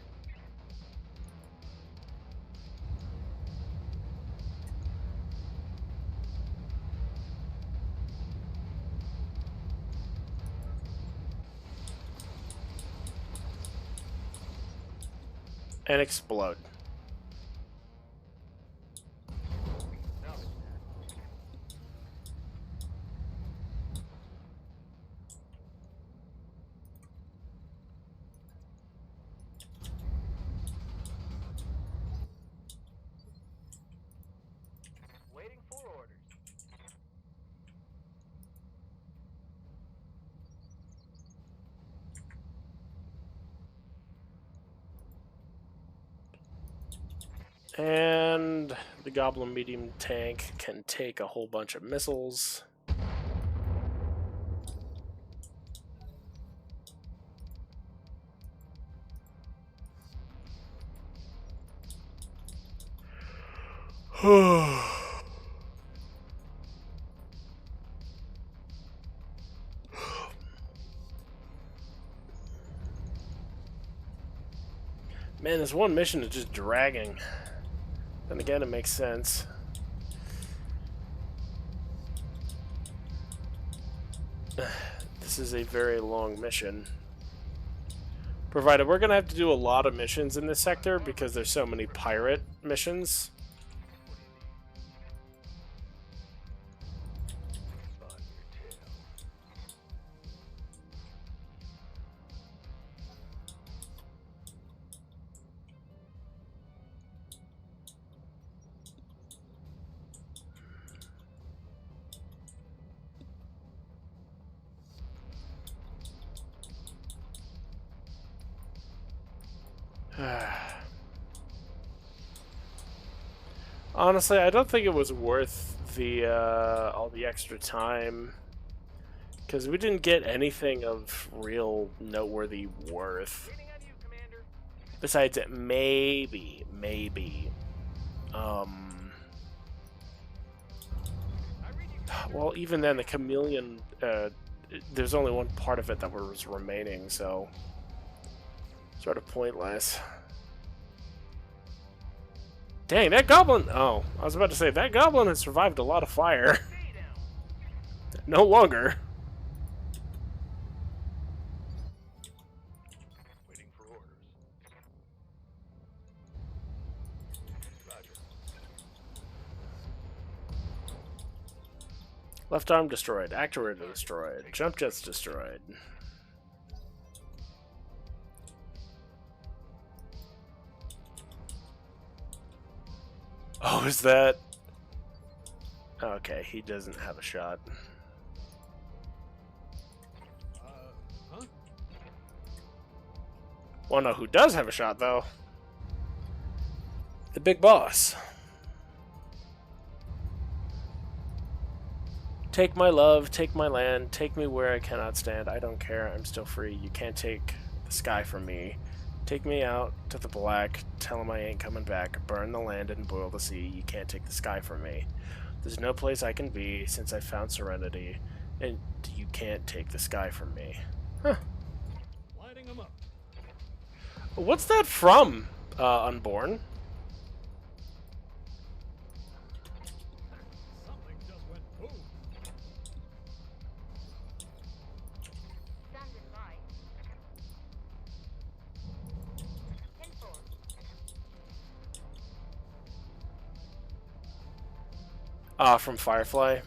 And explode. Salvage that. Waiting for orders. And the Goblin medium tank can take a whole bunch of missiles. Man, this one mission is just dragging. Then again, it makes sense. This is a very long mission. Provided we're gonna have to do a lot of missions in this sector because there's so many pirate missions. On your tail. Honestly, I don't think it was worth the all the extra time, because we didn't get anything of real noteworthy worth. Waiting on you, Commander. Besides, maybe, I read you. well, even then, the chameleon, there's only one part of it that was remaining, so sort of pointless. Dang, that goblin! Oh, I was about to say, that goblin has survived a lot of fire. Stay down. No longer. Waiting for orders. Roger. Left arm destroyed, actuator destroyed, jump jets destroyed. Oh, is that... Okay, he doesn't have a shot. Huh? Well, no, who does have a shot, though? The big boss. Take my love, take my land, take me where I cannot stand. I don't care, I'm still free. You can't take the sky from me. Take me out to the black, tell him I ain't coming back. Burn the land and boil the sea. You can't take the sky from me. There's no place I can be since I found serenity, and you can't take the sky from me. Huh. Lighting them up. What's that from, Unborn? From Firefly. Good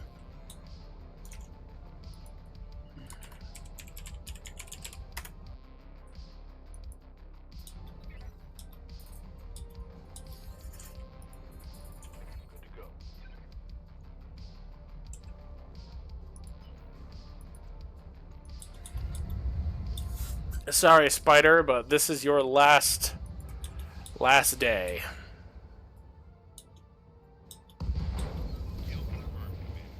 to go. Sorry, Spider, but this is your last day. Kill confirmed, Commander.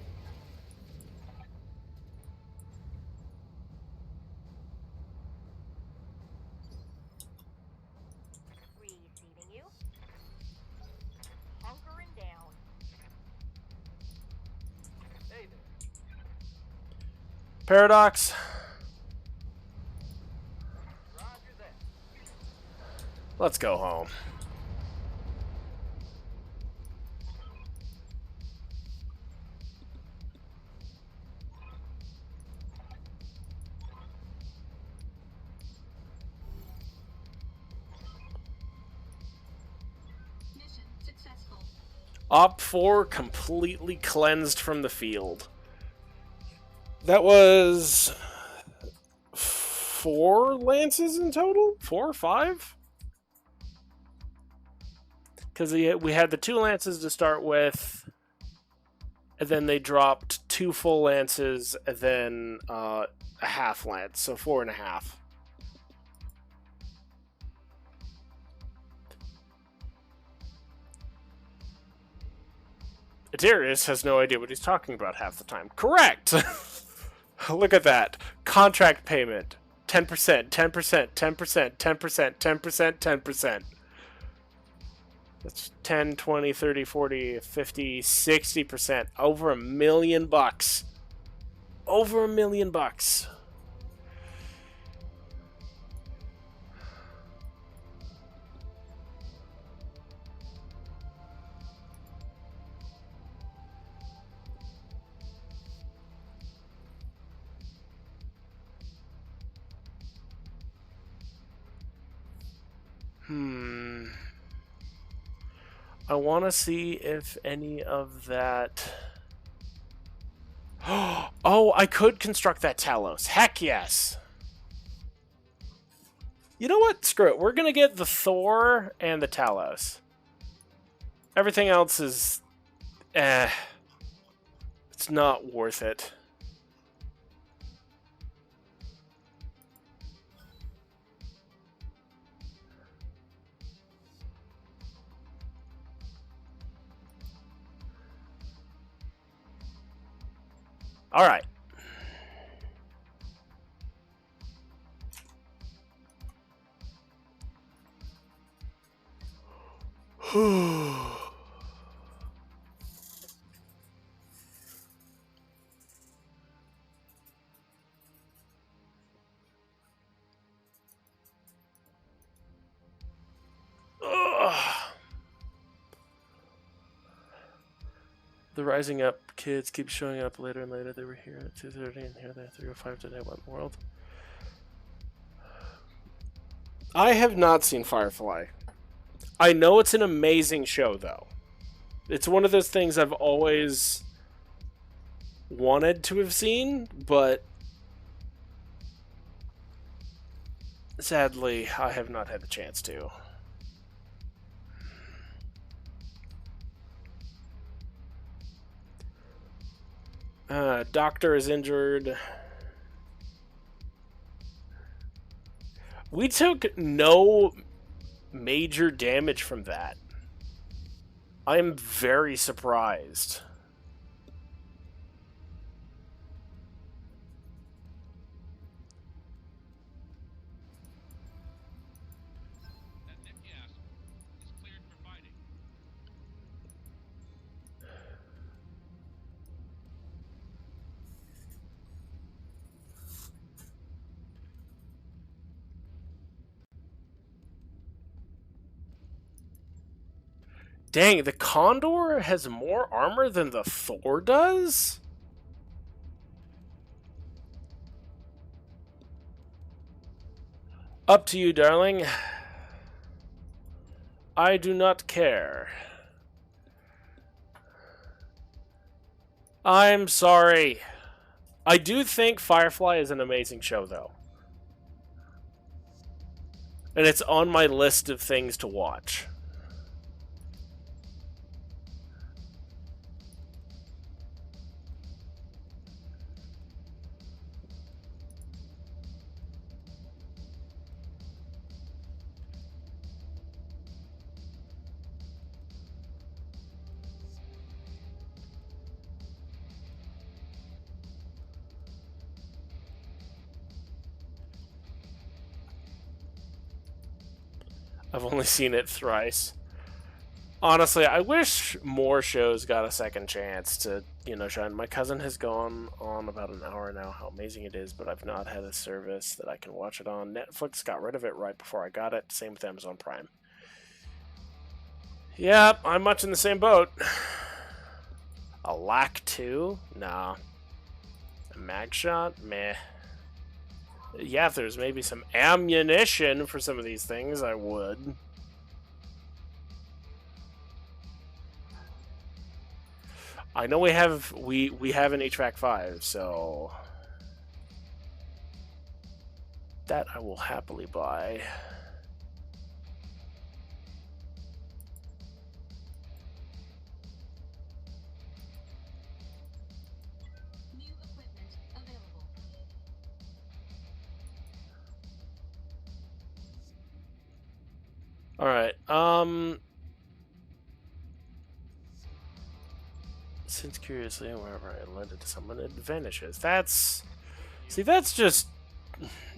Receiving you. Hunkering down. Hey there. Paradox. Roger that. Let's go home. Mission successful. Op 4 completely cleansed from the field. That was 4 lances in total? 4 or 5? Because we had the 2 lances to start with, and then they dropped 2 full lances, and then a half lance, so 4.5. Darius has no idea what he's talking about half the time. Correct! Look at that. Contract payment. 10%, 10%, 10%, 10%, 10%, 10%. That's 10, 20, 30, 40, 50, 60%. Over $1 million. Over $1 million. I want to see if any of that... Oh, I could construct that Talos. Heck yes! You know what? Screw it. We're going to get the Thor and the Talos. Everything else is... It's not worth it. All right. The rising up kids keep showing up later and later. They were here at 2:30 and here they're 3:05 today. What in the world? I have not seen Firefly. I know it's an amazing show, though. It's one of those things I've always wanted to have seen, but sadly, I have not had the chance to. Doctor is injured. We took no major damage from that. I'm very surprised. That nifty asshole is cleared for fighting. Dang, the Condor has more armor than the Thor does? Up to you, darling. I do not care. I'm sorry. I do think Firefly is an amazing show, though. And it's on my list of things to watch. I've only seen it thrice. Honestly, I wish more shows got a second chance to, shine. My cousin has gone on about an hour now how amazing it is, but I've not had a service that I can watch it on. Netflix got rid of it right before I got it. Same with Amazon Prime. Yep, I'm much in the same boat. A lack 2? Nah. A mag shot? Meh. Yeah, if there's maybe some ammunition for some of these things, I would. I know we have an HVAC 5, so that I will happily buy. New equipment available. All right. Since curiously, wherever I lend it to someone, it vanishes. That's just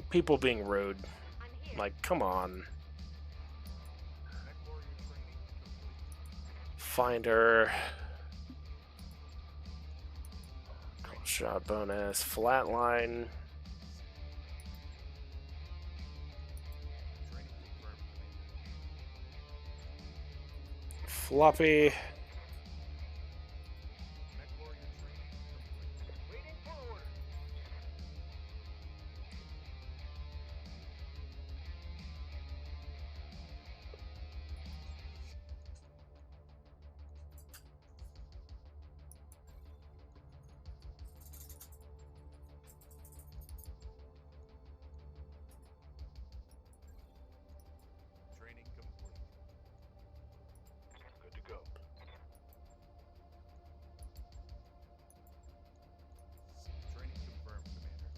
people being rude. I'm here. Like, come on. Finder. Call shot bonus. Flatline. Floppy. Waiting for orders. Training complete. Good to go. Training confirmed, Commander.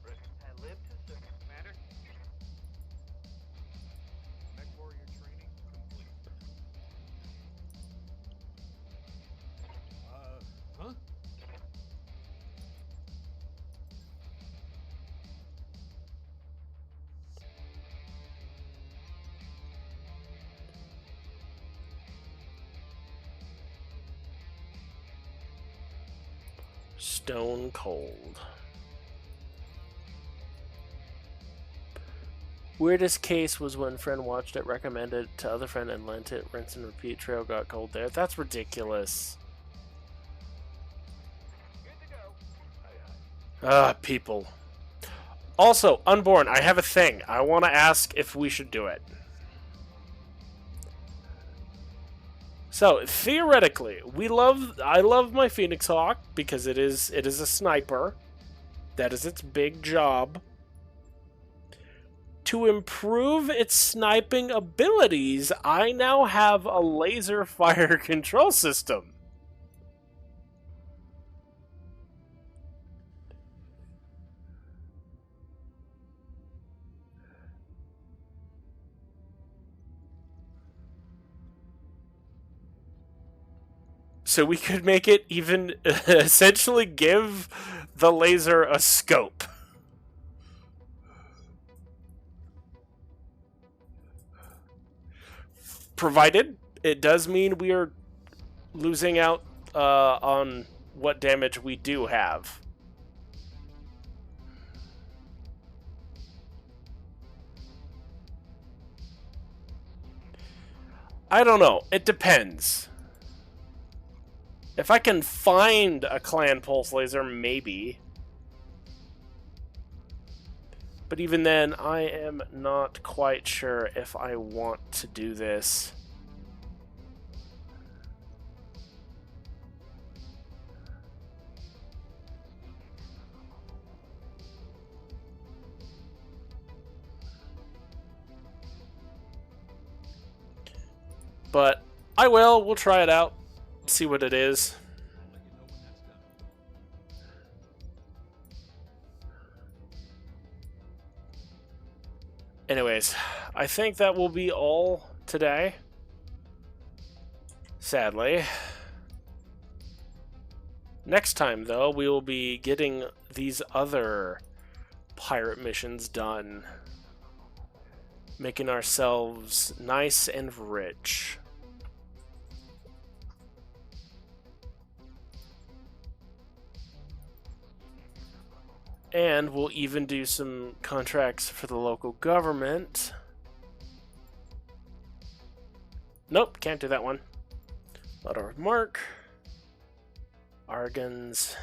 Ready. I live to serve. Commander. Mech warrior training complete. Huh? Stone cold. Weirdest case was when friend watched it, recommended it to other friend, and lent it. Rinse and repeat. Trail got cold there. That's ridiculous. Good to go. People. Also, Unborn, I have a thing. I want to ask if we should do it. So, theoretically, I love my Phoenix Hawk because it is a sniper. That is its big job. To improve its sniping abilities, I now have a laser fire control system. So we could make it even essentially give the laser a scope. Provided it does mean we are losing out on what damage we do have. I don't know. It depends. If I can find a clan pulse laser, maybe. But even then, I am not quite sure if I want to do this. I will. We'll try it out. See what it is. I'll let you know when that's done. Anyways, I think that will be all today. Sadly. Next time, though, we will be getting these other pirate missions done. Making ourselves nice and rich. And we'll even do some contracts for the local government. Nope, can't do that one. Letter of mark. Argons.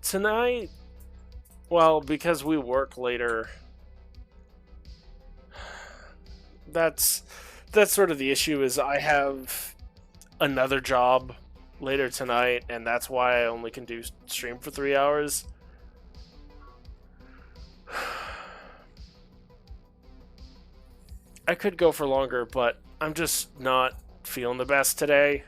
Tonight, well, because we work later, that's sort of the issue, is I have another job later tonight, and that's why I only can do stream for 3 hours. I could go for longer, but I'm just not feeling the best today.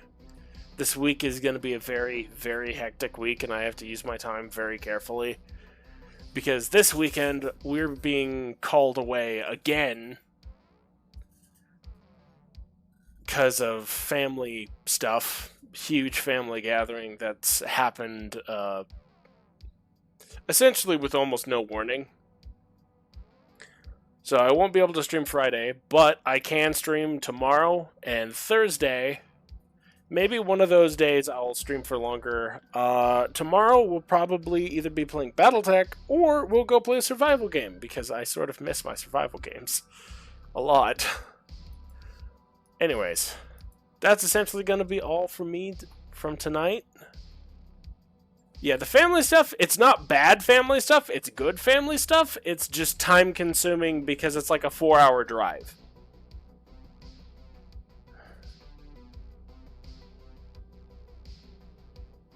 This week is going to be a very, very hectic week, and I have to use my time very carefully. Because this weekend, we're being called away again because of family stuff. Huge family gathering that's happened essentially with almost no warning. So I won't be able to stream Friday, but I can stream tomorrow and Thursday. Maybe one of those days I'll stream for longer. Tomorrow we'll probably either be playing Battletech or we'll go play a survival game, because I sort of miss my survival games a lot. Anyways, that's essentially going to be all from me from tonight. Yeah, the family stuff, it's not bad family stuff, it's good family stuff. It's just time consuming because it's like a 4-hour drive.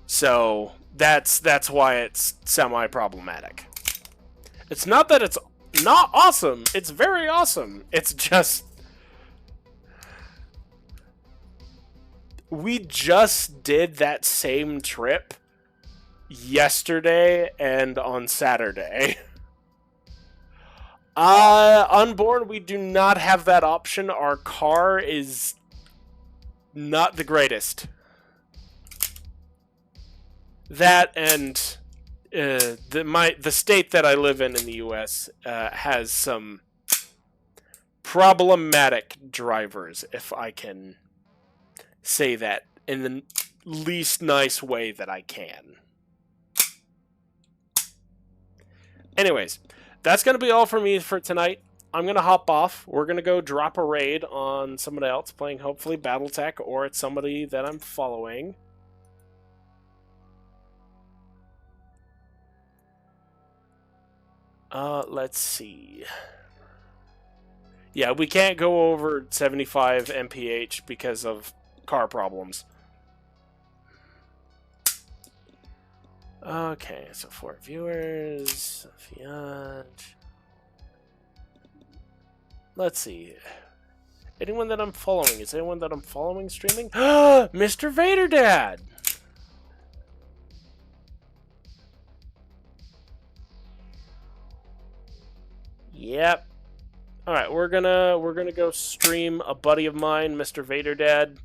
So that's why it's semi-problematic. It's not that it's not awesome. It's very awesome. It's just... we just did that same trip yesterday and on Saturday. On board, we do not have that option. Our car is not the greatest. That and the state that I live in the U.S. Has some problematic drivers, if I can say that in the least nice way that I can. Anyways, that's going to be all for me for tonight. I'm going to hop off. We're going to go drop a raid on somebody else playing, hopefully, Battletech, or it's somebody that I'm following. Let's see. Yeah, we can't go over 75 mph because of car problems. Okay, so 4 viewers. Fiat. Let's see. Anyone that I'm following? Is anyone that I'm following streaming? Mr. Vader Dad! Yep. Alright, we're gonna go stream a buddy of mine, Mr. Vader Dad.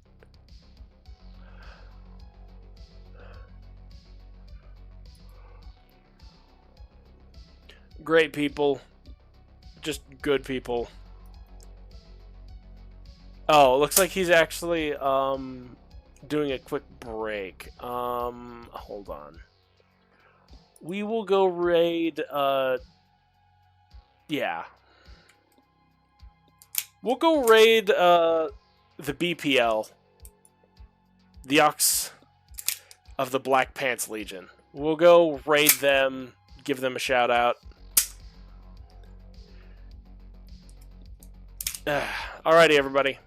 Great people. Just good people. Oh, looks like he's actually doing a quick break. Hold on. We will go raid yeah. We'll go raid the BPL. The Ox of the Black Pants Legion. We'll go raid them, give them a shout out. Alrighty, everybody.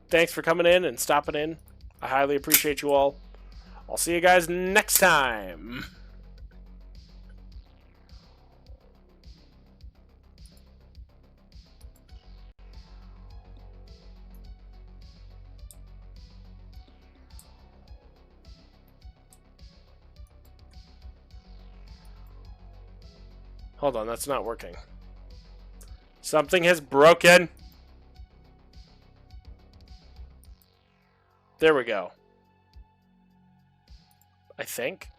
Thanks for coming in and stopping in. I highly appreciate you all. I'll see you guys next time. Hold on, that's not working. Something has broken. There we go. I think.